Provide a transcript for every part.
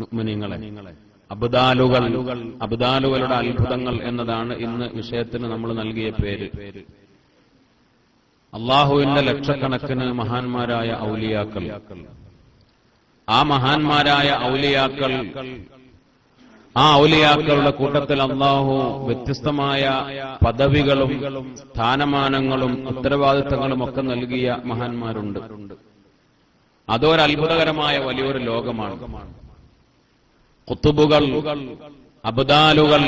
മുഅ്മിനീങ്ങളെ. അബ്ദാലുകളുടെ അത്ഭുതങ്ങൾ എന്നതാണ് ഇന്ന് വിഷയത്തിന് നമ്മൾ നൽകിയ പേര്. അള്ളാഹുവിന്റെ ലക്ഷക്കണക്കിന് മഹാന്മാരായ ഔലിയാക്കൾ, ആ മഹാന്മാരായ ഔലിയാക്കൾ, ആ ഔലിയാക്കളുടെ കൂട്ടത്തിൽ അള്ളാഹു വ്യത്യസ്തമായ പദവികളും സ്ഥാനമാനങ്ങളും ഉത്തരവാദിത്തങ്ങളും ഒക്കെ നൽകിയ മഹാന്മാരുണ്ട്. അതൊരു അത്ഭുതകരമായ വലിയൊരു ലോകമാണ്. ഖുതുബുകൾ, അബ്ദാലുകൾ,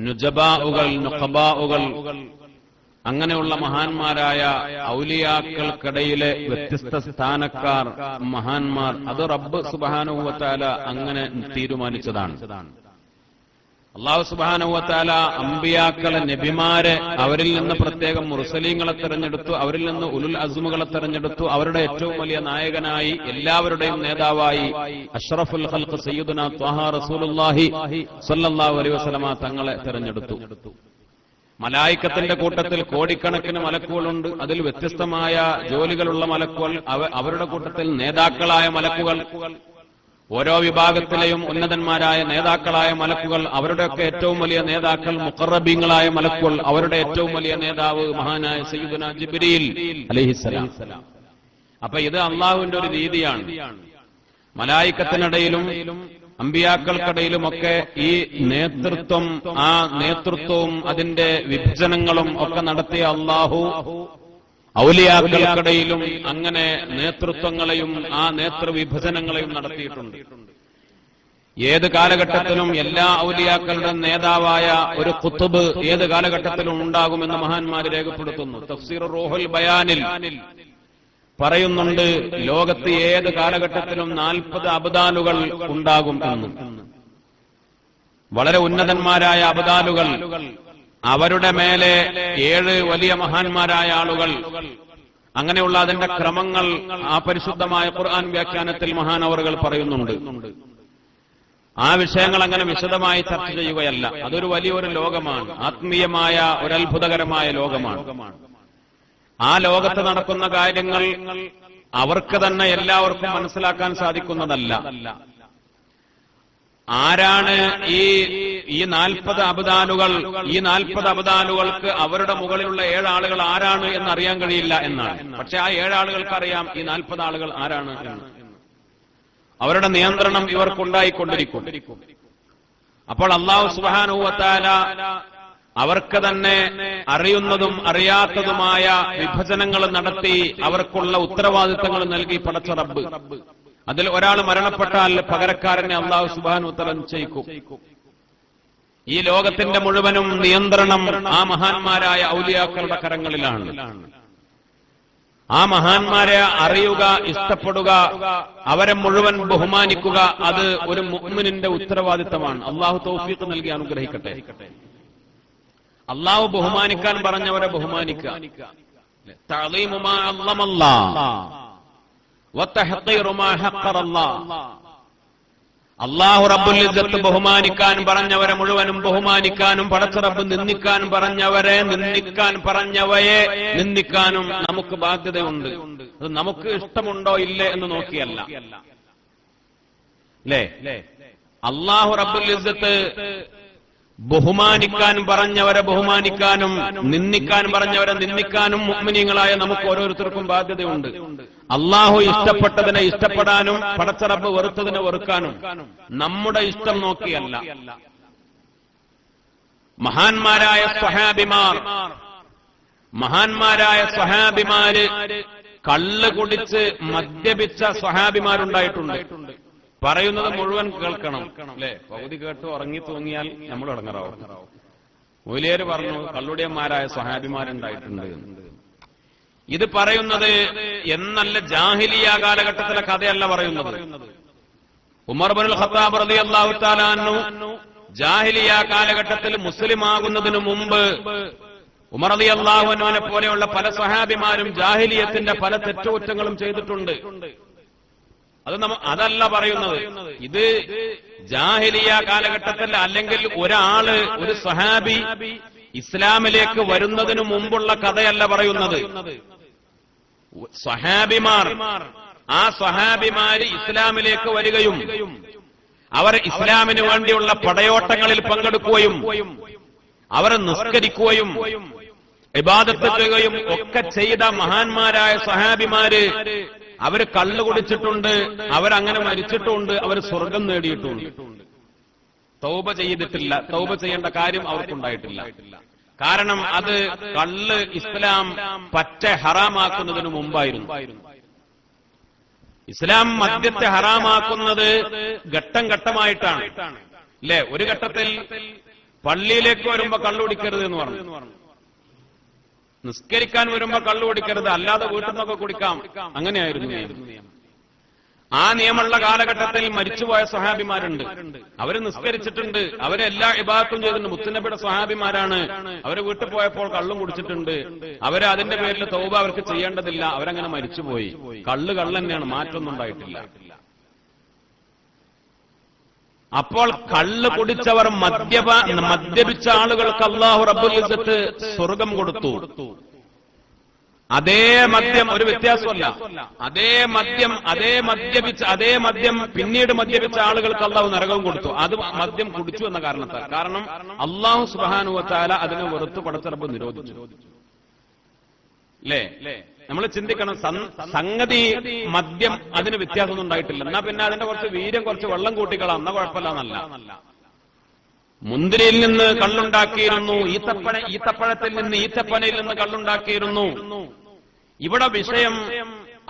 നുജബാഉകൾ, നുഖബാഉകൾ, അങ്ങനെയുള്ള മഹാന്മാരായ ഔലിയാക്കൾക്കിടയിലെ വ്യത്യസ്ത സ്ഥാനക്കാർ, മഹാന്മാർ, അത് റബ്ബ് സുബ്ഹാനഹു വ തആല അങ്ങനെ തീരുമാനിച്ചതാണ്. അല്ലാഹു സുബ്ഹാനഹു വ തആല അമ്പിയാക്കളെ, നബിമാരെ, അവരിൽ നിന്ന് പ്രത്യേകം മുർസലീങ്ങളെ തെരഞ്ഞെടുത്തു, അവരിൽ നിന്ന് ഉലുൽ അസ്മുകളെ തെരഞ്ഞെടുത്തു, അവരുടെ ഏറ്റവും വലിയ നായകനായി, എല്ലാവരുടെയും നേതാവായി അഷ്റഫുൽ ഖൽഖ് സയ്യിദുനാ ത്വഹ റസൂലുള്ളാഹി സ്വല്ലല്ലാഹു അലൈഹി വസല്ലമ തങ്ങളെ തെരഞ്ഞെടുത്തു. മലായിക്കത്തിന്റെ കൂട്ടത്തിൽ കോടിക്കണക്കിന് മലക്കുകളുണ്ട്. അതിൽ വ്യത്യസ്തമായ ജോലികളുള്ള മലക്കുകൾ, അവരുടെ കൂട്ടത്തിൽ നേതാക്കളായ മലക്കുകൾ, ഓരോ വിഭാഗത്തിലെയും ഉന്നതന്മാരായ നേതാക്കളായ മലക്കുകൾ, അവരുടെയൊക്കെ ഏറ്റവും വലിയ നേതാക്കൾ മുഖറബീങ്ങളായ മലക്കുകൾ, അവരുടെ ഏറ്റവും വലിയ നേതാവ് മഹാനായ സയ്യിദുനാ ജിബ്രീൽ അലൈഹിസ്സലാം. അപ്പൊ ഇത് അള്ളാഹുവിന്റെ ഒരു രീതിയാണ്. മലായിക്കത്തിനിടയിലും അമ്പിയാക്കൾക്കിടയിലുമൊക്കെ ഈ നേതൃത്വം, ആ നേതൃത്വവും അതിന്റെ വിഭജനങ്ങളും ഒക്കെ നടത്തിയ അള്ളാഹു ഔലിയാക്കൾക്കിടയിലും അങ്ങനെ നേതൃത്വങ്ങളെയും ആ നേതൃവിഭജനങ്ങളെയും നടത്തിയിട്ടുണ്ട്. ഏത് കാലഘട്ടത്തിലും എല്ലാ ഔലിയാക്കളുടെ നേതാവായ ഒരു ഖുതുബ് ഏത് കാലഘട്ടത്തിലും ഉണ്ടാകുമെന്ന് മഹാന്മാർ രേഖപ്പെടുത്തുന്നു. തഫ്സീർ റൂഹുൽ ബയാനിൽ പറയുന്നുണ്ട്, ലോകത്ത് ഏത് കാലഘട്ടത്തിലും 40 അബ്ദാലുകൾ ഉണ്ടാകും എന്ന്. വളരെ ഉന്നതന്മാരായ അബ്ദാലുകൾ, അവരുടെ മേലെ 7 വലിയ മഹാന്മാരായ ആളുകൾ, അങ്ങനെയുള്ള അതിന്റെ ക്രമങ്ങൾ ആ പരിശുദ്ധമായ ഖുർആൻ വ്യാഖ്യാനത്തിൽ മഹാനവറുകൾ പറയുന്നുണ്ട്. ആ വിഷയങ്ങൾ അങ്ങനെ വിശദമായി ചർച്ച ചെയ്യുകയല്ല. അതൊരു വലിയൊരു ലോകമാണ്, ആത്മീയമായ ഒരു അത്ഭുതകരമായ ലോകമാണ്. ആ ലോകത്ത് നടക്കുന്ന കാര്യങ്ങൾ അവർക്ക് തന്നെ എല്ലാവർക്കും മനസ്സിലാക്കാൻ സാധിക്കുന്നതല്ല. ആരാണ് ഈ 40 അബ്ദാലുകൾ? ഈ 40 അബ്ദാലുകൾക്ക് അവരുടെ മുകളിലുള്ള 7 ആളുകൾ ആരാണ് എന്ന് അറിയാൻ കഴിയില്ല എന്നാണ്. പക്ഷെ ആ 7 ആളുകൾക്ക് അറിയാം ഈ 40 ആളുകൾ ആരാണ് എന്ന്. അവരുടെ നിയന്ത്രണം ഇവർക്കുണ്ടായിക്കൊണ്ടിരിക്കും. അപ്പോൾ അല്ലാഹു സുബ്ഹാനഹു വ തആല അവർക്ക് തന്നെ അറിയുന്നതും അറിയാത്തതുമായ വിഭജനങ്ങൾ നടത്തി അവർക്കുള്ള ഉത്തരവാദിത്തങ്ങൾ നൽകി പടച്ച റബ്ബ്. അതിൽ ഒരാൾ മരണപ്പെട്ടാൽ പകരക്കാരനെ അല്ലാഹു സുബ്ഹാനഹു വ തആല നിശ്ചയിക്കും. ഈ ലോകത്തിന്റെ മുഴുവനും നിയന്ത്രണം ആ മഹാന്മാരായ ഔലിയാക്കളുടെ കരങ്ങളിലാണ്. ആ മഹാന്മാരെ അറിയുക, ഇഷ്ടപ്പെടുക, അവരെ മുഴുവൻ ബഹുമാനിക്കുക, അത് ഒരു മുഅ്മിനിന്റെ ഉത്തരവാദിത്തമാണ്. അല്ലാഹു തൗഫീഖ് നൽകി അനുഗ്രഹിക്കട്ടെ. അള്ളാഹു ബഹുമാനിക്കാൻ പറഞ്ഞവരെ ബഹുമാനിക്കുക. തഅളീമു മാ അല്ലമല്ലാഹ് വതഹ്ഖീറു മാ ഹഖറല്ലാഹ്. അല്ലാഹു റബ്ബുൽ ഇസ്സത്ത് ബഹുമാനിക്കാൻ പറഞ്ഞവരെ മുഴുവനും ബഹുമാനിക്കാനും, പടച്ച റബ്ബ് നിന്ദിക്കാൻ പറഞ്ഞവരെ, നിന്ദിക്കാൻ പറഞ്ഞവയെ നിന്ദിക്കാനും നമുക്ക് ബാധ്യതയുണ്ട്. അത് നമുക്ക് ഇഷ്ടമുണ്ടോ ഇല്ലേ എന്ന് നോക്കിയല്ല. അല്ലേ? അല്ലാഹു റബ്ബുൽ ഇസ്സത്ത് ബഹുമാനിക്കാൻ പറഞ്ഞവരെ ബഹുമാനിക്കാനും നിന്ദിക്കാൻ പറഞ്ഞവരെ നിന്ദിക്കാനും മുഅ്മിനീങ്ങളായ നമുക്ക് ഓരോരുത്തർക്കും ബാധ്യതയുണ്ട്. അല്ലാഹു ഇഷ്ടപ്പെട്ടതിനെ ഇഷ്ടപ്പെടാനും പടച്ച റബ്ബ് വെറുത്തതിനെ വെറുക്കാനും നമ്മുടെ ഇഷ്ടം നോക്കിയല്ല. മഹാന്മാരായ സ്വഹാബിമാര് കള്ള് കുടിച്ച് മദ്യപിച്ച സ്വഹാബിമാരുണ്ടായിട്ടുണ്ട്. പറയുന്നത് മുഴുവൻ കേൾക്കണം, അല്ലെ? പകുതി കേട്ട് ഉറങ്ങി തൂങ്ങിയാൽ നമ്മൾ ഇടങ്ങറാവും. മൗലിയര് പറഞ്ഞു കള്ളുടിയന്മാരായ സ്വഹാബിമാരുണ്ടായിട്ടുണ്ട്. ഇത് പറയുന്നത് എന്നല്ല ജാഹിലിയ കാലഘട്ടത്തിലെ കഥയല്ല പറയുന്നത്. ഉമർ ഇബ്നുൽ ഖത്താബ് റളിയല്ലാഹു തആല അൻഹു ജാഹിലിയ കാലഘട്ടത്തിൽ മുസ്ലിം ആകുന്നതിനു മുമ്പ് ഉമർ റളിയല്ലാഹു അൻഹുവിനെ പോലെയുള്ള പല സ്വഹാബിമാരും ജാഹിലിയത്തിന്റെ പല തെറ്റുകുറ്റങ്ങളും ചെയ്തിട്ടുണ്ട്. അതല്ല പറയുന്നത്. ഇത് ജാഹിലിയ കാലഘട്ടത്തിൽ, അല്ലെങ്കിൽ ഒരാള്, ഒരു സ്വഹാബി ഇസ്ലാമിലേക്ക് വരുന്നതിനു മുമ്പുള്ള കഥയല്ല പറയുന്നത്. സ്വഹാബിമാർ ആ സ്വഹാബിമാര് ഇസ്ലാമിലേക്ക് വരികയും അവർ ഇസ്ലാമിന് വേണ്ടിയുള്ള പടയോട്ടങ്ങളിൽ പങ്കെടുക്കുകയും അവർ നിസ്കരിക്കുകയും ഇബാദത്ത് ചെയ്യുകയും ഒക്കെ ചെയ്ത മഹാന്മാരായ സ്വഹാബിമാര് അവര് കള്ളു കുടിച്ചിട്ടുണ്ട്, അവരങ്ങനെ മരിച്ചിട്ടുണ്ട്, അവർ സ്വർഗം നേടിയിട്ടുണ്ട്. തൗബ ചെയ്തിട്ടില്ല, തൗബ ചെയ്യേണ്ട കാര്യം അവർക്കുണ്ടായിട്ടില്ല. കാരണം അത് കള്ള് ഇസ്ലാം പറ്റ ഹറാമാക്കുന്നതിന് മുമ്പായിരുന്നു. ഇസ്ലാം മദ്യത്തെ ഹറാമാക്കുന്നത് ഘട്ടം ഘട്ടമായിട്ടാണ്. അല്ലെ, ഒരു ഘട്ടത്തിൽ പള്ളിയിലേക്ക് വരുമ്പോ കള്ളുടിക്കരുത് എന്ന് പറഞ്ഞു, നിസ്കരിക്കാൻ വരുമ്പോ കള്ളു കുടിക്കരുത്, അല്ലാതെ വീട്ടിൽ നിന്നൊക്കെ കുടിക്കാം, അങ്ങനെയായിരുന്നു നിയമം. ആ നിയമമുള്ള കാലഘട്ടത്തിൽ മരിച്ചുപോയ സ്വഹാബിമാരുണ്ട്, അവര് നിസ്കരിച്ചിട്ടുണ്ട്, അവരെല്ലാ ഇബാദത്തും ചെയ്തിട്ടുണ്ട്. മുത്തുനബിയുടെ സ്വഹാബിമാരാണ്. അവര് വീട്ടിൽ പോയപ്പോൾ കള്ളും കുടിച്ചിട്ടുണ്ട്. അവര് അതിന്റെ പേരിൽ തൗബ അവർക്ക് ചെയ്യേണ്ടതില്ല, അവരങ്ങനെ മരിച്ചുപോയി. കള്ള് തന്നെയാണ്, മാറ്റമൊന്നും ഉണ്ടായിട്ടില്ല. അപ്പോൾ കള്ള് കുടിച്ചവർ മദ്യപിച്ച ആളുകൾക്ക് അല്ലാഹു റബ്ബുൽ ഇസ്സത്ത് സ്വർഗം കൊടുത്തു. അതേ മദ്യം, ഒരു വ്യത്യാസമല്ല, അതേ മദ്യം പിന്നീട് മദ്യപിച്ച ആളുകൾക്ക് അല്ലാഹു നരകവും കൊടുത്തു. അത് മദ്യം കുടിച്ചു എന്ന കാരണത്താൽ. കാരണം അല്ലാഹു സുബ്ഹാനഹു വ തആല അതിനെ വെറുത്തു പടച്ച റബ്ബ് നിരോധിച്ചു. അല്ലേ, നമ്മൾ ചിന്തിക്കണം, സംഗതി മദ്യം അതിന് വ്യത്യാസമൊന്നും ഉണ്ടായിട്ടില്ല. എന്നാ പിന്നെ അതിന്റെ കുറച്ച് വീര്യം, കുറച്ച് വെള്ളം കൂട്ടിക്കളാം, എന്നാ കുഴപ്പമില്ല എന്നല്ല. മുന്തിരിയിൽ നിന്ന് കള്ളുണ്ടാക്കിയിരുന്നു, ഈത്തപ്പഴത്തിൽ നിന്ന് ഈത്തപ്പനയിൽ നിന്ന് കള്ളുണ്ടാക്കിയിരുന്നു. ഇവിടെ വിഷയം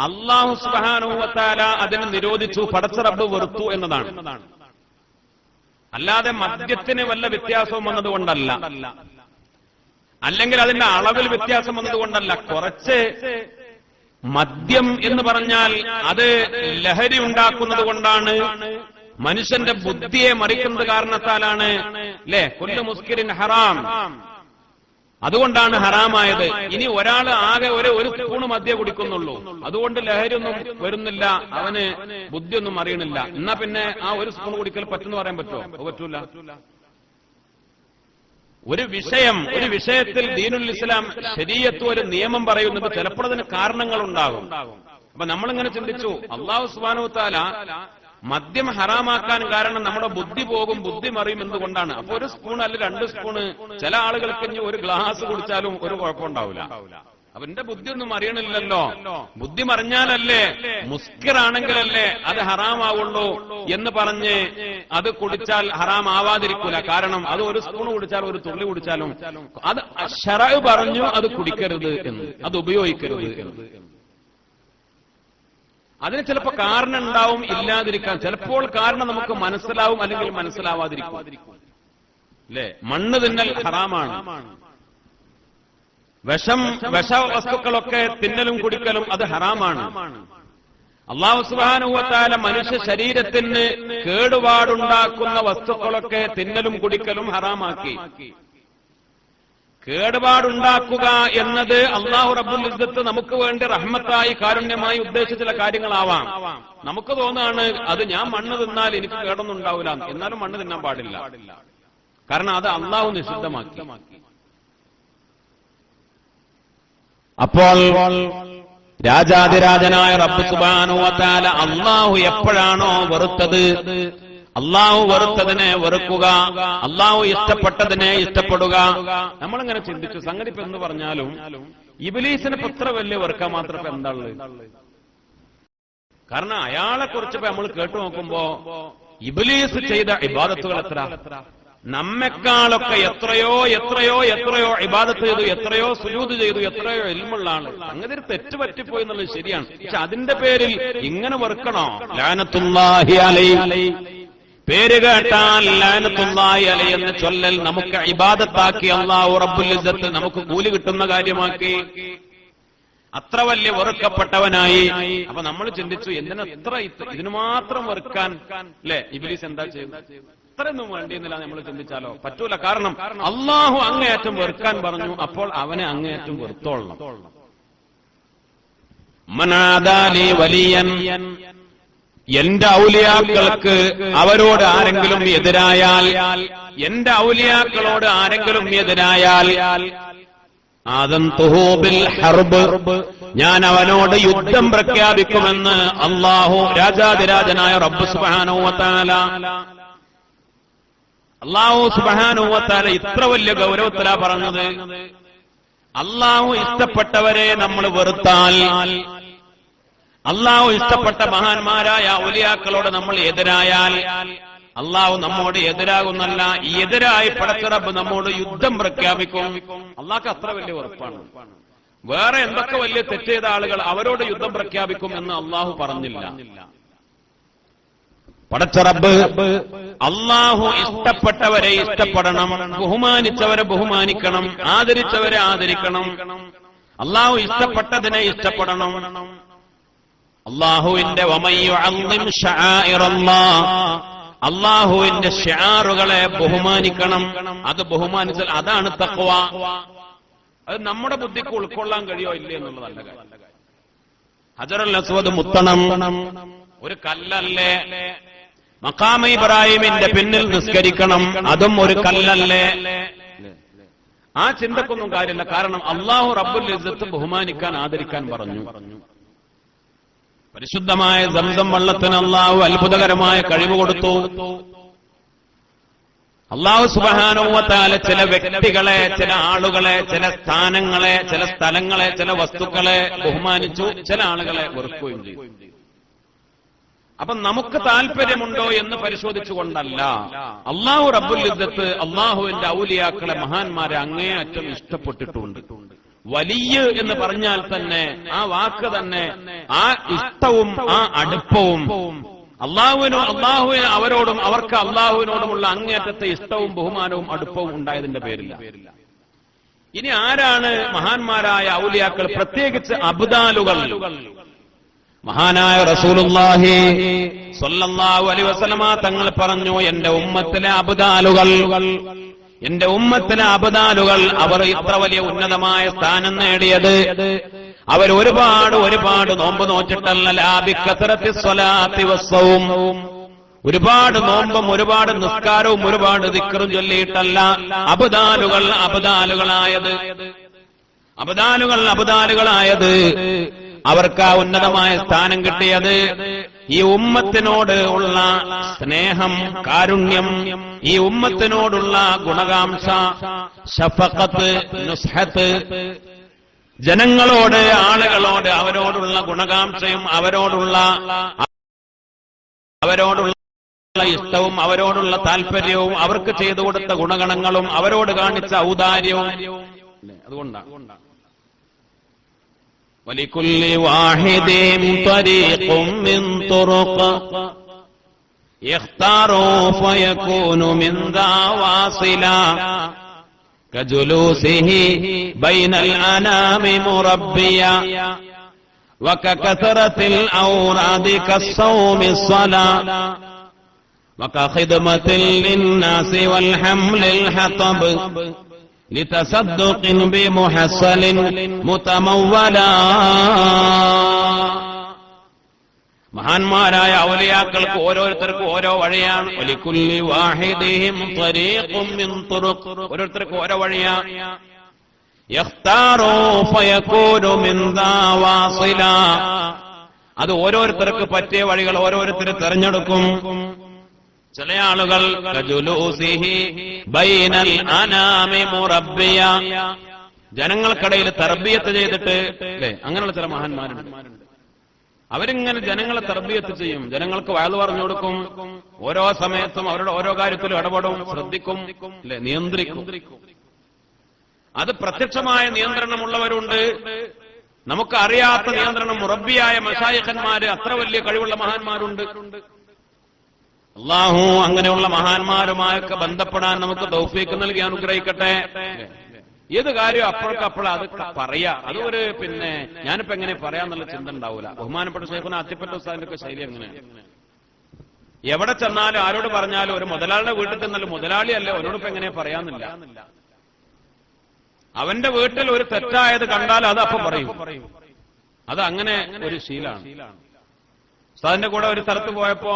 അല്ലാഹു സുബ്ഹാനഹു വ തആല അതിന് നിരോധിച്ചു, പടച്ച റബ്ബ് വെറുത്തു എന്നതാണ്. അല്ലാതെ മദ്യത്തിന് വല്ല വ്യത്യാസവും വന്നതുകൊണ്ടല്ല, അല്ലെങ്കിൽ അതിന്റെ അളവിൽ വ്യത്യാസം വന്നതുകൊണ്ടല്ല. കുറച്ച് മദ്യം എന്ന് പറഞ്ഞാൽ അത് ലഹരി ഉണ്ടാക്കുന്നത് കൊണ്ടാണ്, മനുഷ്യന്റെ ബുദ്ധിയെ മറിക്കുന്നത് കാരണത്താലാണ്. അല്ലെ, കുല്ലു മുസ്കിരിൻ ഹറാം, അതുകൊണ്ടാണ് ഹറാമായത്. ഇനി ഒരാൾ ആകെ ഒരു സ്പൂണ് മദ്യം കുടിക്കുന്നുള്ളൂ, അതുകൊണ്ട് ലഹരിയൊന്നും വരുന്നില്ല, അവന് ബുദ്ധിയൊന്നും അറിയണില്ല, എന്നാ പിന്നെ ആ ഒരു സ്പൂൺ കുടിക്കൽ പറ്റുമെന്ന് പറയാൻ പറ്റുമോ? പറ്റൂല. ഒരു വിഷയത്തിൽ ദീനുൽ ഇസ്ലാം ശരീഅത്ത് ഒരു നിയമം പറയുന്നത് ചിലപ്പോൾ അതിന് കാരണങ്ങൾ ഉണ്ടാകും. അപ്പൊ നമ്മളിങ്ങനെ ചിന്തിച്ചു, അല്ലാഹു സുബ്ഹാനഹു വ തആല മദ്യം ഹറാമാക്കാൻ കാരണം നമ്മുടെ ബുദ്ധി പോകും, ബുദ്ധി മറിയും എന്തുകൊണ്ടാണ്? അപ്പൊ ഒരു സ്പൂൺ അല്ല 2 സ്പൂണ്, ചില ആളുകൾക്ക് ഇനി ഒരു ഗ്ലാസ് കുടിച്ചാലും ഒരു കുഴപ്പമുണ്ടാവില്ല. അപ്പൊ എന്റെ ബുദ്ധി ഒന്നും അറിയണില്ലല്ലോ, ബുദ്ധി മറിഞ്ഞാലല്ലേ, മുസ്കിറാണെങ്കിലല്ലേ അത് ഹറാമാവുള്ളൂ എന്ന് പറഞ്ഞ് അത് കുടിച്ചാൽ ഹറാമാവാതിരിക്കൂല. കാരണം അത് ഒരു സ്പൂൺ കുടിച്ചാലും ഒരു തുള്ളി കുടിച്ചാലും അത് ശറഅ് പറഞ്ഞു അത് കുടിക്കരുത് എന്ന്, അത് ഉപയോഗിക്കരുത് എന്ന്. അതിന് ചിലപ്പോ കാരണം ഉണ്ടാവും, ഇല്ലാതിരിക്കാൻ. ചിലപ്പോൾ കാരണം നമുക്ക് മനസ്സിലാവും, അല്ലെങ്കിൽ മനസ്സിലാവാതിരിക്കും. അല്ലേ, മണ്ണ് തിന്നൽ ഹറാമാണ്, വിഷവസ്തുക്കളൊക്കെ തിന്നലും കുടിക്കലും അത് ഹറാമാണ്. അല്ലാഹു സുബ്ഹാനഹു വ തആല മനുഷ്യ ശരീരത്തിന് കേടുപാടുണ്ടാക്കുന്ന വസ്തുക്കളൊക്കെ തിന്നലും കുടിക്കലും ഹറാമാക്കി. കേടുപാടുണ്ടാക്കുക എന്നത് അല്ലാഹു റബ്ബുൽ ഇസ്സത്ത് നമുക്ക് വേണ്ടി റഹ്മത്തായി, കാരുണ്യമായി ഉദ്ദേശിച്ച ചില കാര്യങ്ങളാവാം. നമുക്ക് തോന്നാണ് അത് ഞാൻ മണ്ണ് തിന്നാൽ എനിക്ക് കേടൊന്നും ഉണ്ടാവില്ല, എന്നാലും മണ്ണ് തിന്നാൻ പാടില്ല, കാരണം അത് അല്ലാഹു നിഷിദ്ധമാക്കി. അപ്പോൾ രാജാതിരാജനായ റബ്ബ് സുബ്ഹാനഹു വ തആല അല്ലാഹു എപ്പോഴാണോ വെറുത്തത്, അല്ലാഹു വെറുത്തതിനെ വെറുക്കുക, അല്ലാഹു ഇഷ്ടപ്പെട്ടതിനെ ഇഷ്ടപ്പെടുക. നമ്മളിങ്ങനെ ചിന്തിച്ചു, സംഗതി ഇപ്പൊ എന്ന് പറഞ്ഞാലും ഇബ്ലീസിനെ എത്ര വലിയ വെറുക്കാൻ മാത്രം ഇപ്പൊ എന്താ ഉള്ളത്? കാരണം അയാളെ കുറിച്ച് ഇപ്പൊ നമ്മൾ കേട്ടു നോക്കുമ്പോ ഇബ്ലീസ് ചെയ്ത ഇബാദത്തുകൾ എത്ര, നമ്മെക്കാളൊക്കെ എത്രയോ ഇബാദത്ത് ചെയ്തു, എത്രയോ സുജൂദ് ചെയ്തു, എത്രയോ ഇൽമുള്ള ആള്. അങ്ങനെ ഒരു തെറ്റ് പറ്റിപ്പോയി എന്നുള്ളത് ശരിയാണ്. പക്ഷെ അതിന്റെ പേരിൽ ഇങ്ങനെ വെറുക്കണോ? ലഅനത്തുല്ലാഹി അലൈഹി, പേര് കേട്ടാൽ ലഅനത്തുല്ലാഹി അലൈഹി എന്ന് ചൊല്ലൽ നമുക്ക് ഇബാദത്താക്കി അല്ലാഹു റബ്ബുൽ ഇസ്സത്ത് നമുക്ക് കൂലി കിട്ടുന്ന കാര്യമാക്കി. അത്ര വലിയ വെറുക്കപ്പെട്ടവനായി. അപ്പൊ നമ്മൾ ചിന്തിച്ചു, എന്തിനാ ഇതിനു മാത്രം വെറുക്കാൻ? അല്ലെ, ഇബ്ലീസ് എന്താ ചെയ്തത്? അത്രയൊന്നും വേണ്ടിയെന്നില്ല നമ്മൾ ചിന്തിച്ചാലോ? പറ്റൂല. കാരണം അല്ലാഹു അങ്ങേയറ്റം വെറുക്കാൻ പറഞ്ഞു, അപ്പോൾ അവനെ അങ്ങേയറ്റം വെറുത്തോളണം. മനാദാലി വലിയൻ, എന്റെ ഔലിയാക്കൾക്ക് അവരോട് ആരെങ്കിലും എതിരായാൽ, എന്റെ ഔലിയാക്കളോട് ആരെങ്കിലും എതിരായാൽ ആദൻതുഹു ബിൽ ഹർബ്, ഞാൻ അവനോട് യുദ്ധം പ്രഖ്യാപിക്കുമെന്ന് അല്ലാഹു രാജാതിരാജനായ റബ്ബ് സുബ്ഹാനഹു വ തആല. അല്ലാഹു സുബ്ഹാനഹു വ തആല ഇത്ര വലിയ ഗൗരവത്തിലാ പറഞ്ഞത്. അല്ലാഹു ഇഷ്ടപ്പെട്ടവരെ നമ്മൾ വെറുത്താൽ, അല്ലാഹു ഇഷ്ടപ്പെട്ട മഹാന്മാരായ ഔലിയാക്കളോട് നമ്മൾ എതിരായാൽ, അല്ലാഹു നമ്മോട് എതിരാകുന്നല്ല, എതിരായി പടച്ച റബ്ബ് നമ്മോട് യുദ്ധം പ്രഖ്യാപിക്കും. അല്ലാഹ്ക്ക് അത്ര വലിയ ഉറപ്പാണ്. വേറെ എന്തൊക്കെ വലിയ തെറ്റ് ചെയ്ത ആളുകൾ അവരോട് യുദ്ധം പ്രഖ്യാപിക്കും എന്ന് അല്ലാഹു പറഞ്ഞില്ല. പടച്ച റബ്ബ് അല്ലാഹു ഇഷ്ടപ്പെട്ടവരെ ഇഷ്ടപ്പെടണം, ബഹുമാനിച്ചവരെ ബഹുമാനിക്കണം, ആദരിച്ചവരെ ആദരിക്കണം, അല്ലാഹു ഇഷ്ടപ്പെട്ടതിനെ ഇഷ്ടപ്പെടണം. അല്ലാഹുവിന്റെ വമയ്യുഅള്ളിം ശആഇറല്ലാഹ്, അല്ലാഹുവിന്റെ ശിആറുകളെ ബഹുമാനിക്കണം. അത് ബഹുമാനിച്ചാൽ അതാണ് തഖ്വ. അത് നമ്മുടെ ബുദ്ധിക്ക് ഉൾക്കൊള്ളാൻ കഴിയോ ഇല്ലേ എന്നുള്ളതല്ല കാര്യം. ഹജറുൽ അസ്വദ് മുത്തണം ഒരു കല്ലല്ലേ? മഖാമ ഇബ്രാഹിമിന്റെ പിന്നിൽ നിസ്കരിക്കണം, അതും ഒരു കല്ലല്ലേ? ആ ചിന്തക്കൊന്നും കാര്യമില്ല. കാരണം അല്ലാഹു റബ്ബുൽ ഇസ്സത്ത് ബഹുമാനിക്കാൻ ആദരിക്കാൻ പറഞ്ഞു. പരിശുദ്ധമായ സംസം വെള്ളത്തിന് അല്ലാഹു അത്ഭുതകരമായ കഴിവ് കൊടുത്തു. അല്ലാഹു സുബ്ഹാനഹു വ തആല ചില വ്യക്തികളെ, ചില ആളുകളെ, ചില സ്ഥാനങ്ങളെ, ചില സ്ഥലങ്ങളെ, ചില വസ്തുക്കളെ ബഹുമാനിച്ചു, ചില ആളുകളെ വെറുക്കുകയും ചെയ്തു. അപ്പൊ നമുക്ക് താല്പര്യമുണ്ടോ എന്ന് പരിശോധിച്ചുകൊണ്ടല്ല. അല്ലാഹു റബ്ബുൽ ഇസ്സത്ത് അല്ലാഹുവിന്റെ ഔലിയാക്കളെ, മഹാന്മാരെ അങ്ങേയറ്റം ഇഷ്ടപ്പെട്ടിട്ടുണ്ട്. വലിയ എന്ന് പറഞ്ഞാൽ തന്നെ ആ വാക്ക് തന്നെ, ആ ഇഷ്ടവും ആ അടുപ്പവും അള്ളാഹുവിന് അവരോടും അവർക്ക് അള്ളാഹുവിനോടുമുള്ള അങ്ങേയറ്റത്തെ ഇഷ്ടവും ബഹുമാനവും അടുപ്പവും ഉണ്ടായതിന്റെ പേരില്ല. ഇനി ആരാണ് മഹാന്മാരായ ഔലിയാക്കൾ, പ്രത്യേകിച്ച് അബ്ദാലുകൾ? മഹാനായ റസൂലുള്ളാഹി സ്വല്ലല്ലാഹു അലൈഹി വസല്ലമ തങ്ങൾ പറഞ്ഞു, എന്റെ ഉമ്മത്തിലെ അബ്ദാലുകൾ, എന്റെ ഉമ്മത്തിലെ അബ്ദാലുകൾ, അവർ ഇത്ര വലിയ ഉന്നതമായ സ്ഥാനം നേടിയത് അവർ ഒരുപാട് നോമ്പ് നോച്ചിട്ടല്ല, ലാബിക്കത്രത്തി സ്വലാത്തി വസ്സവും, ഒരുപാട് നോമ്പും ഒരുപാട് നിസ്കാരവും ഒരുപാട് ദിക്റും ചൊല്ലിയിട്ടല്ല അബ്ദാലുകളായത്. അവർക്ക് ആ ഉന്നതമായ സ്ഥാനം കിട്ടിയത് ഈ ഉമ്മത്തിനോട് ഉള്ള സ്നേഹം, കാരുണ്യം, ഈ ഉമ്മത്തിനോടുള്ള ഗുണകാംക്ഷ, ഷഫഖത്ത്, നുസ്ഹത്ത്, ജനങ്ങളോട്, ആളുകളോട് അവരോടുള്ള ഗുണകാംക്ഷയും അവരോടുള്ള ഇഷ്ടവും അവരോടുള്ള താല്പര്യവും അവർക്ക് ചെയ്തു കൊടുത്ത ഗുണഗണങ്ങളും അവരോട് കാണിച്ച ഔദാര്യവും. അതുകൊണ്ടാണ് വലികുല്ലി വാഹിദിൻ തരീഖും മിൻ തുറുഖ യഖ്താറു ഫയകൂനു മിൻ ദാ വാസില കജുലൂസിഹി ബൈനൽ അനാമി മുറബ്ബിയ വകകസറത്തിൽ ഔറാദി കസ്സൗമി സ്വലാ വകഖിദ്മത്തിൽ ലിന്നാസി വൽ ഹംലിൽ ഹതബ് ലിതസദ്ദുഖിൻ ബിമുഹസ്സലിൻ മുതമവ്വലാ. മഹാന്മാരായ ഔലിയാക്കൾക്ക് ഓരോരുത്തർക്കും ഓരോ വഴിയാണ്. വലികുല്ലി വാഹിദിഹിം തരീഖും മിൻ തുറുഖ്, ഓരോരുത്തർക്കും ഓരോ വഴിയാണ്. യഖ്താറു ഫയകൂനു മിൻ ദാ വാസില, അത് ഓരോരുത്തർക്ക് പറ്റിയ വഴികൾ ഓരോരുത്തർ തിരഞ്ഞെടുക്കും. ചില ആളുകൾ കജുലൂസിഹി ബൈനൽ അനാമി മുറബ്ബിയ, ജനങ്ങൾക്കിടയിൽ തർബിയത്ത് ചെയ്തിട്ട്, അല്ലേ, അങ്ങനെയുള്ള ചില മഹാന്മാരുണ്ട്. അവരിങ്ങനെ ജനങ്ങളെ തർബിയത്ത് ചെയ്യും, ജനങ്ങൾക്ക് വയല് പറഞ്ഞു കൊടുക്കും, ഓരോ സമയത്തും അവരുടെ ഓരോ കാര്യത്തിലും ഇടപെടും, ശ്രദ്ധിക്കും, അല്ലെ, നിയന്ത്രിക്കും. അത് പ്രത്യക്ഷമായ നിയന്ത്രണമുള്ളവരുണ്ട്, നമുക്ക് അറിയാത്ത നിയന്ത്രണം. മുറബ്ബിയായ മശായിഖന്മാര്, അത്ര വലിയ കഴിവുള്ള മഹാന്മാരുണ്ട്. അല്ലാഹു അങ്ങനെയുള്ള മഹാന്മാരുമായൊക്കെ ബന്ധപ്പെടാൻ നമുക്ക് തൗഫീഖ് നൽകി അനുഗ്രഹിക്കട്ടെ. ഏത് കാര്യം അപ്പോഴേക്കപ്പോൾ അത് പറയാ, അത് ഒരു പിന്നെ ഞാനിപ്പോ എങ്ങനെ പറയാന്നുള്ള ചിന്ത ഉണ്ടാവൂല. ബഹുമാനപ്പെട്ട ശൈഖുന അത്തിപ്പറ്റ ഉസ്താദിന്റെ ഒക്കെ ശൈലി അങ്ങനെയാണ്. എവിടെ ചെന്നാലും ആരോട് പറഞ്ഞാലും, ഒരു മുതലാളിയുടെ വീട്ടിൽ ചെന്നാലും മുതലാളി അല്ലേ അവനോടിപ്പോ എങ്ങനെ പറയാന്നില്ല. അവന്റെ വീട്ടിൽ ഒരു തെറ്റായത് കണ്ടാൽ അത് അപ്പൊ പറയും. അത് അങ്ങനെ ഒരു ശീലാണ്. ഉസ്താദിന്റെ കൂടെ ഒരു സ്ഥലത്ത് പോയപ്പോ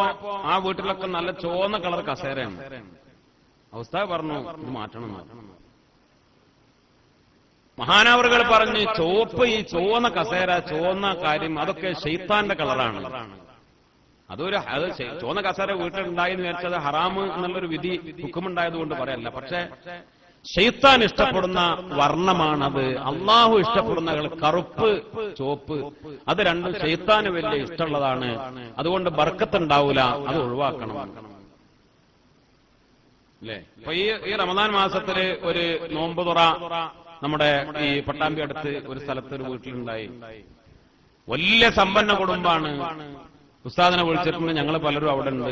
ആ വീട്ടിലൊക്കെ നല്ല ചുവന്ന കളർ കസേരയാണ്. ഉസ്താദ് പറഞ്ഞു ഇത് മാറ്റണം. മഹാനവറുകൾ പറഞ്ഞ് ചുവപ്പ്, ഈ ചുവന്ന കസേര, ചുവന്ന കാര്യം, അതൊക്കെ ശൈത്താന്റെ കളറാണ്. അത് ചുവന്ന കസേര വീട്ടിലുണ്ടായെന്ന് വിചാരിച്ചത് ഹറാമ് എന്നുള്ളൊരു വിധി ഹുക്കുമുണ്ടായതുകൊണ്ട് പറയല്ല. പക്ഷെ ശൈത്താൻ ഇഷ്ടപ്പെടുന്ന വർണ്ണമാണത്. അള്ളാഹു ഇഷ്ടപ്പെടുന്ന കറുപ്പ്, ചുവപ്പ്, അത് രണ്ടും ശൈത്താന് വലിയ ഇഷ്ടമുള്ളതാണ്. അതുകൊണ്ട് ബർക്കത്തുണ്ടാവൂല, അത് ഒഴിവാക്കണം. അല്ലേ? ഇപ്പൊ ഈ റമദാൻ മാസത്തില് ഒരു നോമ്പ് തുറ നമ്മുടെ ഈ പട്ടാമ്പി അടുത്ത് ഒരു സ്ഥലത്ത് ഒരു വീട്ടിലുണ്ടായി. വലിയ സമ്പന്ന കുടുംബാണ്. ഉസ്താദിനെ വിളിച്ചിട്ടുണ്ട്, ഞങ്ങൾ പലരും അവിടെ ഉണ്ട്.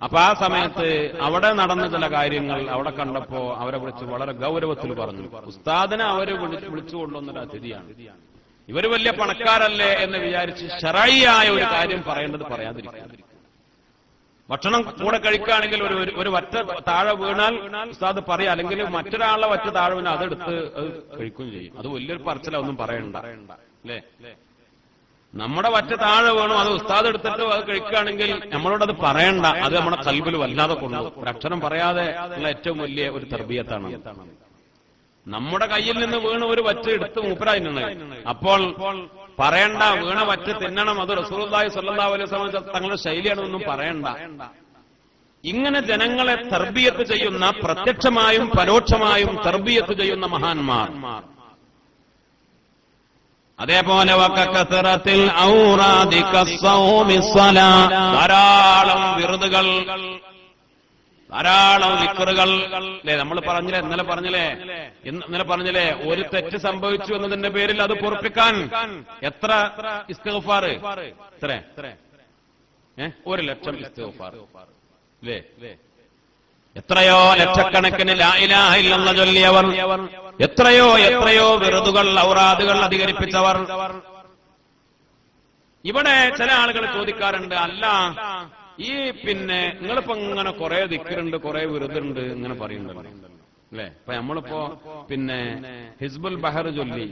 അപ്പൊ ആ സമയത്ത് അവിടെ നടന്ന ചില കാര്യങ്ങൾ അവിടെ കണ്ടപ്പോ അവരെ വിളിച്ച് വളരെ ഗൗരവത്തിൽ പറഞ്ഞു. ഉസ്താദിനെ അവര് വിളിച്ചു കൊണ്ടുവന്നൊരു അതിഥിയാണ്. ഇവര് വലിയ പണക്കാരല്ലേ എന്ന് വിചാരിച്ച് ശറഈയായ ഒരു കാര്യം പറയേണ്ടത് പറയാതിരിക്കുക. ഭക്ഷണം കൂടെ കഴിക്കുകയാണെങ്കിൽ ഒരു വറ്റ താഴെ വീണാൽ ഉസ്താദ് പറയാ, അല്ലെങ്കിൽ മറ്റൊരാളെ വറ്റ താഴെ വീണാൽ അതെടുത്ത് അത് കഴിക്കുകയും ചെയ്യും. അത് വലിയൊരു പറച്ചില, ഒന്നും പറയണ്ട. അല്ലേ? നമ്മുടെ വറ്റ താഴെ വീണു, അത് ഉസ്താദ് എടുത്തിട്ട് അത് കഴിക്കുകയാണെങ്കിൽ നമ്മളോടത് പറയണ്ട. അത് നമ്മുടെ കൽബിൽ വല്ലാതെ കൊണ്ടു. ഒരക്ഷരം പറയാതെ ഉള്ള ഏറ്റവും വലിയ ഒരു തർബിയത്താണ്. നമ്മുടെ കയ്യിൽ നിന്ന് വീണ് ഒരു വറ്റ എടുത്ത് മൂപ്പരായി നിന്ന്, അപ്പോൾ പറയണ്ട വീണ വറ്റ തിന്നണം, അത് റസൂലുള്ളാഹി സ്വല്ലല്ലാഹു അലൈഹി വസല്ലം തങ്ങളുടെ ശൈലിയാണെന്നൊന്നും പറയണ്ട. ഇങ്ങനെ ജനങ്ങളെ തർബിയത്ത് ചെയ്യുന്ന, പ്രത്യക്ഷമായും പരോക്ഷമായും തർബിയത്ത് ചെയ്യുന്ന മഹാന്മാർ. അതേപോലെ ധാരാളം വിറുതുകൾ, ധാരാളം വിക്റുകൾ. അല്ലെ? നമ്മൾ പറഞ്ഞില്ലേ, ഇന്നലെ പറഞ്ഞില്ലേ, ഒരു തെറ്റ് സംഭവിച്ചു എന്നതിന്റെ പേരിൽ അത് പൊറുപ്പിക്കാൻ എത്ര ഇസ്തിഗ്ഫാർ? എത്ര? 1,00,000 ഇസ്തിഗ്ഫാർ. അല്ലേ? എത്രയോ ലക്ഷക്കണക്കിന് ലാ ഇലാഹ ഇല്ലല്ലാഹ് ചൊല്ലിയവർ, എത്രയോ വിറുതുകൾ, ഔറാദുകൾ അധികരിപ്പിച്ചവർ. ഇവിടെ ചില ആളുകൾ ചോദിക്കാറുണ്ട്, അല്ല ഈ നിങ്ങളിപ്പോ ഇങ്ങനെ കുറെ ദിക്റുണ്ട്, കുറെ വിറുതുണ്ട് ഇങ്ങനെ പറയുന്നുണ്ട്. അല്ലെ? ഇപ്പൊ നമ്മളിപ്പോ ഹിസ്ബുൽ ബഹർ ചൊല്ലി,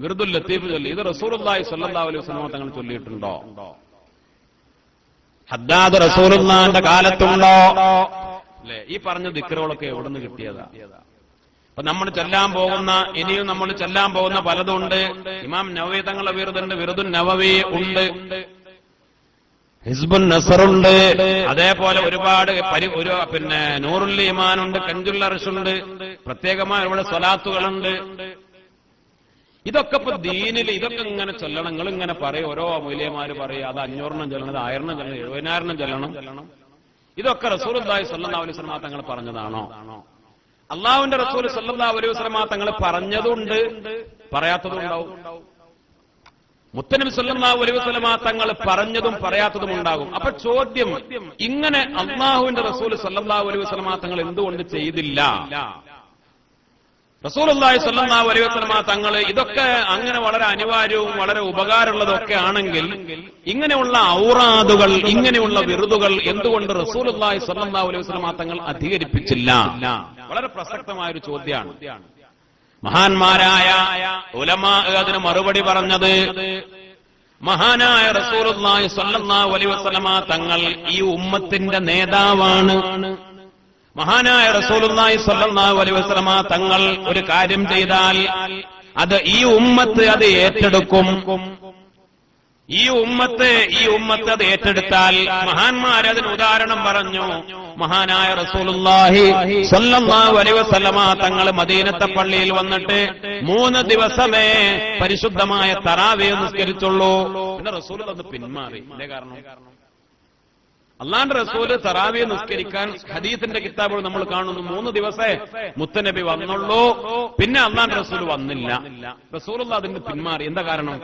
വിറുദുൽ ലത്തീഫ് ചൊല്ലി, ഇത് റസൂലുള്ളാഹി സ്വല്ലല്ലാഹു അലൈഹി വസല്ലം തങ്ങൾ ചൊല്ലിയിട്ടുണ്ടോ? ഹദ്ദാദ് റസൂലുള്ളാഹിന്റെ കാലത്തുണ്ടോ? അല്ലെ? ഈ പറഞ്ഞ ദിക്റുകളൊക്കെ എവിടെ നിന്ന് കിട്ടിയതാ? അപ്പൊ നമ്മൾ ചെല്ലാൻ പോകുന്ന, ഇനിയും നമ്മൾ ചെല്ലാൻ പോകുന്ന പലതുണ്ട്. ഇമാം നവവി തങ്ങളുടെ വിറുദുണ്ട്, വിറുദുൻ നവവി ഉണ്ട്, ഹിസ്ബുൻ നസറുണ്ട്, അതേപോലെ ഒരുപാട് നൂറുൽ ഈമാനുണ്ട്, കൻജുൽ അർശുണ്ട്, പ്രത്യേകമായ ഒരുപാട് സ്വലാത്തുകളുണ്ട്. ഇതൊക്കെ ഇപ്പൊ ദീനിൽ ഇതൊക്കെ ഇങ്ങനെ ചൊല്ലണം. നിങ്ങൾ ഇങ്ങനെ പറയും, ഓരോ മൗലവിമാര് പറയും, അത് 500 ചൊല്ലണം, അത് 1000 ചൊല്ലണം, 70,000 ചൊല്ലണം. ഇതൊക്കെ റസൂലുള്ളാഹി സ്വല്ലല്ലാഹു അലൈഹി വസല്ലം തങ്ങൾ പറഞ്ഞതാണോ? അള്ളാഹുവിന്റെ റസൂൽ സ്വല്ലല്ലാഹു അലൈഹി വസല്ലം തങ്ങൾ പറഞ്ഞതുണ്ട്, പറയാത്തതും ഉണ്ടാവും. മുത്തനബി സല്ലല്ലാഹു അലൈഹി വസല്ലം തങ്ങൾ പറഞ്ഞതും പറയാത്തതും ഉണ്ടാകും. അപ്പൊ ചോദ്യം, ഇങ്ങനെ അള്ളാഹുവിന്റെ റസൂൽ സല്ലല്ലാഹു അലൈഹി വസല്ലം തങ്ങൾ എന്തുകൊണ്ട് ചെയ്തില്ല? റസൂലുള്ളാഹി സ്വല്ലല്ലാഹു അലൈഹി വസല്ലം തങ്ങൾ ഇതൊക്കെ അങ്ങനെ വളരെ അനിവാര്യവും വളരെ ഉപകാരമുള്ളതൊക്കെ ആണെങ്കിൽ ഇങ്ങനെയുള്ള ഔറാദുകൾ, ഇങ്ങനെയുള്ള വിറുതുകൾ എന്തുകൊണ്ട് റസൂലുള്ളാഹി സ്വല്ലല്ലാഹു അലൈഹി വസല്ലം തങ്ങൾ അധികരിപ്പിച്ചില്ല? വളരെ പ്രസക്തമായ ഒരു ചോദ്യമാണ്. മഹാന്മാരായ ഉലമാ അതിന് മറുപടി പറഞ്ഞത്, മഹാനായ റസൂലുള്ളാഹി സ്വല്ലല്ലാഹു അലൈഹി വസല്ലം തങ്ങൾ ഈ ഉമ്മത്തിന്റെ നേതാവാണ്. മഹാനായ റസൂലുള്ളാഹി സ്വല്ലല്ലാഹു അലൈഹി വസല്ലം തങ്ങൾ ഒരു കാര്യം ചെയ്താൽ അത് ഈ ഉമ്മത്ത് അത് ഏറ്റെടുക്കും. ഈ ഉമ്മത്ത് അത് ഏറ്റെടുത്താൽ, മഹാന്മാരതിന് ഉദാഹരണം പറഞ്ഞു. മഹാനായ റസൂലുള്ളാഹി സ്വല്ലല്ലാഹു അലൈഹി വസല്ലം തങ്ങൾ മദീനത്തെ പള്ളിയിൽ വന്നിട്ട് 3 ദിവസമേ പരിശുദ്ധമായ തറാവീഹ് നിസ്കരിച്ചുള്ളൂ. പിന്നെ റസൂൽ അത് പിന്മാറി. എന്തേ കാരണം? അള്ളാന്റെ റസൂല് തറാവീഹ് നിസ്കരിക്കാൻ ഹദീസിന്റെ കിതാബുകൾ നമ്മൾ കാണുന്നു 3 ദിവസേ മുത്തനബി വന്നുള്ളൂ, പിന്നെ അള്ളാന്റെ റസൂൽ വന്നില്ല. റസൂലുള്ളാഹി അതിന് പിന്മാറി. എന്താ കാരണം?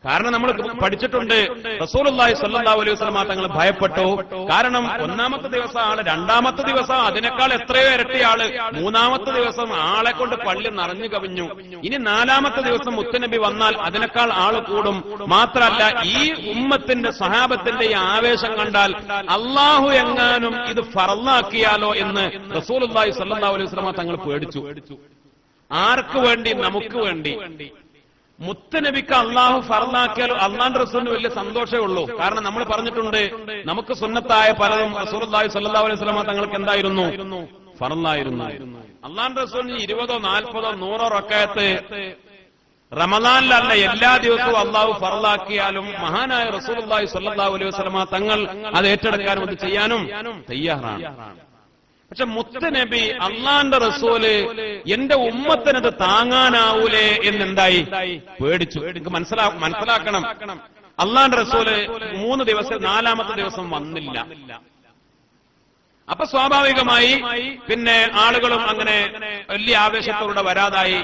കാരണം നമ്മൾ പഠിച്ചിട്ടുണ്ട്, റസൂലുള്ളാഹി സ്വല്ലല്ലാഹു അലൈഹി വസല്ലം തങ്ങൾ ഭയപ്പെട്ടു. കാരണം 1-ാമത്തെ ദിവസം ആള്, 2-ാമത്തെ ദിവസം അതിനേക്കാൾ എത്രയോ ഇരട്ടി ആള്, 3-ാമത്തെ ദിവസം ആളെ കൊണ്ട് പള്ളി നിറഞ്ഞു കവിഞ്ഞു. ഇനി 4-ാമത്തെ ദിവസം മുത്തനബി വന്നാൽ അതിനേക്കാൾ ആള് കൂടും. മാത്രല്ല, ഈ ഉമ്മത്തിന്റെ സഹാബത്തിന്റെ ഈ ആവേശം കണ്ടാൽ അള്ളാഹു എങ്ങാനും ഇത് ഫർളാക്കിയാലോ എന്ന് റസൂലുള്ളാഹി സ്വല്ലല്ലാഹു അലൈഹി വസല്ലം തങ്ങൾ പേടിച്ചു. ആർക്ക് വേണ്ടി? നമുക്ക് വേണ്ടി. മുത്തനബിക്ക് അള്ളാഹു ഫർളാക്കിയാൽ അള്ളാന്റെ റസൂലിന് വലിയ സന്തോഷമേ ഉള്ളൂ. കാരണം നമ്മൾ പറഞ്ഞിട്ടുണ്ട്, നമുക്ക് സുന്നത്തായ പലതും റസൂലുള്ളാഹി സ്വല്ലല്ലാഹു അലൈഹി വസല്ലം തങ്ങൾക്ക് എന്തായിരുന്നു? ഫർളായിരുന്നു. അള്ളാഹുവിന്റെ റസൂലിന് 20, 40, 100 റക്അത്ത് റമദാനിലല്ല എല്ലാ ദിവസവും അള്ളാഹു ഫർളാക്കിയാലും മഹാനായ റസൂലുള്ളാഹി സ്വല്ലല്ലാഹു അലൈഹി വസല്ലമ തങ്ങൾ അത് ഏറ്റെടുക്കാനും അത് ചെയ്യാനും തയ്യാറാണ്. പക്ഷെ മുത്തുനബി അള്ളാന്റെ റസൂല് എന്റെ ഉമ്മത്തിനത് താങ്ങാനാവൂലേ എന്നെന്തായി പേടിച്ചു. എനിക്ക് മനസ്സിലാക്കണം, അള്ളാന്റെ റസൂല് 3 ദിവസം 4ാമത്തെ ദിവസം വന്നില്ല. അപ്പൊ സ്വാഭാവികമായി പിന്നെ ആളുകളും അങ്ങനെ വലിയ ആവേശത്തോടെ വരാതായി.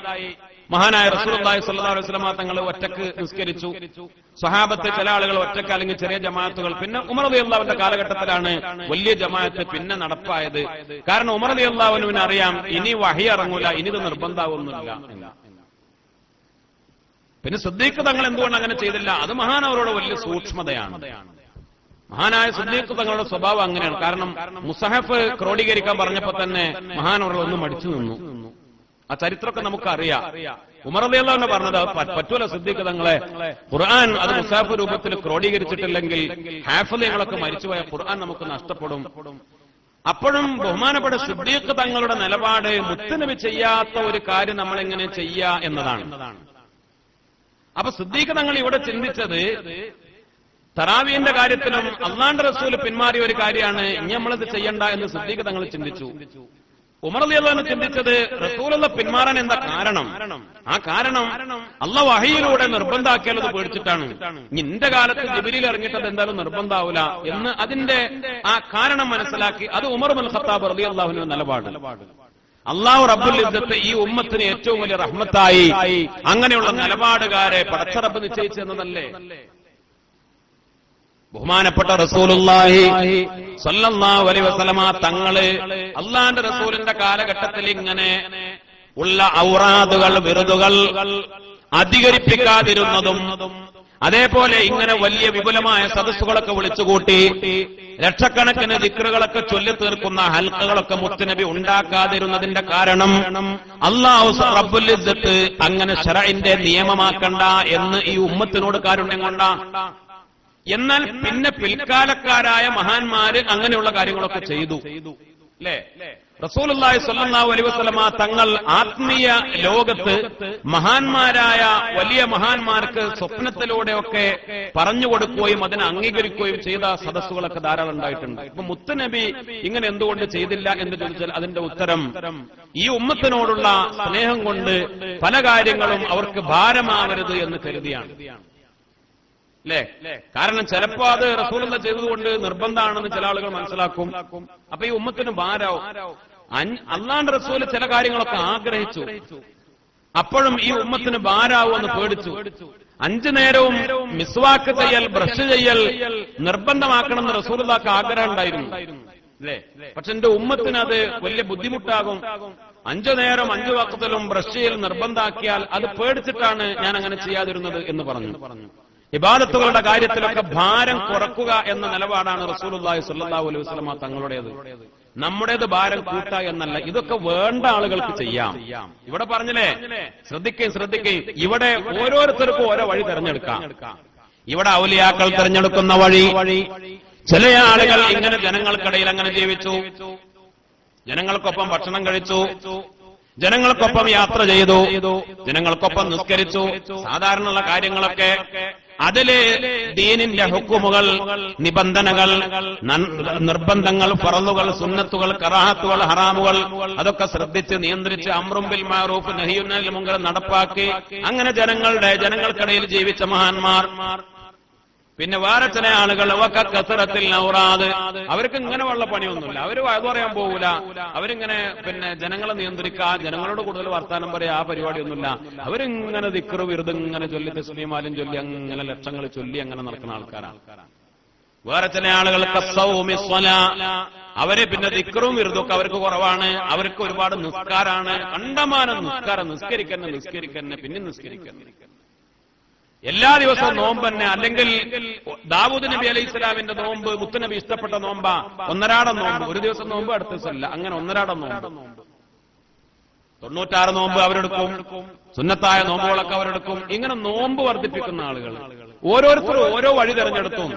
മഹാനായ റസൂലുള്ളാഹി സ്വല്ലല്ലാഹു അലൈഹി വസല്ലം തങ്ങൾ ഒറ്റക്ക് നിസ്കരിച്ചു. സ്വഹാബത്ത് ചില ആളുകൾ ഒറ്റക്ക്, അല്ലെങ്കിൽ ചെറിയ ജമാഅത്തുകൾ. പിന്നെ ഉമർ റളിയല്ലാഹു അൻഹുവിന്റെ കാലഘട്ടത്തിലാണ് വലിയ ജമാഅത്ത് പിന്നെ നടപ്പായത്. കാരണം ഉമർ റളിയല്ലാഹു അൻഹുവിന് അറിയാം ഇനി വഹി ഇറങ്ങൂല, ഇനി ഇത് നിർബന്ധാവൊന്നുമില്ല. പിന്നെ സിദ്ദീഖ് തങ്ങൾ എന്തുകൊണ്ട് അങ്ങനെ ചെയ്തില്ല? അത് മഹാനവരോട് വലിയ സൂക്ഷ്മതയാണ്. മഹാനായ സിദ്ദീഖ് തങ്ങളുടെ സ്വഭാവം അങ്ങനെയാണ്. കാരണം മുസഹഫ് ക്രോഡീകരിക്കാൻ പറഞ്ഞപ്പോ തന്നെ മഹാനവർ ഒന്ന് മടിച്ചു നിന്നു. ആ ചരിത്രമൊക്കെ നമുക്കറിയാം. ഉമർ റളിയല്ലാഹു അൻഹു പറഞ്ഞത് പറ്റൂല സിദ്ദീഖ് തങ്ങളെ, ഖുർആൻ അത് മുസാഫ് രൂപത്തിൽ ക്രോഡീകരിച്ചിട്ടില്ലെങ്കിൽ ഹാഫിളുകളൊക്കെ മരിച്ചുപോയ ഖുർആൻ നമുക്ക് നഷ്ടപ്പെടും. അപ്പോഴും ബഹുമാനപ്പെട്ട സിദ്ദീഖ് തങ്ങളുടെ നിലപാട് മുത്തുനബി ചെയ്യാത്ത ഒരു കാര്യം നമ്മൾ എങ്ങനെ ചെയ്യാ എന്നതാണ്. അപ്പൊ സിദ്ദീഖ് തങ്ങൾ ഇവിടെ ചിന്തിച്ചത് തറാവീന്റെ കാര്യത്തിലും അള്ളാന്റെ റസൂല് പിന്മാറിയ ഒരു കാര്യമാണ്, ഇനി നമ്മളത് ചെയ്യണ്ട എന്ന് സിദ്ദീഖ് തങ്ങൾ ചിന്തിച്ചു. ഉമർ റളിയല്ലാഹു അൻഹു ചിന്തിച്ചത് റസൂലുള്ള പിന്മാറാൻ എന്താ കാരണം? ആ കാരണം അല്ലാഹു വഹയിലൂടെ നിർബന്ധാക്കിയാലത് പേടിച്ചിട്ടാണ്. ഇന്റെ കാലത്ത് ജിബ്രീൽ ഇറങ്ങിയിട്ടത് എന്തായാലും നിർബന്ധാവൂല എന്ന് അതിന്റെ ആ കാരണം മനസ്സിലാക്കി. അത് ഉമർ ഇബ്നുൽ ഖത്താബ് റളിയല്ലാഹു അൻഹു നിലപാട്. അല്ലാഹു റബ്ബുൽ ഇസ്സത്ത് ഈ ഉമ്മത്തിന് ഏറ്റവും വലിയ റഹ്മത്തായി അങ്ങനെയുള്ള നിലപാടുകാരെ പടച്ച റബ്ബ് നിശ്ചയിച്ചെന്നതല്ലേ. ബഹുമാനപ്പെട്ട റസൂലുള്ളാഹി സ്വല്ലല്ലാഹു അലൈഹി വസല്ലമ തങ്ങള് അള്ളാന്റെ റസൂലിന്റെ കാലഘട്ടത്തിൽ ഇങ്ങനെ ഉള്ള ഔറാദുകൾ, വിറുതുകൾ അധികരിപ്പിക്കാതിരുന്നതും, അതേപോലെ ഇങ്ങനെ വലിയ വിപുലമായ സദസ്സുകളൊക്കെ വിളിച്ചുകൂട്ടി ലക്ഷക്കണക്കിന് ദിക്റുകളൊക്കെ ചൊല്ലിത്തീർക്കുന്ന ഹൽക്കകളൊക്കെ മുത്തുനബി ഉണ്ടാക്കാതിരുന്നതിന്റെ കാരണം അല്ലാഹു റബ്ബുൽ ഇസ്സത്ത് അങ്ങനെ ശറഇന്റെ നിയമമാക്കണ്ട എന്ന് ഈ ഉമ്മത്തിനോട് കാരുണ്യം കൊണ്ട. എന്നാൽ പിന്നെ പിൽക്കാലക്കാരായ മഹാന്മാര് അങ്ങനെയുള്ള കാര്യങ്ങളൊക്കെ ചെയ്തു, അല്ലേ? റസൂലുള്ളാഹി സ്വല്ലല്ലാഹു അലൈഹി വസല്ലമ തങ്ങൾ ആത്മീയ ലോകത്ത് മഹാന്മാരായ വലിയ മഹാന്മാർക്ക് സ്വപ്നത്തിലൂടെയൊക്കെ പറഞ്ഞു കൊടുക്കുകയും അതിനെ അംഗീകരിക്കുകയും ചെയ്ത സദസ്സുകളൊക്കെ ധാരാളം ഉണ്ടായിട്ടുണ്ട്. ഇപ്പൊ മുത്തുനബി ഇങ്ങനെ എന്തുകൊണ്ട് ചെയ്തില്ല എന്ന് ചോദിച്ചാൽ അതിന്റെ ഉത്തരം ഈ ഉമ്മത്തിനോടുള്ള സ്നേഹം കൊണ്ട് പല കാര്യങ്ങളും അവർക്ക് ഭാരമാവരുത് എന്ന് കരുതിയാണ്, അല്ലേ? കാരണം ചിലപ്പോ അത് റസൂലുള്ള ചെയ്തതുകൊണ്ട് നിർബന്ധമാണെന്ന് ചില ആളുകൾ മനസ്സിലാക്കും. അപ്പൊ ഈ ഉമ്മത്തിന് ഭാരാവും. അല്ലാഹുവിന്റെ റസൂല് ചില കാര്യങ്ങളൊക്കെ ആഗ്രഹിച്ചു, അപ്പോഴും ഈ ഉമ്മത്തിന് ഭാരാവുമെന്ന് പേടിച്ചു. 5 നേരവും മിസ്വാക്ക് ചെയ്യൽ, ബ്രഷ് ചെയ്യൽ നിർബന്ധമാക്കണമെന്ന് റസൂലുള്ളാഹിക്ക് ആഗ്രഹം ഉണ്ടായിരുന്നു, അല്ലേ? പക്ഷെ എന്റെ ഉമ്മത്തിന് അത് വലിയ ബുദ്ധിമുട്ടാകും. 5 നേരം 5 വഖത്തിലും ബ്രഷ് ചെയ്യൽ നിർബന്ധാക്കിയാൽ അത് പേടിച്ചിട്ടാണ് ഞാൻ അങ്ങനെ ചെയ്യാതിരുന്നത് എന്ന് പറഞ്ഞു. ഇബാദത്തുകളുടെ കാര്യത്തിലൊക്കെ ഭാരം കുറക്കുക എന്ന നിലപാടാണ് റസൂലുള്ളാഹി സ്വല്ലല്ലാഹു അലൈഹി വസല്ലമ തങ്ങളുടേത്. നമ്മുടേത് ഭാരം കൂട്ടുക എന്നല്ല. ഇതൊക്കെ വേണ്ട ആളുകൾക്ക് ചെയ്യാം. ഇവിടെ പറഞ്ഞില്ലേ, ശ്രദ്ധിക്കുകയും ഇവിടെ ഓരോരുത്തർക്കും ഓരോ വഴി തെരഞ്ഞെടുക്കാം. ഇവിടെ ഔലിയാക്കൾ തെരഞ്ഞെടുക്കുന്ന വഴി, ചില ആളുകൾ ഇങ്ങനെ ജനങ്ങൾക്കിടയിൽ അങ്ങനെ ജീവിച്ചു, ജനങ്ങൾക്കൊപ്പം ഭക്ഷണം കഴിച്ചു, ജനങ്ങൾക്കൊപ്പം യാത്ര ചെയ്തു, ജനങ്ങൾക്കൊപ്പം നിസ്കരിച്ചു. സാധാരണയുള്ള കാര്യങ്ങളൊക്കെ അതില് ദീനിന്റെ ഹുക്കുമുകൾ, നിബന്ധനകൾ, നിർബന്ധങ്ങൾ, ഫറളുകൾ, സുന്നത്തുകൾ, കറാഹത്തുകൾ, ഹറാമുകൾ അതൊക്കെ ശ്രദ്ധിച്ച് നിയന്ത്രിച്ച് അംറും ബിൽ മഅറൂഫ് നഹിയുൻ അനിൽ മുൻകർ നടപ്പാക്കി അങ്ങനെ ജനങ്ങൾക്കിടയിൽ ജീവിച്ച മഹാന്മാർ. പിന്നെ വേറെ ചില ആളുകൾ കസറത്തിൽ ഔറാദ്, അവർക്ക് ഇങ്ങനെയുള്ള പണിയൊന്നുമില്ല. അവര് അത് പറയാൻ പോകൂല, അവരിങ്ങനെ പിന്നെ ജനങ്ങളെ നിയന്ത്രിക്കാൻ, ജനങ്ങളോട് കൂടുതൽ വർത്താനം പറയാ, ആ പരിപാടിയൊന്നുമില്ല. അവരിങ്ങനെ ദിക്റ് വിറുത് ഇങ്ങനെ ചൊല്ലി തസ്ബീഹാലും ചൊല്ലി അങ്ങനെ ലക്ഷങ്ങൾ ചൊല്ലി അങ്ങനെ നടക്കുന്ന ആൾക്കാരാണ്. വേറെ ചില ആളുകൾ അവര് പിന്നെ ദിക്റും വിറുതൊക്കെ അവർക്ക് കുറവാണ്, അവർക്ക് ഒരുപാട് നിസ്കാരാണ്, കണ്ടമാനം നിസ്കാരം, നിസ്കരിക്കന്നെ പിന്നെ നിസ്കരിക്കന്നെ, എല്ലാ ദിവസവും നോമ്പ് തന്നെ. അല്ലെങ്കിൽ ദാവൂദ് നബി അലൈഹി ഇസ്ലാമിന്റെ നോമ്പ് മുത്തുനബി ഇഷ്ടപ്പെട്ട നോമ്പാ, ഒന്നരാടം നോമ്പ്. ഒരു ദിവസം നോമ്പ് അടുത്ത ദിവസമല്ല, അങ്ങനെ ഒന്നരാടം നോമ്പ്. 96 നോമ്പ് അവരെടുക്കും, സുന്നത്തായ നോമ്പുകളൊക്കെ അവരെടുക്കും. ഇങ്ങനെ നോമ്പ് വർദ്ധിപ്പിക്കുന്ന ആളുകൾ ഓരോരുത്തരും ഓരോ വഴി തെരഞ്ഞെടുത്തും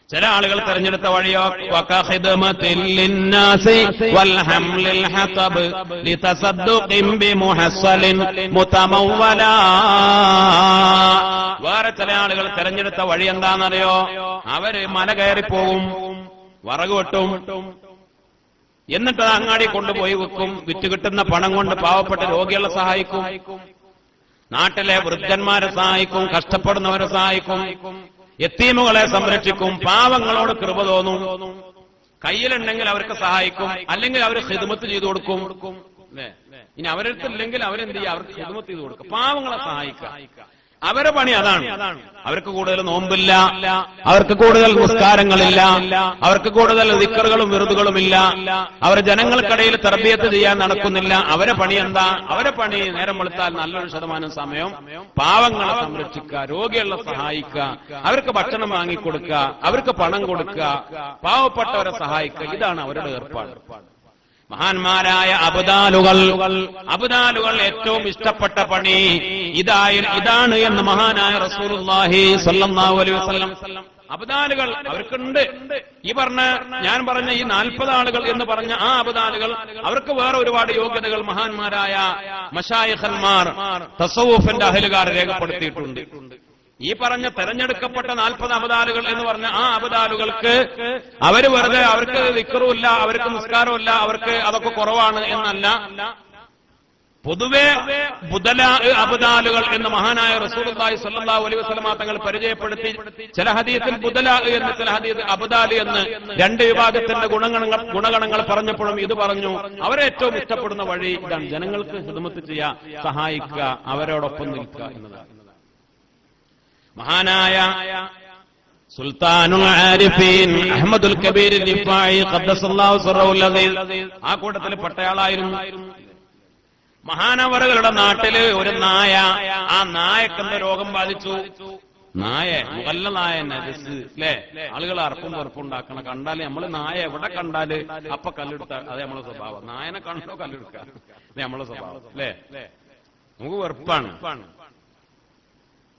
ചില ആളുകൾ തെരഞ്ഞെടുത്ത വഴിയോ വേറെ ചില ആളുകൾ തെരഞ്ഞെടുത്ത വഴി എന്താണെന്നറിയോ? അവര് മല കയറിപ്പോവും, വറക് വെട്ടും, എന്നിട്ട് അങ്ങാടി കൊണ്ടുപോയി വെക്കും. വിറ്റ് കിട്ടുന്ന പണം കൊണ്ട് പാവപ്പെട്ട രോഗികളെ സഹായിക്കും, നാട്ടിലെ വൃദ്ധന്മാരെ സഹായിക്കും, കഷ്ടപ്പെടുന്നവരെ സഹായിക്കും, യത്തീമുകളെ സംരക്ഷിക്കും, പാവങ്ങളോട് കൃപ തോന്നും. കയ്യിലുണ്ടെങ്കിൽ അവർക്ക് സഹായിക്കും, അല്ലെങ്കിൽ അവർ ഖിദ്മത്ത് ചെയ്തു കൊടുക്കും. ഇനി അവരെടുത്തില്ലെങ്കിൽ അവരെന്ത് ചെയ്യുക? അവർക്ക് ഖിദ്മത്ത് ചെയ്തു കൊടുക്കും, പാവങ്ങളെ സഹായിക്കുക. അവരുടെ പണി അതാണ്. അവർക്ക് കൂടുതൽ നോമ്പില്ല, അവർക്ക് കൂടുതൽ നിസ്കാരങ്ങളില്ല, അവർക്ക് കൂടുതൽ ദിക്റുകളും വിറുതുകളും ഇല്ല, അവർ ജനങ്ങൾക്കിടയിൽ തർബിയത്ത് ചെയ്യാൻ നടക്കുന്നില്ല. അവരെ പണി എന്താ? അവരെ പണി നേരം വെളുത്താൽ നല്ലൊരു ശതമാനം സമയം പാവങ്ങളെ സംരക്ഷിക്കുക, രോഗികളെ സഹായിക്കുക, അവർക്ക് ഭക്ഷണം വാങ്ങിക്കൊടുക്കുക, അവർക്ക് പണം കൊടുക്കുക, പാവപ്പെട്ടവരെ സഹായിക്കുക. ഇതാണ് അവരുടെ ഏർപ്പാട്. മഹാന്മാരായ അബ്ദാലുകൾ ഏറ്റവും ഇഷ്ടപ്പെട്ട പണി ഇതാണ് എന്ന് മഹാനായ റസൂലുള്ളാഹി സ്വല്ലല്ലാഹു അലൈഹി വസല്ലം. അബ്ദാലുകൾ അവർക്കുണ്ട്. ഞാൻ പറഞ്ഞ ഈ 40 ആളുകൾ എന്ന് പറഞ്ഞ ആ അബ്ദാലുകൾ അവർക്ക് വേറെ ഒരുപാട് യോഗ്യതകൾ മഹാന്മാരായ മശായിഖന്മാർ, തസവ്വുഫിന്റെ അഹ്ലുകാർ രേഖപ്പെടുത്തിയിട്ടുണ്ട്. ഈ പറഞ്ഞ തെരഞ്ഞെടുക്കപ്പെട്ട 40 അബ്ദാലുകൾ എന്ന് പറഞ്ഞ ആ അബ്ദാലുകൾക്ക് അവര് വെറുതെ അവർക്ക് ദിക്റുമില്ല, അവർക്ക് നിസ്കാരമില്ല, അവർക്ക് അതൊക്കെ കുറവാണ് എന്നല്ല. പൊതുവെ ബുദലാ അബ്ദാലുകൾ എന്ന് മഹാനായ റസൂലുള്ളാഹി സ്വല്ലല്ലാഹു അലൈഹി വസല്ലം തങ്ങൾ പരിചയപ്പെടുത്തി. ചില ഹദീസിൽ ബുദലാ എന്ന്, ചില ഹദീസ് അബ്ദാല് എന്ന് രണ്ട് വിഭാഗത്തിന്റെ ഗുണഗണങ്ങൾ പറഞ്ഞപ്പോഴും ഇത് പറഞ്ഞു. അവരെ ഏറ്റവും ഇഷ്ടപ്പെടുന്ന വഴി ഇതാണ്: ജനങ്ങൾക്ക് ഖിദ്മത്ത് ചെയ്യുക, സഹായിക്കുക, അവരോടൊപ്പം നിൽക്കുക എന്നതാണ്. മഹാനായ സുൽത്താനുൽ ആരിഫീൻ അഹ്മദുൽ കബീർ റിഫായി ഖദ്ദസല്ലാഹു സിറഹുൽ അസീസ് ആ കൂട്ടത്തിൽ പെട്ടയാളായിരുന്നു. മഹാനവറുകളുടെ നാട്ടില് ഒരു നായ, ആ നായക്കെന്ത രോഗം ബാധിച്ചു. നായ നല്ല നായ നജസ് അല്ലേ? ആളുകൾ അർപ്പും വെറുപ്പുണ്ടാക്കണം. കണ്ടാല് നമ്മള് നായ എവിടെ കണ്ടാല് അപ്പൊ കല്ലെടുത്ത, അത് നമ്മളെ സ്വഭാവം. നായനെ കണ്ടോ കല്ലെടുക്കുക, അത് നമ്മളെ സ്വഭാവം അല്ലേ? നമുക്ക് വെറുപ്പാണ്.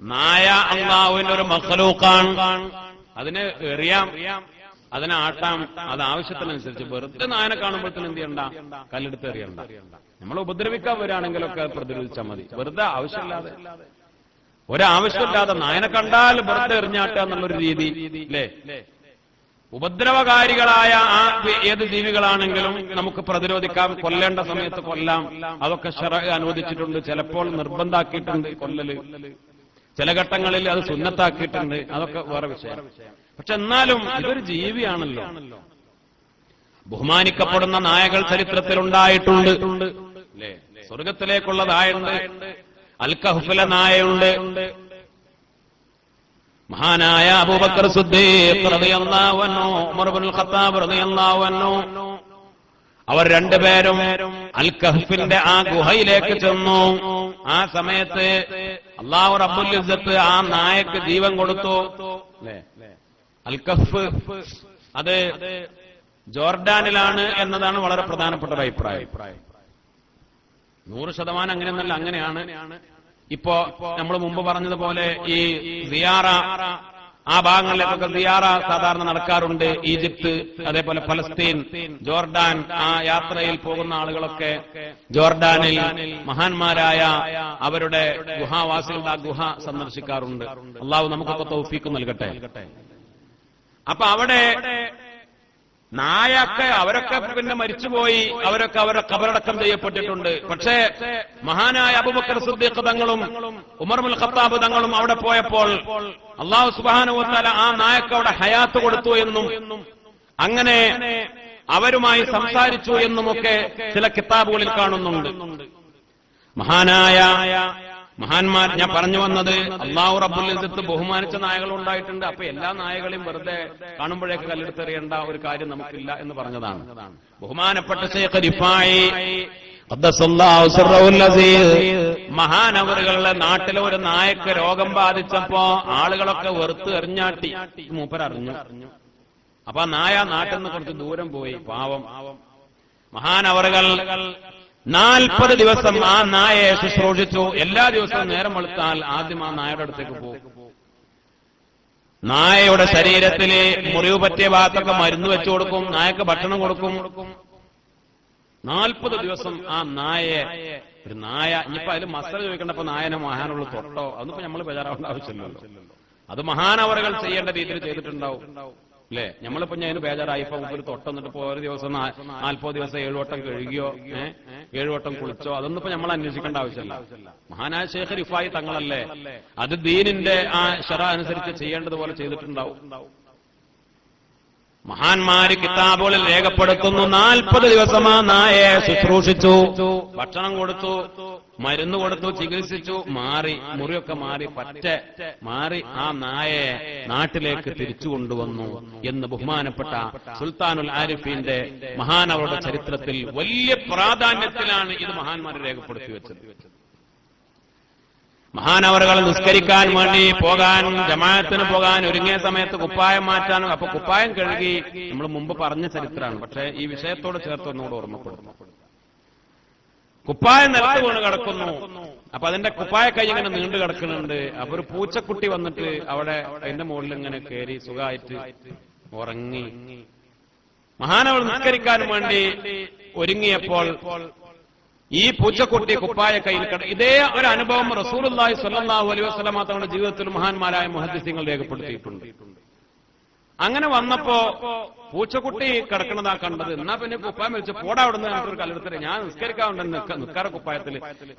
നായ അല്ലാഹുവിന്റെ ഒരു മഖ്ലൂഖാണ്. അതിനെ എറിയാം, അതിനെ ആട്ടാം, അത് ആവശ്യത്തിനനുസരിച്ച്. വെറുതെ നായനെ കാണുമ്പോഴത്തേനും എന്ത് ചെയ്യണ്ട? കല്ലെടുത്ത് എറിയണ്ട. നമ്മൾ ഉപദ്രവിക്കാൻ വരികയാണെങ്കിലൊക്കെ പ്രതിരോധിച്ചാൽ മതി. വെറുതെ ആവശ്യമില്ലാതെ, ഒരാവശ്യമില്ലാതെ നായനെ കണ്ടാൽ വെറുതെ എറിഞ്ഞാട്ടുക എന്നുള്ളൊരു രീതി അല്ലേ? ഉപദ്രവകാരികളായ ആ ഏത് ജീവികളാണെങ്കിലും നമുക്ക് പ്രതിരോധിക്കാം, കൊല്ലേണ്ട സമയത്ത് കൊല്ലാം. അതൊക്കെ ശറഅ് അനുവദിച്ചിട്ടുണ്ട്. ചിലപ്പോൾ നിർബന്ധാക്കിയിട്ടുണ്ട് കൊല്ലല്, ചില ഘട്ടങ്ങളിൽ അത് സുന്നത്താക്കിയിട്ടുണ്ട്. അതൊക്കെ വേറെ വിഷയം. പക്ഷെ എന്നാലും ഇതൊരു ജീവിയാണല്ലോ. ബഹുമാനിക്കപ്പെടുന്ന നായകൾ ചരിത്രത്തിൽ ഉണ്ടായിട്ടുണ്ട് അല്ലേ? സ്വർഗത്തിലേക്കുള്ള നായുണ്ട്, അൽ കഹ്ഫിലെ നായയുണ്ട്. മഹാനായ അബൂബക്കർ സിദ്ദീഖ് റളിയല്ലാഹു അൻഹു, ഉമർ ഇബ്നുൽ ഖത്താബ് റളിയല്ലാഹു അൻഹു, അവർ രണ്ടുപേരും അൽ കഹ്ഫിന്റെ ആ ഗുഹയിലേക്ക് ചെന്നു. ആ സമയത്ത് അല്ലാഹു റബ്ബുൽ ഇസ്സത്ത് ആ നായക്ക് ജീവൻ കൊടുത്തു. അൽ കഹ്ഫ് അത് ജോർഡാനിലാണ് എന്നതാണ് വളരെ പ്രധാനപ്പെട്ട ഒരു അഭിപ്രായം. 100% അങ്ങനെയൊന്നല്ല, അങ്ങനെയാണ്. ഇപ്പോ നമ്മൾ മുമ്പ് പറഞ്ഞതുപോലെ ഈ സിയാറ, ആ ഭാഗങ്ങളിലേക്കൊക്കെ സിയാറ സാധാരണ നടക്കാറുണ്ട്. ഈജിപ്ത്, അതേപോലെ ഫലസ്തീൻ, ജോർഡാൻ, ആ യാത്രയിൽ പോകുന്ന ആളുകളൊക്കെ ജോർഡാനിൽ മഹാന്മാരായ അവരുടെ ഗുഹാവാസികളുടെ ആ ഗുഹ സന്ദർശിക്കാറുണ്ട്. അള്ളാഹു നമുക്കൊക്കെ തൗഫീഖ് നൽകട്ടെ. അപ്പൊ അവിടെ നായൊക്കെ അവരൊക്കെ പിന്നെ മരിച്ചുപോയി, അവരൊക്കെ അവരുടെ ഖബറടക്കം ചെയ്യപ്പെട്ടിട്ടുണ്ട്. പക്ഷേ മഹാനായ അബൂബക്കർ സിദ്ദീഖ് തങ്ങളും ഉമർ ഇബ്നുൽ ഖത്താബ് തങ്ങളും അവിടെ പോയപ്പോൾ അല്ലാഹു സുബ്ഹാനഹു വ തആല ആ നായക്ക് അവിടെ ഹയാത്ത് കൊടുത്തു എന്നും അങ്ങനെ അവരുമായി സംസാരിച്ചു എന്നുമൊക്കെ ചില കിതാബുകളിൽ കാണുന്നുണ്ട്. മഹാന്മാർ, ഞാൻ പറഞ്ഞു വന്നത്, അല്ലാഹു റബ്ബുൽ ഇസ്സത്ത് ബഹുമാനിച്ച നായകൾ ഉണ്ടായിട്ടുണ്ട്. അപ്പൊ എല്ലാ നായകളെയും വെറുതെ കാണുമ്പോഴേക്ക് കല്ലെടുത്തെറിയേണ്ട ഒരു കാര്യം നമുക്കില്ല എന്ന് പറഞ്ഞതാണ്. ബഹുമാനപ്പെട്ട ശൈഖ് റിഫായി ഖദ്ദസല്ലാഹു സിറഹുൽ അസീസ് മഹാനവറുകളുടെ നാട്ടിലെ ഒരു നായക്ക് രോഗം ബാധിച്ചപ്പോ ആളുകളൊക്കെ വെറുത്ത് എറിഞ്ഞാട്ടി. മൂപ്പരറിഞ്ഞു. അപ്പൊ ആ നായ നാട്ടിൽ നിന്ന് കുറച്ച് ദൂരം പോയി. പാവം മഹാനവറുകൾ 40 ദിവസം ആ നായയെ ശുശ്രൂഷിച്ചു. എല്ലാ ദിവസവും നേരം വെളുത്താൽ ആദ്യം ആ നായയുടെ അടുത്തേക്ക് പോകും. നായയുടെ ശരീരത്തില് മുറിവ് പറ്റിയ ഭാഗത്തൊക്കെ മരുന്ന് വെച്ചു കൊടുക്കും, നായക്ക് ഭക്ഷണം കൊടുക്കും. 40 ദിവസം ആ നായയെ, ഒരു നായ, ഇനിയിപ്പോ അതിൽ മസല ചോദിക്കേണ്ടപ്പോ നായനെ മഹാനുള്ള തൊട്ടോ, അതൊന്നും നമ്മൾ ബേജാറാവേണ്ട ആവശ്യമില്ലല്ലോ. അത് മഹാനവറുകൾ ചെയ്യേണ്ട രീതിയിൽ ചെയ്തിട്ടുണ്ടാവും അല്ലേ? നമ്മളിപ്പോ ഞാൻ അതിന് ബേജാറായിപ്പോ ഒരു തൊട്ടെന്നിട്ട് ഇപ്പൊ ഒരു ദിവസം 40 ദിവസം 7 വട്ടം കഴുകിയോ 7 വട്ടം കുളിച്ചോ, അതൊന്നും ഇപ്പൊ നമ്മൾ അന്വേഷിക്കേണ്ട ആവശ്യമില്ല. മഹാനായ ശൈഖ് റിഫായി തങ്ങളല്ലേ അത് ദീനിന്റെ ആ ശറ അനുസരിച്ച് ചെയ്യേണ്ടതുപോലെ ചെയ്തിട്ടുണ്ടാവും. മഹാന്മാര് കിതാബുകളിൽ രേഖപ്പെടുത്തുന്നു, 40 ദിവസം ആ നായയെ ശുശ്രൂഷിച്ചു, ഭക്ഷണം കൊടുത്തു, മരുന്ന് കൊടുത്തു, ചികിത്സിച്ചു, മാറി, മുറിയൊക്കെ മാറി, പറ്റ മാറി ആ നായയെ നാട്ടിലേക്ക് തിരിച്ചു കൊണ്ടുവന്നു എന്ന് ബഹുമാനപ്പെട്ട സുൽത്താനുൽ ആരിഫീന്റെ മഹാനവരുടെ ചരിത്രത്തിൽ വലിയ പ്രാധാന്യത്തിലാണ് ഇത് മഹാന്മാർ രേഖപ്പെടുത്തി വെച്ചത്. മഹാനവറുകൾ നിസ്കരിക്കാൻ വേണ്ടി പോകാൻ, ജമാഅത്തിന് പോകാൻ ഒരുങ്ങിയ സമയത്ത് കുപ്പായം മാറ്റാനും, അപ്പൊ കുപ്പായം കഴുകി, നമ്മൾ മുമ്പ് പറഞ്ഞ ചരിത്രമാണ്, പക്ഷേ ഈ വിഷയത്തോട് ചേർത്ത് ഒന്നുകൂടെ ഓർമ്മപ്പെടുന്നു. കുപ്പായം നിലത്ത് വീണ് കിടക്കുന്നു, അപ്പൊ അതിന്റെ കുപ്പായ കൈ ഇങ്ങനെ നീണ്ടു കിടക്കുന്നുണ്ട്. അപ്പൊ ഒരു പൂച്ചക്കുട്ടി വന്നിട്ട് അവിടെ അതിന്റെ മുകളിൽ ഇങ്ങനെ കയറി സുഖമായിട്ട് ഉറങ്ങി. മഹാനവർ നിസ്കരിക്കാൻ വേണ്ടി ഒരുങ്ങിയപ്പോൾ ഈ പൂച്ചക്കുട്ടി കുപ്പായ കയ്യിൽ ഇതേ ഒരു അനുഭവം റസൂലുള്ളാഹി സ്വല്ലല്ലാഹു അലൈഹി വസല്ലം തങ്ങളുടെ ജീവിതത്തിൽ മഹാന്മാരായ മുഹദ്ദിസീങ്ങൾ രേഖപ്പെടുത്തിയിട്ടുണ്ട്. അങ്ങനെ വന്നപ്പോ പൂച്ചക്കുട്ടി കിടക്കണതാ കണ്ടത്. എന്നാ പിന്നെ കുപ്പായം വെച്ച് പോടാ അവിടുന്ന് ഒരു കല്ലെടുത്തിട്ട് ഞാൻ നിസ്കരിക്കാറുണ്ട്, നിസ്കാര കുപ്പായത്തിൽ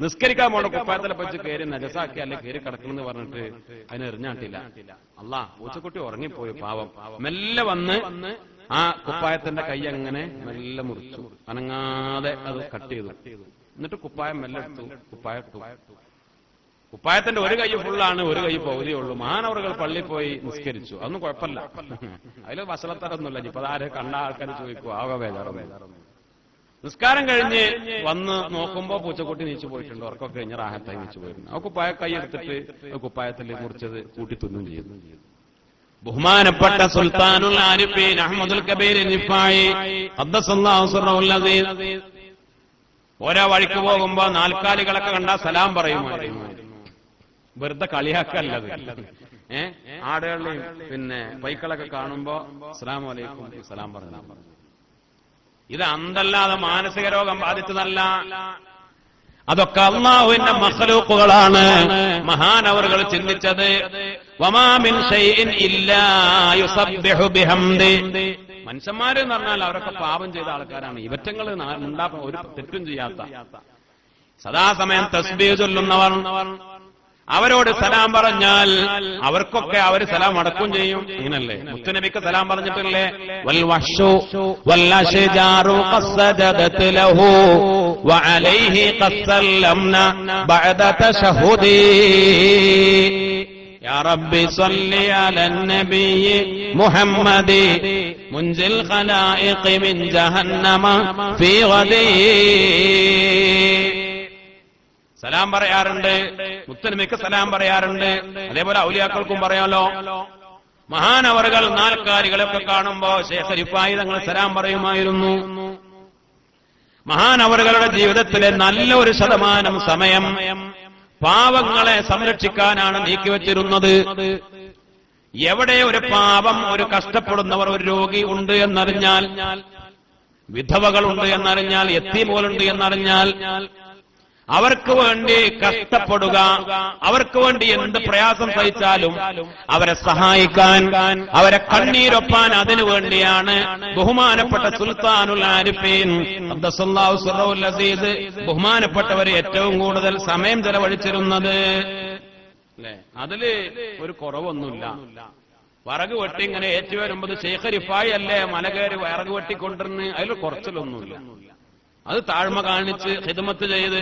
നിസ്കരിക്കാൻ പോണ കുപ്പായത്തിലെ വെച്ച് കയറി നജസാക്കി അല്ലെ കയറി കിടക്കണമെന്ന് പറഞ്ഞിട്ട് അതിനെ എറിഞ്ഞാട്ടില്ല. അല്ലാ, പൂച്ചക്കുട്ടി ഉറങ്ങിപ്പോയി പാവം. മെല്ലെ വന്ന് ആ കുപ്പായത്തിന്റെ കൈ അങ്ങനെ മെല്ലെ മുറിച്ചു, അനങ്ങാതെ അത് കട്ട് ചെയ്തു. എന്നിട്ട് കുപ്പായം മെല്ലെ എടുത്തു, കുപ്പായം ഇട്ടു. കുപ്പായത്തിന്റെ ഒരു കൈ ഫുള്ളാണ്, ഒരു കൈ പൗതിയുള്ളൂ. മഹാനവറുകൾ പള്ളിയിൽ പോയി നിസ്കരിച്ചു, അതൊന്നും കുഴപ്പമില്ല, അതിൽ വസളത്തരൊന്നുമില്ല. ഇപ്പൊ ആരെ കണ്ട ആൾക്കാർ ചോദിക്കും, ആകെ വേദാറ. നിസ്കാരം കഴിഞ്ഞ് വന്ന് നോക്കുമ്പോ പൂച്ചക്കുട്ടി നീച്ചു പോയിട്ടുണ്ട്, ഉറക്കൊക്കെ കഴിഞ്ഞ് റാഹത്തായി നീച്ചു പോയിട്ടുണ്ട്. ആ കുപ്പായ കൈ എടുത്തിട്ട് കുപ്പായത്തിൽ മുറിച്ചത് കൂട്ടി തിന്നും ചെയ്യുന്നു. ബഹുമാനപ്പെട്ട സുൽത്താനുൽ ആരിഫീൻ അഹ്മദുൽ കബീർ റിഫായി ഖദ്ദസല്ലാഹു സിർറഹുൽ അസീസ് ഓരോ വഴിക്ക് പോകുമ്പോ നാൽക്കാലികളൊക്കെ കണ്ടാ സലാം പറയുമായിരുന്നു. വെറുതെ കളിയാക്കല്ലത്. ആടുകളെയും പിന്നെ പൈക്കളൊക്കെ കാണുമ്പോ അസ്സലാമു അലൈക്കും സലാം പറഞ്ഞു. ഇത് അന്തല്ലാതെ മാനസിക രോഗം ബാധിച്ചതല്ല, അതൊക്കെ അല്ലാഹുവിന്റെ മഖ്ലൂഖുകളാണ്. മഹാനവറുകൾ ചിന്തിച്ചത് വമാ മിൻ ഷൈഇൻ ഇല്ലാ യുസബ്ബിഹു ബിഹംദി. മനുഷ്യന്മാര് എന്ന് പറഞ്ഞാൽ അവരൊക്കെ പാപം ചെയ്ത ആൾക്കാരാണ്. ഇവറ്റങ്ങൾ ഉണ്ടാക്കാൻ ഒരു തെറ്റും ചെയ്യാത്ത, സദാസമയം തസ്ബീഹ് ചൊല്ലുന്നവർ, അവരോട് സലാം പറഞ്ഞാൽ അവർക്കൊക്കെ അവർ സലാം അടക്കും ചെയ്യും. ഇങ്ങനല്ലേ മുത്തുനബിക്ക് സലാം പറഞ്ഞിട്ടില്ലേ? വൽ വഹ്ശു വൽ അശ്ജാറു ഖസ്സദത് ലഹു വഅലൈഹി ഖസ്സല്ലംന ബഅദ തശഹുദി യാ റബ്ബി സ്വല്ലി അലൻ നബിയ്യി മുഹമ്മദി മുൻസിൽ ഖലായിഖി മിൻ ജഹന്നമ ഫീ ഗദി. സലാം പറയാറുണ്ട്, മുത്തനബിക്ക് സലാം പറയാറുണ്ട്. അതേപോലെ ഔലിയാക്കൾക്കും പറയാലോ. മഹാനവറുകൾ നാൽക്കാലികളൊക്കെ കാണുമ്പോ ശൈഖ് റിഫായി തങ്ങൾ സലാം പറയുമായിരുന്നു. മഹാനവറുകളുടെ ജീവിതത്തിലെ നല്ല ഒരു ശതമാനം സമയം പാവങ്ങളെ സംരക്ഷിക്കാനാണ് നീക്കിവച്ചിരുന്നത്. എവിടെ ഒരു പാപം, ഒരു കഷ്ടപ്പെടുന്നവർ, ഒരു രോഗി ഉണ്ട് എന്നറിഞ്ഞാൽ, വിധവകളുണ്ട് എന്നറിഞ്ഞാൽ, യത്തീമുകളുണ്ട് എന്നറിഞ്ഞാൽ അവർക്ക് വേണ്ടി കഷ്ടപ്പെടുക, അവർക്ക് വേണ്ടി എന്ത് പ്രയാസം സഹിച്ചാലും അവരെ സഹായിക്കാൻ, അവരെ കണ്ണീരൊപ്പാൻ, അതിനു വേണ്ടിയാണ് ബഹുമാനപ്പെട്ട സുൽത്താനുൽ ആരിഫീൻ ഖദ്ദസല്ലാഹു സിർറഹുൽ അസീസ് ബഹുമാനപ്പെട്ടവർ ഏറ്റവും കൂടുതൽ സമയം ചെലവഴിച്ചിരുന്നത്. അല്ലേ? അതില് ഒരു കുറവൊന്നുമില്ല. വിറക് വെട്ടി ഇങ്ങനെ ഏറ്റുവരുമ്പോൾ ശൈഖ് റിഫായി അല്ലേ മല കയറി വിറക് വെട്ടിക്കൊണ്ടിരുന്ന് അതിൽ കുറച്ചിലൊന്നുമില്ല. അത് താഴ്മ കാണിച്ച് ഖിദ്മത്ത് ചെയ്ത്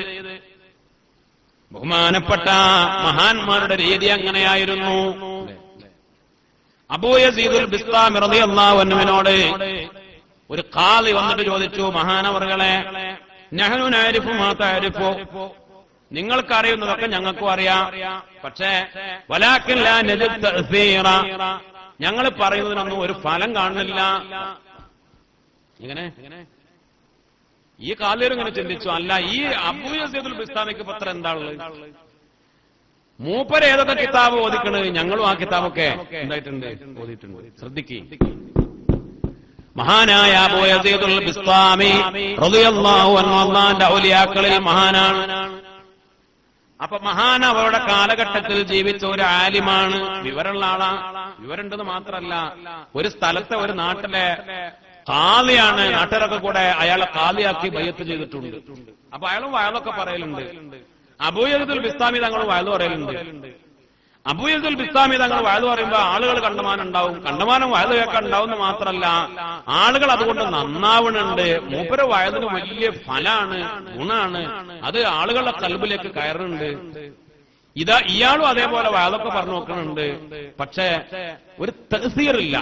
ബഹുമാനപ്പെട്ട മഹാന്മാരുടെ രീതി അങ്ങനെയായിരുന്നു. അബൂ യസീദുൽ ബിസ്താമി റളിയല്ലാഹു അൻഹുവിനോട് ഒരു ഖാളി വന്നിട്ട് ചോദിച്ചു, മഹാനവറുകളെ, നഹ്നു നഅരിഫു മാ തഅരിഫു, നിങ്ങൾക്ക് അറിയുന്നതൊക്കെ ഞങ്ങൾക്കും അറിയാം, പക്ഷേ വലാകിൻ ലാ നജിദ് തഅസീറ, ഞങ്ങൾ പറയുന്നതിനൊന്നും ഒരു ഫലം കാണുന്നില്ല. ഇങ്ങനെ ഈ കാലരും ഇങ്ങനെ ചിന്തിച്ചു, അല്ല ഈ അബൂ യസീദുൽ ബിസ്താമിക്ക് പത്രം എന്താണുള്ളത്? മൂപ്പര് ഏതൊക്കെ കിതാബ് ഓതിക്കണത് ഞങ്ങളും ആ കിതാബൊക്കെ എന്തായിട്ടുണ്ട്, ഓതിയിട്ടുണ്ട്. ശ്രദ്ധിക്കുക. മഹാനായ അബൂ യസീദുൽ ബിസ്താമി റളിയല്ലാഹു അൻഹു അല്ലാഹുവിന്റെ ഔലിയാക്കളിൽ മഹാനാണ്. അപ്പൊ മഹാൻ അവരുടെ കാലഘട്ടത്തിൽ ജീവിച്ച ഒരു ആലിമാണ്, വിവരമുള്ള ആളാ. വിവരമുണ്ടെന്ന് മാത്രമല്ല, ഒരു സ്ഥലത്തെ ഒരു നാട്ടിലെ ഖാദിയാണ്. നാട്ടുകാരൊക്കെ കൂടെ അയാളെ ഖാദിയാക്കി ബയ്യത്ത് ചെയ്തിട്ടുണ്ട്. അപ്പൊ അയാളും വയലൊക്കെ പറയലുണ്ട്. അബൂ യസീദുൽ ബിസ്താമി തങ്ങൾ വയല് പറയലുണ്ട്. അബൂ യസീദുൽ ബിസ്താമി തങ്ങൾ വയല് പറയുമ്പോ ആളുകൾ കണ്ടമാനം ഉണ്ടാവും. കണ്ടമാനം വയല് കേൾക്കാൻ ഉണ്ടാവും എന്ന് മാത്രമല്ല, ആളുകൾ അതുകൊണ്ട് നന്നാവണുണ്ട്. മൂപ്പര് വയലിന് വലിയ ഫലാണ്, ഗുണാണ്. അത് ആളുകളുടെ കൽബിലേക്ക് കയറുന്നുണ്ട്. ഇയാളും അതേപോലെ വയലൊക്കെ പറഞ്ഞു നോക്കുന്നുണ്ട്. പക്ഷേ ഒരു തഅ്സീറില്ല.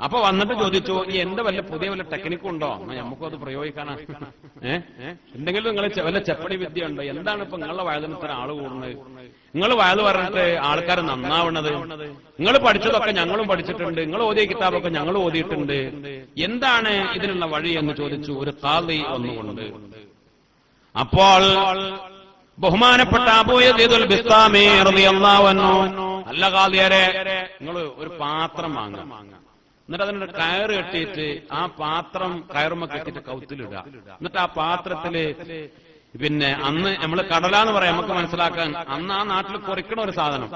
അപ്പൊ വന്നിട്ട് ചോദിച്ചു, ഈ എന്റെ വല്ല പുതിയ വല്ല ടെക്നിക്കും ഉണ്ടോ, നമുക്കും അത് പ്രയോഗിക്കാനാ? എന്തെങ്കിലും നിങ്ങൾ വല്ല ചെപ്പടി വിദ്യ ഉണ്ടോ? എന്താണ് ഇപ്പൊ നിങ്ങളുടെ വയലിന് ഇത്ര ആള് കൂടുന്നത്? നിങ്ങൾ വയല് പറഞ്ഞിട്ട് ആൾക്കാർ നന്നാവണത്? നിങ്ങൾ പഠിച്ചതൊക്കെ ഞങ്ങളും പഠിച്ചിട്ടുണ്ട്, നിങ്ങൾ ഓതിയ കിതാബൊക്കെ ഞങ്ങളും ഓതിയിട്ടുണ്ട്. എന്താണ് ഇതിനുള്ള വഴി എന്ന് ചോദിച്ചു ഒരു ഖാദി ഒന്നുകൊണ്ട്. അപ്പോൾ ബഹുമാനപ്പെട്ട അബൂ യസീദുൽ ബിസ്താമി റളിയല്ലാഹു അൻഹു, അല്ല ഖാദിയരെ, നിങ്ങൾ ഒരു പാത്രം വാങ്ങാം, എന്നിട്ട് അതിനൊരു കയറ് കെട്ടിയിട്ട് ആ പാത്രം കയറുമ്പോ കെട്ടിയിട്ട് കൗത്തിലിടുക. എന്നിട്ട് ആ പാത്രത്തില് പിന്നെ അന്ന് നമ്മള് കടലാന്ന് പറയാം, നമുക്ക് മനസ്സിലാക്കാൻ, അന്ന് ആ നാട്ടിൽ കുറിക്കണ ഒരു സാധനം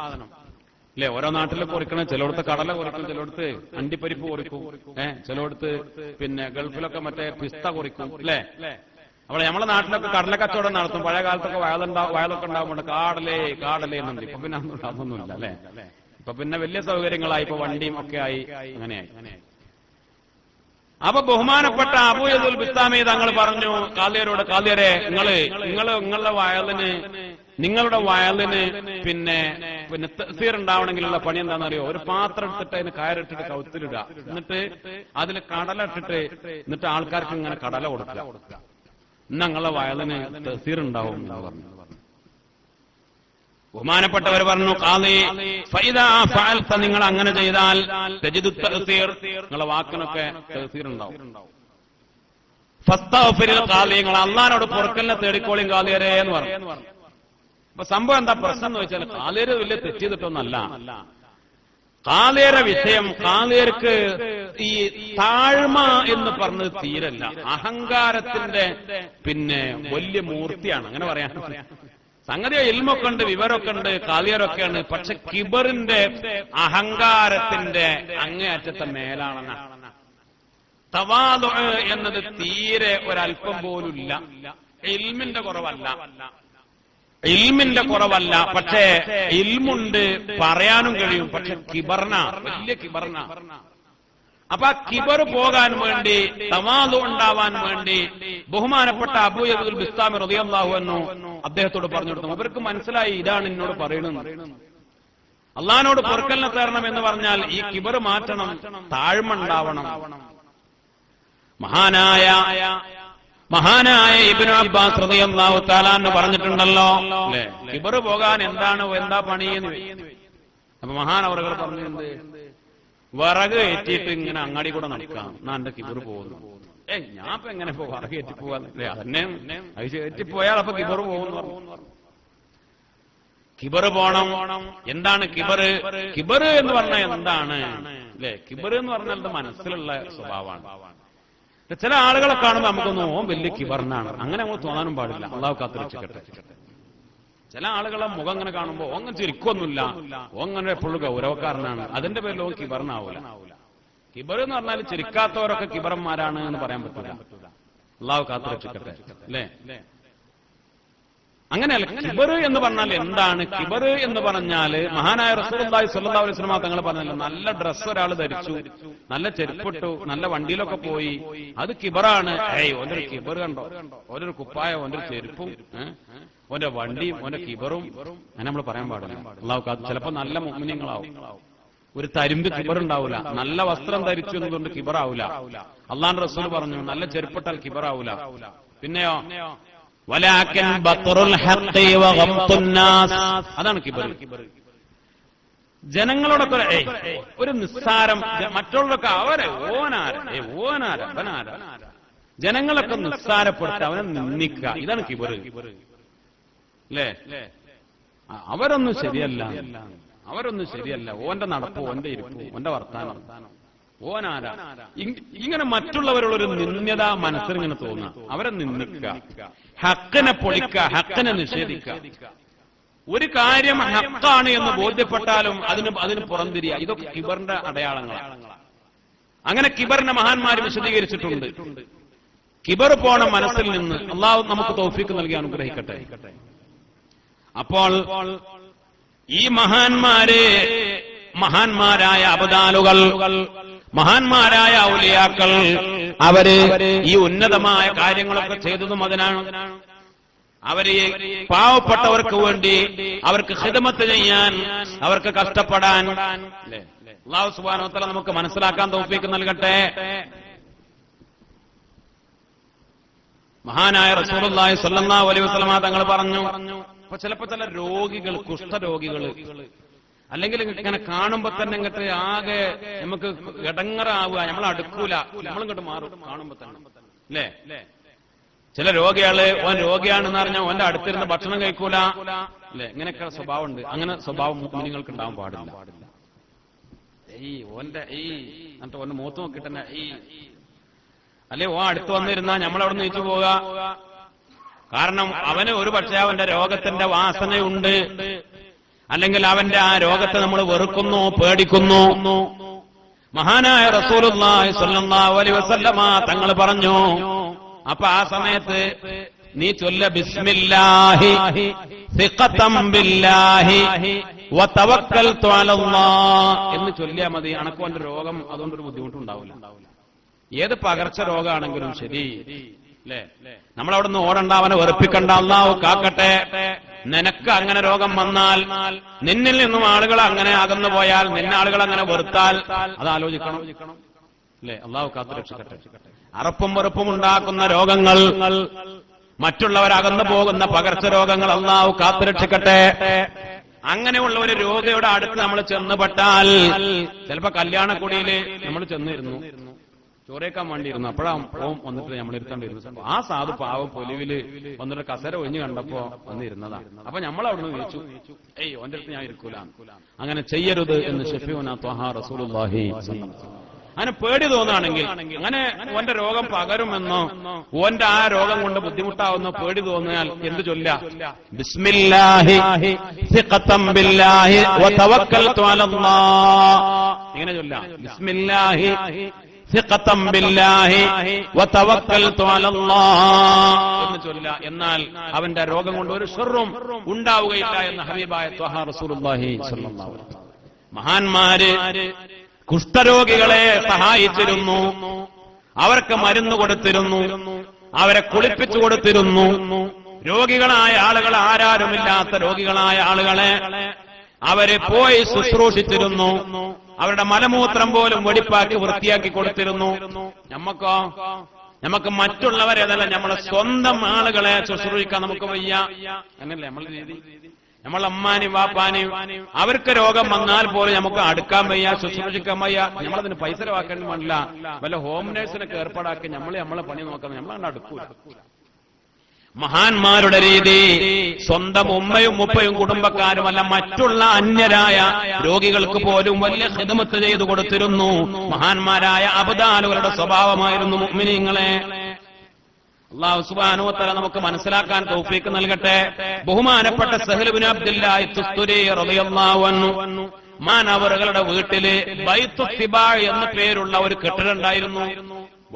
അല്ലെ. ഓരോ നാട്ടിൽ കുറിക്കണ, ചിലയിടത്ത് കടല കുറിക്കും, ചിലയിടത്ത് അണ്ടിപ്പരിപ്പ് കുറിക്കും, ചിലയിടത്ത് പിന്നെ ഗൾഫിലൊക്കെ മറ്റേ പിസ്ത കുറിക്കും അല്ലെ. അവിടെ നമ്മളെ നാട്ടിലൊക്കെ കടല കച്ചവടം നടത്തും. പഴയ കാലത്തൊക്കെ വയലൊക്കെ ഉണ്ടാവുമ്പോൾ കാടലേ കാടലേ എന്നുണ്ട്. ഇപ്പൊ പിന്നെ അതൊന്നുമില്ല അല്ലെ. ഇപ്പൊ പിന്നെ വലിയ സൗകര്യങ്ങളായി, ഇപ്പൊ വണ്ടിയും ഒക്കെ ആയി, അങ്ങനെയായി. അപ്പൊ ബഹുമാനപ്പെട്ട അബൂ യസീദുൽ ബിസ്താമി തങ്ങൾ പറഞ്ഞു ഖാദിയരോട്, ഖാദിയരെ, നിങ്ങളുടെ വയലിന് പിന്നെ തഅ്സീർ ഉണ്ടാവണമെങ്കിലുള്ള പണി എന്താണെന്നറിയോ? ഒരു പാത്രം എടുത്തിട്ട് അതിന് കയറിട്ടിട്ട് കൗത്തിലിടുക, എന്നിട്ട് അതിൽ കടല ഇട്ടിട്ട്, എന്നിട്ട് ആൾക്കാർക്ക് ഇങ്ങനെ കടല കൊടുക്കുക. നിങ്ങളുടെ വയലിന് തഅ്സീർ ഉണ്ടാവും എന്ന് പറഞ്ഞു. ബഹുമാനപ്പെട്ടവർ പറഞ്ഞു, ഖാദി ഫൈദാ ഫഅൽത, നിങ്ങൾ അങ്ങനെ ചെയ്താൽ തജിദു തഅ്സീർ, നിങ്ങളുടെ വാക്കിനൊക്കെ തഅ്സീർ ഉണ്ടാവും. ഫസ്തഗ്ഫിറിൽ ഖാദി, നിങ്ങൾ അല്ലാഹുവോട് പൊറുക്കലിനെ തേടിക്കോളിൻ ഖാദിയരെ എന്ന് പറഞ്ഞു. അപ്പൊ സംഭവം എന്താ പ്രശ്നം എന്ന് വെച്ചാൽ, ഖാദിയര് വലിയ തെറ്റ് ചെയ്തിട്ടൊന്നല്ല. ഖാദിയരുടെ വിഷയം, ഖാദിയർക്ക് ഈ താഴ്മ എന്ന് പറഞ്ഞത് തീരല്ല, അഹങ്കാരത്തിന്റെ പിന്നെ വലിയ മൂർത്തിയാണ്, അങ്ങനെ പറയാൻ. സംഗതി ഇൽമൊക്കെ ഉണ്ട്, വിവരമൊക്കെ ഉണ്ട്, ഖാദിയരൊക്കെയാണ്. പക്ഷെ കിബറിന്റെ, അഹങ്കാരത്തിന്റെ അങ്ങേയറ്റത്തെ മേലാണെന്ന. തവാദു എന്നത് തീരെ ഒരല്പം പോലുമില്ല. ഇൽമിന്റെ കുറവല്ല, പക്ഷേ ഇൽമുണ്ട്, പറയാനും കഴിയും. പക്ഷെ കിബർന, വലിയ കിബർന. അപ്പൊ ആ കിബർ പോകാൻ വേണ്ടി, തവാദു ഉണ്ടാവാൻ വേണ്ടി ബഹുമാനപ്പെട്ട അബൂ യസീദുൽ ബിസ്താമി റളിയല്ലാഹു അൻഹു അദ്ദേഹത്തോട് പറഞ്ഞു കൊടുത്തു. അവർക്ക് മനസ്സിലായി, ഇതാണ് എന്നോട് പറയുന്നത്. അള്ളാഹിനോട് പൊറുക്കലിനെ തേടണം എന്ന് പറഞ്ഞാൽ ഈ കിബർ മാറ്റണം, താഴ്മ ഉണ്ടാവണം. മഹാനായ ഇബ്നു അബ്ബാസ് റളിയല്ലാഹു തആല അൻഹു പറഞ്ഞിട്ടുണ്ടല്ലോ, അല്ലേ, കിബർ പോകാൻ എന്താ പണി എന്ന്. അപ്പൊ മഹാനവറുകൾ പറഞ്ഞിട്ടുണ്ട്, വിറക് ഏറ്റിയിട്ട് ഇങ്ങനെ അങ്ങാടി കൂടെ നടക്കാം, എന്നാ എന്റെ കിബർ പോകുന്നു. ഞാൻ ഇപ്പൊ എങ്ങനെ വിറക് ഏറ്റിപ്പോവാല്ലേ? അതന്നെ ഏറ്റിപ്പോയാൽ അപ്പൊ കിബർ പോകുന്നു. കിബർ പോണം. എന്താണ് കിബർ? കിബർ എന്ന് പറഞ്ഞാൽ എന്താണ് അല്ലെ? കിബർ എന്ന് പറഞ്ഞാൽ അത് മനസ്സിലുള്ള സ്വഭാവമാണ്. ചില ആളുകളെ കാണുമ്പോൾ നമുക്കൊന്നും ഓൻ വലിയ കിബറിനാണ്, അങ്ങനെ നമ്മൾ തോന്നാനും പാടില്ല. അള്ളാഹു കാത്തുരക്ഷിക്കട്ടെ. ചില ആളുകളെ മുഖം അങ്ങനെ കാണുമ്പോൾ ഓങ്ങൻ ചിരിക്കൊന്നുമില്ല, ഓങ്ങനെ എപ്പോഴും ഗൗരവക്കാരനാണ്, അതിന്റെ പേരിൽ ഓൻ കിബറിനാവൂല. കിബർ എന്ന് പറഞ്ഞാൽ ചിരിക്കാത്തവരൊക്കെ കിബറന്മാരാണ് എന്ന് പറയാൻ പറ്റില്ല. അള്ളാഹു കാത്തുരക്ഷിക്കട്ടെ അല്ലേ. അങ്ങനെയല്ല. കിബർ എന്ന് പറഞ്ഞാൽ എന്താണ്? കിബർ എന്ന് പറഞ്ഞാല് മഹാനായ റസൂലുള്ളാഹി സ്വല്ലല്ലാഹു അലൈഹി വസല്ലം തങ്ങൾ പറഞ്ഞല്ലോ, നല്ല ഡ്രസ്സ് ഒരാൾ ധരിച്ചു, നല്ല ചെരുപ്പിട്ടു, നല്ല വണ്ടിയിലൊക്കെ പോയി, അത് കിബറാണ്. ഓന്റെ കിബർ കണ്ടോ? ഓരോ കുപ്പായം, ഓന്റെ ചെരുപ്പും, ഓന്റെ വണ്ടിയും, ഓന്റെ കിബറും, അങ്ങനെ നമ്മൾ പറയാൻ പാടില്ല. അള്ളാഹു ചിലപ്പോ നല്ല മുഅ്മിനീങ്ങളാവും, ഒരു തരിമ്പ് കിബറുണ്ടാവൂല. നല്ല വസ്ത്രം ധരിച്ചു എന്നതുകൊണ്ട് കിബറാവൂല. അള്ളാഹുവിന്റെ റസൂൽ പറഞ്ഞു, നല്ല ചെരുപ്പിട്ടാൽ കിബറാവൂല. പിന്നെയോ അതാണ് കിബർ. ജനങ്ങളോടൊക്കെ ഒരു നിസ്സാരം, മറ്റുള്ളവരൊക്കെ അവരെ ഓനാര ജനങ്ങളൊക്കെ നിസ്സാരപ്പെടുത്ത, അവനെ നിന്ദിക്കുക, ഇതാണ് കിബർ അല്ലേ. അവരൊന്നും ശരിയല്ല, അവരൊന്നും ശരിയല്ല, ഓന്റെ നടപ്പ്, ഓന്റെ ഇരിപ്പ്, ഓന്റെ വർത്താനം, ഓനാരാ. ഇങ്ങനെ മറ്റുള്ളവരുള്ളൊരു നിന്ദ്യത മനസ്സിലിങ്ങനെ തോന്നുക, അവരെ നിന്ദിക്കുക, ഹക്കിനെ പൊളിക്കുക, ഹക്കിനെ നിഷേധിക്കുക. ഒരു കാര്യം ഹക്കാണ് എന്ന് ബോധ്യപ്പെട്ടാലും അതിന് പുറംതിരിയുക. ഇതൊക്കെ കിബറിന്റെ അടയാളങ്ങളാണ്. അങ്ങനെ കിബറിനെ മഹാന്മാർ വിശദീകരിച്ചിട്ടുണ്ട്. കിബർ പോണ മനസ്സിൽ നിന്ന് അള്ളാഹു നമുക്ക് തൗഫീഖ് നൽകി അനുഗ്രഹിക്കട്ടെ. അപ്പോൾ ഈ മഹാന്മാരായ അബ്ദാലുകൾ, മഹാന്മാരായ ഔലിയാക്കൾ, അവര് ഈ ഉന്നതമായ കാര്യങ്ങളൊക്കെ ചെയ്തതും അതിനാണ്. അവര് പാവപ്പെട്ടവർക്ക് വേണ്ടി അവർക്ക് ഖിദ്മത്ത് ചെയ്യാൻ, അവർക്ക് കഷ്ടപ്പെടാൻ അല്ലാഹു സുബ്ഹാനഹു വ തആല നമുക്ക് മനസ്സിലാക്കാൻ തൗഫീഖ് നൽകട്ടെ. മഹാനായ റസൂലുള്ളാഹി സ്വല്ലല്ലാഹു അലൈഹി വസല്ലമ തങ്ങൾ പറഞ്ഞു, അപ്പൊ ചിലപ്പോ ചില രോഗികൾ, കുഷ്ഠരോഗികൾ, അല്ലെങ്കിൽ ഇങ്ങനെ കാണുമ്പോ തന്നെ ഇങ്ങോട്ട് ആകെ നമുക്ക് ഇടങ്ങറാവുക, നമ്മൾ അടുക്കൂല, നമ്മളിങ്ങോട്ട് മാറും കാണുമ്പോ തന്നെ, അല്ലേ? ചില രോഗികള് ഓൻ രോഗിയാണെന്ന് പറഞ്ഞാൽ ഓന്റെ അടുത്തിരുന്ന് ഭക്ഷണം കഴിക്കൂല, അല്ലെ? ഇങ്ങനെയൊക്കെ സ്വഭാവം ഉണ്ട്. അങ്ങനെ സ്വഭാവം മുഅ്മിനീങ്ങൾക്ക് ഉണ്ടാവാൻ പാടില്ല. ഓന്റെ എന്നിട്ട് ഓന്റെ മുഖത്ത് നോക്കിട്ട് തന്നെ അല്ലെ ഓ അടുത്ത് വന്നിരുന്നാ നമ്മളവിടെ നീച്ചു പോവുക. കാരണം അവന് ഒരു പക്ഷേ അവന്റെ രോഗത്തിന്റെ വാസനയുണ്ട്, അല്ലെങ്കിൽ അവന്റെ ആ രോഗത്തെ നമ്മൾ വെറുക്കുന്നു, പേടിക്കുന്നു. മഹാനായ റസൂലുള്ളാഹി സ്വല്ലല്ലാഹു അലൈഹി വസല്ലമ തങ്ങൾ പറഞ്ഞു, അപ്പൊ ആ സമയത്ത് നീ ചൊല്ല ബിസ്മില്ലാഹി സിഖതം ബില്ലാഹി വതവക്കൽതു അലല്ലാഹ് എന്ന് ചൊല്ലിയാൽ മതി. അനക്ക് അവന്റെ രോഗം അതുകൊണ്ടൊരു ബുദ്ധിമുട്ടുണ്ടാവില്ല. ഏത് പകർച്ച രോഗമാണെങ്കിലും ശരി, അല്ലേ? നമ്മളവിടെ നിന്ന് ഓടണ്ട, അവനെ വെറുപ്പിക്കണ്ട, അല്ലാഹു കാക്കട്ടെ. നിനക്ക് അങ്ങനെ രോഗം വന്നാൽ, നിന്നിൽ നിന്നും ആളുകൾ അങ്ങനെ അകന്നു പോയാൽ, നിന്നെ ആളുകൾ അങ്ങനെ വെറുത്താൽ, അത് ആലോചിക്കണം, അല്ലേ? അല്ലാഹു കാത്തു രക്ഷിക്കട്ടെ. അറപ്പും വെറുപ്പും ഉണ്ടാക്കുന്ന രോഗങ്ങൾ, മറ്റുള്ളവരകന്നു പോകുന്ന പകർച്ച രോഗങ്ങൾ അല്ലാഹു കാത്തു രക്ഷിക്കട്ടെ. അങ്ങനെയുള്ള ഒരു രോഗിയുടെ അടുത്ത് നമ്മൾ ചെന്നുപെട്ടാൽ, ചിലപ്പോ കല്യാണക്കുടിയില് നമ്മൾ ചെന്നിരുന്നു, ചോറേക്കാൻ വേണ്ടിയിരുന്നു, അപ്പോഴാവും വന്നിട്ട് നമ്മൾ ഇരുത്തേണ്ടിരുന്നു. ആ സാധു പാവം പൊലിവില് വന്നിട്ട് കസര ഒഴിഞ്ഞു കണ്ടപ്പോ വന്നിരുന്നതാണ്. അപ്പൊ നമ്മൾ അവിടുന്ന് വിളിച്ചു, ഓന്റെ അടുത്ത് ഞാൻ ഇരിക്കൂല. അങ്ങനെ ചെയ്യരുത് എന്ന് ശഫീഉനാ ത്വഹ റസൂലുള്ളാഹി സ്വല്ലല്ലാഹു അലൈഹി വസല്ലം. അങ്ങനെ പേടി തോന്നുകയാണെങ്കിൽ, അങ്ങനെ ഓന്റെ രോഗം പകരുമെന്നോ ഓന്റെ ആ രോഗം കൊണ്ട് ബുദ്ധിമുട്ടാവുന്നോ പേടി തോന്നിയാൽ എന്ത് ചൊല്ല? ബിസ്മില്ലാഹി സിഖതം ബില്ലാഹി വതവക്കൽതു അലല്ലാഹ്. ഇങ്ങനെ ചൊല്ല, ബിസ്മില്ലാഹി സിഖതം ബില്ലാഹി വതവക്കൽതു അലല്ലാഹ് എന്ന് ചൊല്ല. എന്നാൽ അവന്റെ രോഗം കൊണ്ട് ഒരു ശർറും ഉണ്ടാവുകയില്ല എന്ന് ഹബീബായ ത്വഹ റസൂലുള്ളാഹി സ്വല്ലല്ലാഹു അലൈഹി വസല്ലം. മഹാന്മാര് കുഷ്ഠരോഗികളെ സഹായിച്ചിരുന്നു, അവർക്ക് മരുന്ന് കൊടുത്തിരുന്നു, അവരെ കുളിപ്പിച്ചു കൊടുത്തിരുന്നു. രോഗികളായ ആളുകൾ, ആരാരുമില്ലാത്ത രോഗികളായ ആളുകളെ അവരെ പോയി ശുശ്രൂഷിച്ചിരുന്നു. അവരുടെ മലമൂത്രം പോലും വെടിപ്പാക്കി വൃത്തിയാക്കി കൊടുത്തിരുന്നു. നമുക്ക് മറ്റുള്ളവരേതല്ല, നമ്മളെ സ്വന്തം ആളുകളെ ശുശ്രൂഷിക്കാൻ നമുക്ക് വയ്യ. അങ്ങനല്ലേ നമ്മളെ രീതി? നമ്മളെ അമ്മാനും വാപ്പാനും അവർക്ക് രോഗം വന്നാൽ പോലും നമുക്ക് അടുക്കാൻ വയ്യ, ശുശ്രൂഷിക്കാൻ വയ്യ. നമ്മളതിന് പൈസ വാക്കേണ്ടി പാടില്ല. വല്ല ഹോം നേഴ്സിനൊക്കെ ഏർപ്പാടാക്കി നമ്മളെ പണി നോക്കുന്നത്, നമ്മളങ്ങനെ അടുക്കൂല. മഹാന്മാരുടെ രീതി സ്വന്തം ഉമ്മയും ഉപ്പയും കുടുംബക്കാരുമല്ല, മറ്റുള്ള അന്യരായ രോഗികൾക്ക് പോലും വലിയ ഖിദ്മത്ത് ചെയ്തു കൊടുത്തിരുന്നു. മഹാന്മാരായ അബ്ദാലുകളുടെ സ്വഭാവമായിരുന്നു മുഅ്മിനീങ്ങളെ. അല്ലാഹു സുബ്ഹാനഹു വ തആല നമുക്ക് മനസ്സിലാക്കാൻ തൗഫീഖ് നൽകട്ടെ. ബഹുമാനപ്പെട്ട സഹൽ ഇബ്നു അബ്ദുല്ലാഹി തുസ്തുരി റളിയല്ലാഹു അൻഹു മാനവറുകളുടെ വീട്ടില് ബൈത്തുസ് സിബാ എന്ന പേരുള്ള ഒരു കെട്ടിടം ഉണ്ടായിരുന്നു.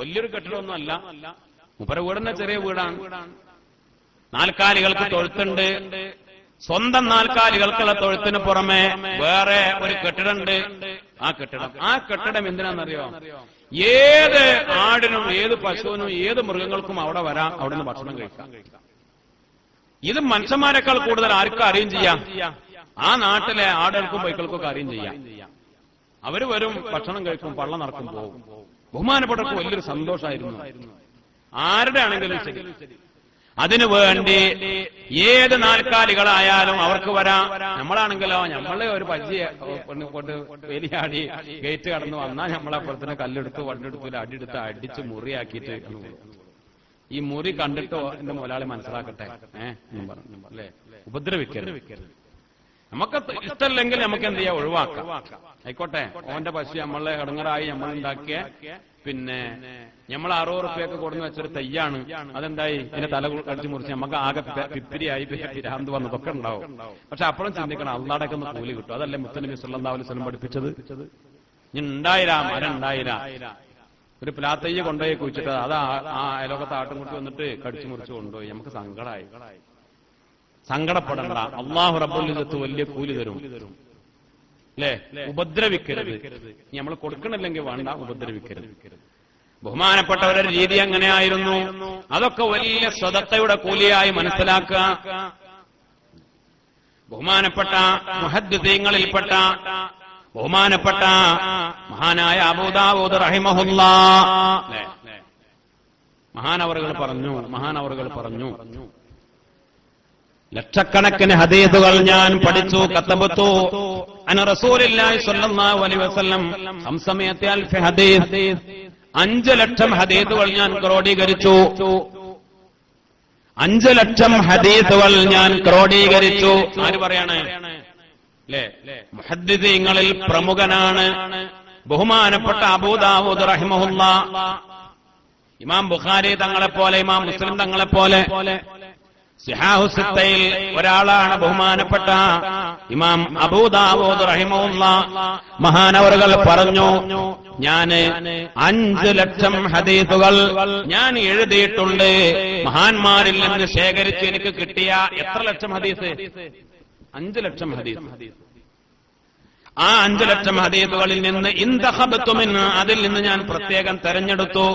വലിയൊരു കെട്ടിടമൊന്നുമല്ല, മൂപ്പരെ വീടിന്റെ ചെറിയ വീടാണ്. നാൽക്കാലികൾക്ക് തൊഴുത്തുണ്ട്. സ്വന്തം നാൽക്കാലികൾക്കുള്ള തൊഴുത്തിന് പുറമെ വേറെ ഒരു കെട്ടിടമുണ്ട്. ആ കെട്ടിടം എന്തിനാണെന്നറിയോ? ഏത് ആടിനും ഏത് പശുവിനും ഏത് മൃഗങ്ങൾക്കും അവിടെ വരാം, അവിടെ നിന്ന് ഭക്ഷണം കഴിക്കാം. ഇത് മനുഷ്യന്മാരെക്കാൾ കൂടുതൽ ആർക്കും അറിയും ചെയ്യാം. ആ നാട്ടിലെ ആടുകൾക്കും പൈക്കൾക്കും ഒക്കെ അറിയും ചെയ്യാം. അവര് വരും, ഭക്ഷണം കഴിക്കും, പള്ള നടക്കും, പോകും. ബഹുമാനപ്പെട്ടവർക്ക് വലിയൊരു സന്തോഷമായിരുന്നു. ആരുടെ ആണെങ്കിലും ശരി, അതിനു വേണ്ടി ഏത് നാൽക്കാലികളായാലും അവർക്ക് വരാം. നമ്മളാണെങ്കിലോ നമ്മളെ ഒരു പജിയെ കൊണ്ട് വേലിയാടി ഗേറ്റ് കടന്നു വന്നാൽ നമ്മളപ്പുറത്തിന് കല്ലെടുത്ത് വണ്ടെടുത്ത് അടിയെടുത്ത് അടിച്ച് മുറിയാക്കിയിട്ട് ഈ മുറി കണ്ടിട്ടോ എന്റെ മുതലാളി മനസ്സിലാക്കട്ടെ, പറഞ്ഞു അല്ലേ, ഉപദ്രവിക്കരുത്. നമുക്ക് ഇഷ്ടമല്ലെങ്കിൽ നമുക്ക് എന്ത് ചെയ്യാം, ഒഴിവാക്കാം. ആയിക്കോട്ടെ, ഓന്റെ പശു നമ്മളെ ഇടങ്ങറായി നമ്മളുണ്ടാക്കിയ പിന്നെ നമ്മൾ 60 റുപ്യൊക്കെ കൊടുന്ന് വെച്ചൊരു തയ്യാണ്, അതെന്തായി ഇതിന്റെ തല കടിച്ചു മുറിച്ച് നമുക്ക് ആകെ പിപ്പിരിയായി പിരാന്ത് വന്നതൊക്കെ ഉണ്ടാവും. പക്ഷെ അപ്പോഴും ചിന്തിക്കണം, അള്ളാടൊക്കെ ഒന്ന് കൂലി കിട്ടും. അതല്ലേ മുത്തനബി സല്ലല്ലാഹു അലൈഹി വസല്ലം പഠിപ്പിച്ചത്. ഇനി ഉണ്ടായിരാ മരം ഉണ്ടായിരാ, ഒരു പ്ലാത്തയ്യ കൊണ്ടുപോയി കുഴിച്ചിട്ട് അത് ആ അയലോകത്ത് ആട്ടുംകുട്ടി വന്നിട്ട് കടിച്ചു മുറിച്ച് കൊണ്ടുപോയി, നമുക്ക് സങ്കടമായി. സങ്കടപ്പെടണ്ട, അള്ളാഹു റബ്ബുൽ ഇസ്സത്ത് വലിയ കൂലി തരും. അല്ലേ? ഉപദ്രവിക്കരുത്. നമ്മൾ കൊടുക്കണില്ലെങ്കിൽ വേണ്ട, ഉപദ്രവിക്കരുത്. ബഹുമാനപ്പെട്ടവരുടെ രീതി അങ്ങനെയായിരുന്നു. അതൊക്കെ വലിയ സ്വതത്തയുടെ കൂലിയായി മനസ്സിലാക്കുക. ബഹുമാനപ്പെട്ട മുഹദ്ദിസീങ്ങളിൽപ്പെട്ട ബഹുമാനപ്പെട്ട മഹാനായ അബൂ ദാവൂദ് റഹിമഹുല്ലാഹ് മഹാനവറുകൾ പറഞ്ഞു, ലക്ഷക്കണക്കിന് ഹദീസുകൾ ഞാൻ പഠിച്ചു. കതബതു അന റസൂലുള്ളാഹി സ്വല്ലല്ലാഹു അലൈഹി വസല്ലം 500,000 ഹദീസ്, 5 ലക്ഷം ഹദീസുകൾ ഞാൻ ക്രോഡീകരിച്ചു. 5 ലക്ഷം ഹദീസുകൾ ഞാൻ ക്രോഡീകരിച്ചു. ആര് പറയാണ്? മുഹദ്ദിസീങ്ങളിൽ പ്രമുഖനാണ് ബഹുമാനപ്പെട്ട അബൂ ദാവൂദ് റഹിമഹുല്ലാഹ്. ഇമാം ബുഖാരി തങ്ങളെപ്പോലെ, ഇമാം മുസ്ലിം തങ്ങളെപ്പോലെ സിഹാഹു സിത്തയിൽ ഒരാളാണ് ബഹുമാനപ്പെട്ട ഇമാം അബൂ ദാവൂദ് റഹിമഹുല്ലാഹ്. മഹാനവറുകൾ പറഞ്ഞു, ഞാന് 5 ലക്ഷം ഹദീസുകൾ ഞാൻ എഴുതിയിട്ടുണ്ട്. മഹാന്മാരിൽ നിന്ന് ശേഖരിച്ച് എനിക്ക് കിട്ടിയ എത്ര ലക്ഷം ഹദീസ്? 5 ലക്ഷം ഹദീസ്. ആ 5 ലക്ഷം ഹദീസുകളിൽ നിന്ന് ഇന്ദഖബതു മിൻ, അതിൽ നിന്ന് ഞാൻ പ്രത്യേകം തെരഞ്ഞെടുത്തു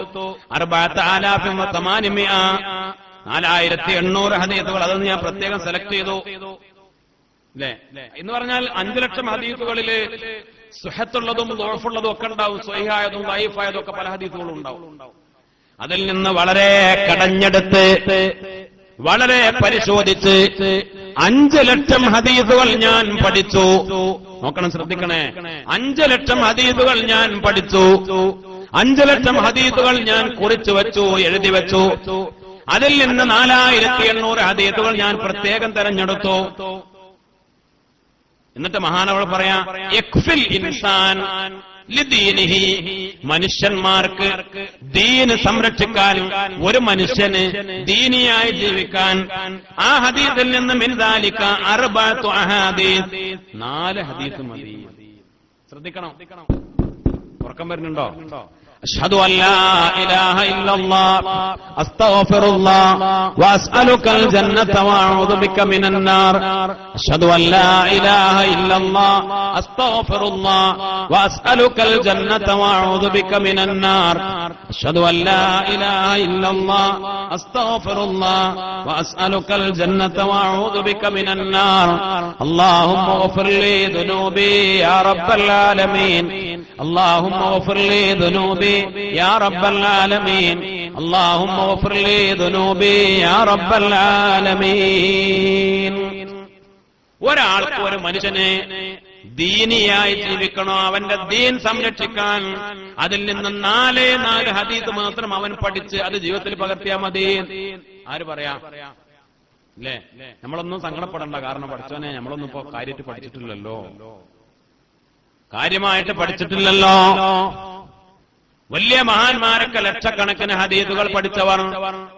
4800 ഹദീസുകൾ. അതൊന്ന് ഞാൻ പ്രത്യേകം സെലക്ട് ചെയ്തു. അല്ലേ? എന്ന് പറഞ്ഞാൽ 5 ലക്ഷം ഹദീസുകളില് സുഹത്തുള്ളതും ദുഅഫുള്ളതും ഒക്കെ ഉണ്ടാവും, സ്വഹീഹായതും ദഈഫായതും ഒക്കെ പല ഹദീസുകളും ഉണ്ടാവും. അതിൽ നിന്ന് വളരെ കടഞ്ഞെടുത്ത് വളരെ പരിശോധിച്ച് 5 ലക്ഷം ഹദീസുകൾ ഞാൻ പഠിച്ചു. നോക്കണം, ശ്രദ്ധിക്കണേ. 5 ലക്ഷം ഹദീസുകൾ ഞാൻ പഠിച്ചു. 5 ലക്ഷം ഹദീസുകൾ ഞാൻ കുറിച്ചു വെച്ചു, എഴുതി വെച്ചു. അതിൽ നിന്ന് 4800 ഹദീസുകൾ ഞാൻ പ്രത്യേകം തെരഞ്ഞെടുത്തു. എന്നിട്ട് മഹാനവർ പറയാ, യക്ഫിൽ ഇൻസാൻ ലിദീനിഹി, മനുഷ്യന്മാർക്ക് ദീന് സംരക്ഷിക്കാൻ, ഒരു മനുഷ്യന് ദീനിയായി ജീവിക്കാൻ ആ ഹദീസിൽ നിന്ന് മിൻ ദാലിക 4 അഹാദീസ്, 4 ഹദീസ് മതി. ശ്രദ്ധിക്കണം, ഉറക്കം വരുന്നുണ്ടോ? അഷ്ഹദു അല്ലാ ഇലാഹ ഇല്ലല്ലാഹ് അസ്തഗ്ഫിറുല്ലാഹ് വഅസ്അലുകൽ ജന്നത വഅഊദു ബിക മിനൻ നാർ. അഷ്ഹദു അല്ലാ ഇലാഹ ഇല്ലല്ലാഹ് അസ്തഗ്ഫിറുല്ലാഹ് വഅസ്അലുകൽ ജന്നത വഅഊദു ബിക മിനൻ നാർ. അഷ്ഹദു അല്ലാ ഇലാഹ ഇല്ലല്ലാഹ് അസ്തഗ്ഫിറുല്ലാഹ് വഅസ്അലുകൽ ജന്നത വഅഊദു ബിക മിനൻ നാർ. അല്ലാഹുമ്മഗ്ഫിർ ലി ദുനൂബി യാ റബ്ബൽ ആലമീൻ. اللهم اغفر لي ذنوبي يا رب العالمين. اللهم اغفر لي ذنوبي يا رب العالمين. ഒരാൾക്ക്, ഒരു മനുഷ്യനെ ദീനിയായി ജീവിക്കണോ, അവന്റെ ദീൻ സംരക്ഷിക്കാൻ അതിൽ നിന്ന് 4 ഹദീസ് മാത്രം അവൻ പഠിച്ച് അത് ജീവിതത്തിൽ പകർത്തിയാൽ മതി. ആര് പറയാ? അല്ലേ? നമ്മളൊന്നും സങ്കടപ്പെടണ്ട. കാരണം പഠിച്ചോനെ നമ്മളൊന്നും ഇപ്പോ കാര്യമായിട്ട് പഠിച്ചിട്ടില്ലല്ലോ. വലിയ മഹാന്മാരൊക്കെ ലക്ഷക്കണക്കിന് ഹദീസുകൾ പഠിച്ചവർ,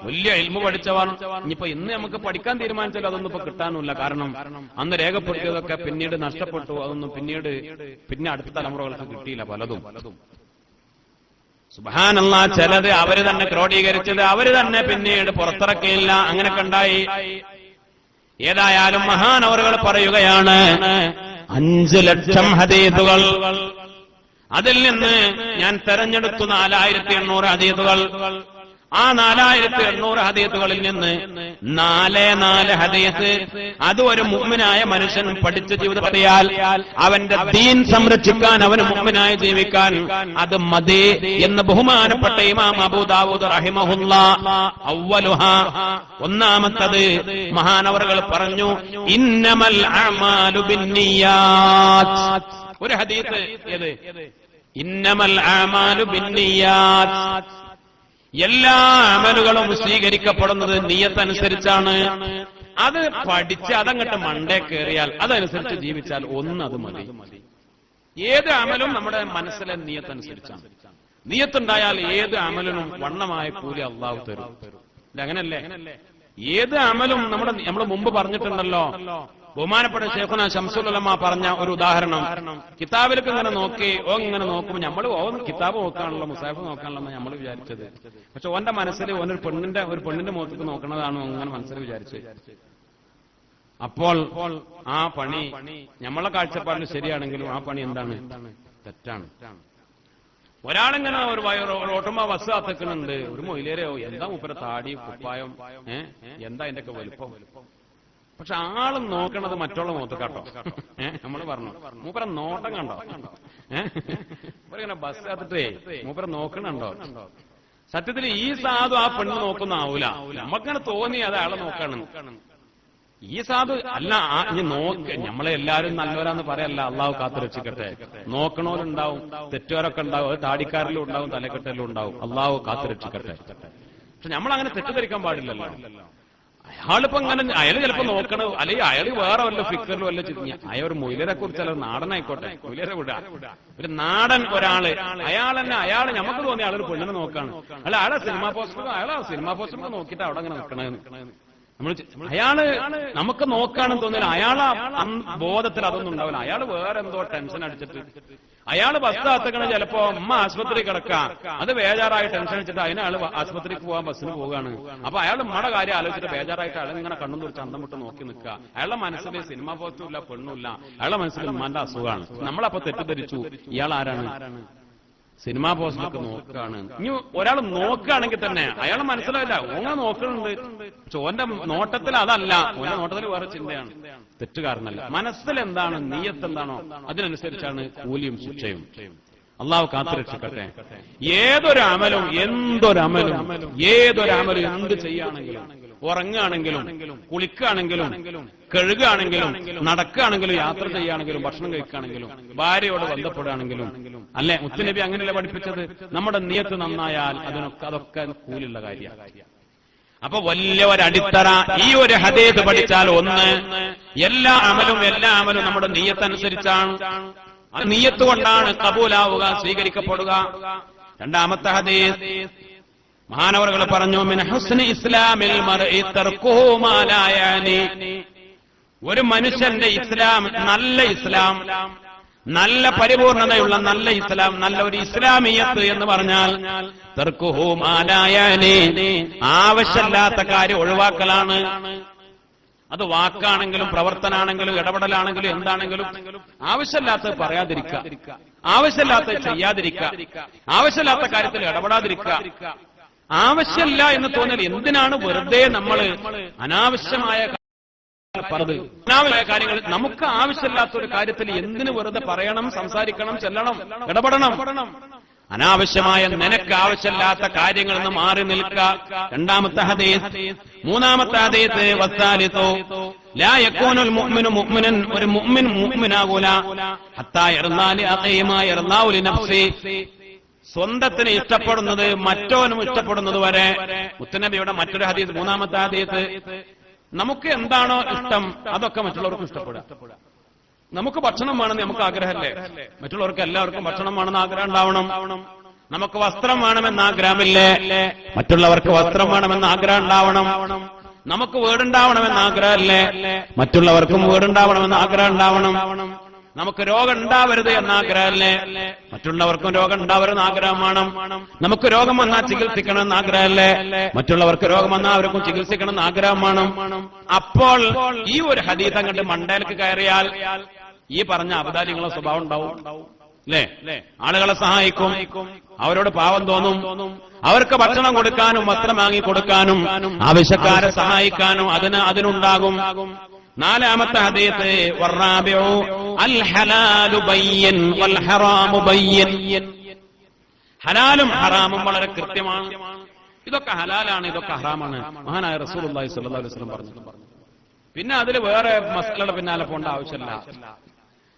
വലിയ ഇൽമു പഠിച്ചവർ. ഇനിയിപ്പോ ഇന്ന് നമുക്ക് പഠിക്കാൻ തീരുമാനിച്ചാലും അതൊന്നും ഇപ്പൊ കിട്ടാനുമില്ല. കാരണം അന്ന് രേഖപ്പെടുത്തിയതൊക്കെ പിന്നീട് നഷ്ടപ്പെട്ടു. അതൊന്നും പിന്നെ അടുത്ത തലമുറകൾക്ക് കിട്ടിയില്ല പലതും. സുബ്ഹാനല്ലാഹ്, ചിലത് അവര് തന്നെ ക്രോഡീകരിച്ചത് അവര് തന്നെ പിന്നീട് പുറത്തിറക്കിയില്ല. അങ്ങനെയൊക്കെ ഉണ്ടായി. ഏതായാലും മഹാനവറുകൾ പറയുകയാണ്, 5 ലക്ഷം ഹദീസുകൾ, അതിൽ നിന്ന് ഞാൻ തെരഞ്ഞെടുത്തു 4800 ഹദീസുകൾ. ആ 4800 ഹദീസുകളിൽ നിന്ന് 4 ഹദീസ് അത് ഒരു മുഅ്മിനായ മനുഷ്യൻ പഠിച്ച ജീവിതത്തിയാൽ അവന്റെ ദീൻ സംരക്ഷിക്കാൻ, അവന് മുഅ്മിനായി ജീവിക്കാൻ അത് മതി എന്ന് ബഹുമാനപ്പെട്ട ഇമാം അബൂ ദാവൂദ് റഹിമഹുല്ലാഹ് അവ്വലുഹാ, ഒന്നാമത്തത് മഹാനവറുകൾ പറഞ്ഞു, ഇന്നമൽ അഅ്മാലു ബിന്നിയാത്ത്. ഒരു ഹദീസ് ഏത്? ഇന്നമൽ അഅ്മാലു ബിന്നിയാത്ത്. എല്ലാ അമലുകളും സ്വീകരിക്കപ്പെടുന്നത് നിയ്യത്ത് അനുസരിച്ചാണ്. അത് പഠിച്ച് അതങ്ങട്ട് മണ്ടേ കയറിയാൽ അതനുസരിച്ച് ജീവിച്ചാൽ അത് മതി. ഏത് അമലും നമ്മുടെ മനസ്സിലെ നിയത്തനുസരിച്ചാണ്. നിയത്തുണ്ടായാൽ ഏത് അമലിനും വണ്ണമായ കൂലി അള്ളാഹു തരും. അങ്ങനല്ലേ? ഏത് അമലും നമ്മൾ മുമ്പ് പറഞ്ഞിട്ടുണ്ടല്ലോ. ബഹുമാനപ്പെട്ട ശൈഖുനാ ശംസുൽ ഉലമ പറഞ്ഞ ഒരു ഉദാഹരണം, കിതാബിലേക്ക് ഇങ്ങനെ നോക്കി ഇങ്ങനെ നോക്കുമ്പോൾ നമ്മൾ കിതാബ് നോക്കാണല്ലോ, മുസാഫ് നോക്കാണല്ലോ നമ്മൾ വിചാരിച്ചത്. പക്ഷെ ഓന്റെ മനസ്സിൽ ഓനൊരു പെണ്ണിന്റെ മുഖത്തേക്ക് നോക്കണതാണോ അങ്ങനെ മനസ്സിൽ വിചാരിച്ചത്. അപ്പോൾ ആ പണി നമ്മളെ കാഴ്ചപ്പാടിൽ ശരിയാണെങ്കിലും ആ പണി എന്താണ്? തെറ്റാണ്. ഒരാളിങ്ങനെ ഒരു ഓട്ടോമ ബസ് കാത്തുക്കുന്നുണ്ട്, ഒരു മൊയിലേരോ എന്താ മൂപ്പര താടി കുപ്പായം എന്താ അതിന്റെ ഒക്കെ വലുപ്പം. പക്ഷെ ആള് നോക്കണത് മറ്റുള്ള മുഖത്ത് കേട്ടോ. നമ്മൾ പറഞ്ഞു മൂപ്പര നോട്ടം കണ്ടോ? ഇവരിങ്ങനെ ബസ് കാത്തിട്ടേ മൂപ്പര നോക്കണുണ്ടോ? സത്യത്തിൽ ഈ സാധു ആ പെണ്ണ് നോക്കുന്ന ആവൂല, നമുക്കങ്ങനെ തോന്നി അത് അയാളെ നോക്കണം. ഈ സാധു അല്ല, ഇനി നോക്ക്, നമ്മളെ എല്ലാവരും നല്ലവരാന്ന് പറയല്ല, അള്ളാഹു കാത്തു രക്ഷിക്കട്ടെ. നോക്കണോരുണ്ടാവും, തെറ്റുകാരൊക്കെ ഉണ്ടാവും, അത് താടിക്കാരിലും ഉണ്ടാവും, തലക്കെട്ടിലും ഉണ്ടാവും. അള്ളാഹു കാത്തു രക്ഷിക്കട്ടെ. പക്ഷെ നമ്മളങ്ങനെ തെറ്റിദ്ധരിക്കാൻ പാടില്ലല്ലോ. അയാളിപ്പോ അങ്ങനെ അയാൾ ചിലപ്പോ നോക്കണ, അല്ലെങ്കിൽ അയാൾ വേറെ വല്ല ഫിക്കറിലും വല്ല ചിന്തി, അയാൾ ഒരു മൊയിലരെ കുറിച്ച് അല്ല, നാടനായിക്കോട്ടെ, മൊയിലരെ വിടുക. ഒരു നാടൻ ഒരാള് അയാൾ നമുക്ക് തോന്നി അയാളൊരു പെണ്ണിനെ നോക്കാണ്, അല്ല അയാളെ സിനിമാ പോസ്റ്റർ നോക്കിയിട്ട് അവിടെ അങ്ങനെ നിൽക്കണേന്ന് അയാള് നമുക്ക് നോക്കാണെന്ന് തോന്നില്ല. അയാളെ ബോധത്തിൽ അതൊന്നും ഉണ്ടാവില്ല. അയാൾ വേറെ എന്തോ ടെൻഷൻ അടിച്ചിട്ട് അയാള് ബസ് കാത്തക്കണ, ചിലപ്പോ അമ്മ ആശുപത്രി കിടക്കാം, അത് ബേജാറായി ടെൻഷൻ അടിച്ചിട്ട് അതിനയാള് ആശുപത്രിക്ക് പോകാൻ ബസ്സിന് പോവുകയാണ്. അപ്പൊ അയാൾ നമ്മുടെ കാര്യം ആലോചിച്ചിട്ട് ബേജാറായിട്ട് അയാൾ ഇങ്ങനെ കണ്ണും തുറച്ച് അന്തം വിട്ട് നോക്കി നിൽക്കുക. അയാളുടെ മനസ്സിൽ സിനിമ പോസ്റ്റുമില്ല, പെണ്ണുമില്ല, അയാളുടെ മനസ്സിൽ ഉമ്മാന്റെ അസുഖമാണ്. നമ്മളപ്പോ തെറ്റിദ്ധരിച്ചു ഇയാൾ ആരാണ്? സിനിമാ പോസ്റ്റൊക്കെ നോക്കുകയാണ്. ഇനി ഒരാൾ നോക്കുകയാണെങ്കിൽ തന്നെ അയാൾ മനസ്സിലാവില്ല ഓനെ നോക്കുന്നുണ്ട്, പക്ഷെ ഓന്റെ നോട്ടത്തിൽ അതല്ല, ഓന്റെ നോട്ടത്തിൽ വേറെ ചിന്തയാണ്. തെറ്റുകാരനല്ല. മനസ്സിൽ എന്താണ്, നീയത്ത് എന്താണോ അതിനനുസരിച്ചാണ് കൂലിയും ശിക്ഷയും. അള്ളാഹു കാത്തുരക്ഷിക്കട്ടെ. ഏതൊരു അമലും എന്ത് ചെയ്യുകയാണെങ്കിലും, ഉറങ്ങുകയാണെങ്കിലും, കുളിക്കുകയാണെങ്കിലും, കഴുകുകയാണെങ്കിലും, നടക്കുകയാണെങ്കിലും, യാത്ര ചെയ്യുകയാണെങ്കിലും, ഭക്ഷണം കഴിക്കുകയാണെങ്കിലും, ഭാര്യയോട് ബന്ധപ്പെടുകയാണെങ്കിലും, അല്ലെ മുത്തുനബി അങ്ങനെയല്ലേ പഠിപ്പിച്ചത്? നമ്മുടെ നിയത്ത് നന്നായാൽ അതൊക്കെ കൂലുള്ള കാര്യമാണ്. അപ്പൊ വലിയ ഒരടിത്തറ ഈ ഒരു ഹദീസ് പഠിച്ചാൽ, ഒന്ന്, എല്ലാ അമലും നമ്മുടെ നിയത്തനുസരിച്ചാണ്. അത് നിയ്യത്ത് കൊണ്ടാണ് കബൂലാവുക, സ്വീകരിക്കപ്പെടുക. രണ്ടാമത്തെ ഹദീസ് മഹാനവറുകൾ പറഞ്ഞു, മിൻ ഹുസ്നി ഇസ്ലാമിൽ മർഇ തർക്കുഹു മാ ലാ യാനി. ഒരു മനുഷ്യന്റെ ഇസ്ലാം, നല്ല പരിപൂർണതയുള്ള നല്ല ഇസ്ലാം, നല്ല ഒരു ഇസ്ലാമിയത്ത് എന്ന് പറഞ്ഞാൽ തർക്കുഹു മാ ലാ യാനി, ആവശ്യമില്ലാത്ത കാര്യം ഒഴിവാക്കലാണ്. അത് വാക്കാണെങ്കിലും പ്രവർത്തനാണെങ്കിലും ഇടപെടലാണെങ്കിലും എന്താണെങ്കിലും ആവശ്യമില്ലാത്തത് പറയാതിരിക്കുക, ആവശ്യമില്ലാത്തത് ചെയ്യാതിരിക്കുക, ആവശ്യമില്ലാത്ത കാര്യത്തിൽ ഇടപെടാതിരിക്കുക. ആവശ്യമില്ല എന്ന് തോന്നൽ എന്തിനാണ് വെറുതെ നമ്മൾ അനാവശ്യമായ കാര്യങ്ങൾ, നമുക്ക് ആവശ്യമില്ലാത്ത ഒരു കാര്യത്തിൽ എന്തിനു വെറുതെ പറയണം, സംസാരിക്കണം, ചെല്ലണം, ഇടപെടണം? അനാവശ്യമായ നിനക്ക് ആവശ്യമില്ലാത്ത കാര്യങ്ങളിൽ നിന്ന് മാറി നിൽക്കുക. രണ്ടാമത്തെ ഹദീസ്. മൂന്നാമത്തെ ഹദീസ്, വസ്സാലിസു ലാ യകൂനുൽ മുഅ്മിനു മുഅ്മിനൻ, ഒരു മുഅ്മിൻ മുഅ്മിനാകൂല ഹത്താ യർദാ ലി അഖീ മാ യർദാ ലി നഫ്സി, സ്വന്തത്തിന് ഇഷ്ടപ്പെടുന്നത് മറ്റോനും ഇഷ്ടപ്പെടുന്നത് വരെ. മുത്തുനബിയുടെ മറ്റൊരു ഹദീസ്, മൂന്നാമത്തെ ഹദീസ്, നമുക്ക് എന്താണോ ഇഷ്ടം അതൊക്കെ മറ്റുള്ളവർക്കും ഇഷ്ടപ്പെടുക. നമുക്ക് ഭക്ഷണം വേണമെന്ന് നമുക്ക് ആഗ്രഹമല്ലേ? മറ്റുള്ളവർക്ക് എല്ലാവർക്കും ഭക്ഷണം വേണമെന്ന് ആഗ്രഹം ഉണ്ടാവണം. നമുക്ക് വസ്ത്രം വേണമെന്ന് ആഗ്രഹമില്ലേ? മറ്റുള്ളവർക്ക് വസ്ത്രം വേണമെന്ന് ആഗ്രഹം ഉണ്ടാവണം. നമുക്ക് വീടുണ്ടാവണമെന്ന് ആഗ്രഹമല്ലേ? മറ്റുള്ളവർക്കും വീടുണ്ടാവണമെന്ന് ആഗ്രഹം ഉണ്ടാവണം. നമുക്ക് രോഗം ഉണ്ടാവരുത് എന്ന ആഗ്രഹമല്ലേ? മറ്റുള്ളവർക്കും രോഗം ഉണ്ടാവരുന്ന ആഗ്രഹം വേണം. നമുക്ക് രോഗം വന്നാൽ ചികിത്സിക്കണം എന്ന ആഗ്രഹമല്ലേ? മറ്റുള്ളവർക്ക് രോഗം വന്നാൽ അവർക്കും ചികിത്സിക്കണം എന്ന ആഗ്രഹം വേണം. അപ്പോൾ ഈ ഒരു ഹദീസ് അങ്ങോട്ട് മണ്ടയിലേക്ക് കയറിയാൽ ഈ പറഞ്ഞ അബദാലികളെ സ്വഭാവം ഉണ്ടാവും അല്ലേ? ആളുകളെ സഹായിക്കും, അവരോട് പാവം തോന്നും, അവർക്ക് ഭക്ഷണം കൊടുക്കാനും വസ്ത്രം വാങ്ങി കൊടുക്കാനും ആവശ്യക്കാരെ സഹായിക്കാനും അതിനുണ്ടാകും. നാലാമത്തെ ഹദീസ്, വറാബിഉ അൽ ഹലാലു ബയ്യിൻ വൽ ഹറാമു ബയ്യിൻ. ഹലാലും ഹറാമും വളരെ കൃത്യമാണ്. ഇതൊക്കെ ഹലാലാണ്, ഇതൊക്കെ ഹറാമാണ് മഹാനായ റസൂലുള്ളാഹി സ്വല്ലല്ലാഹു അലൈഹി വസല്ലം പറഞ്ഞു. പിന്നെ അതിൽ വേറെ മസലയുടെ പിന്നാലെ പോകേണ്ട ആവശ്യമില്ല.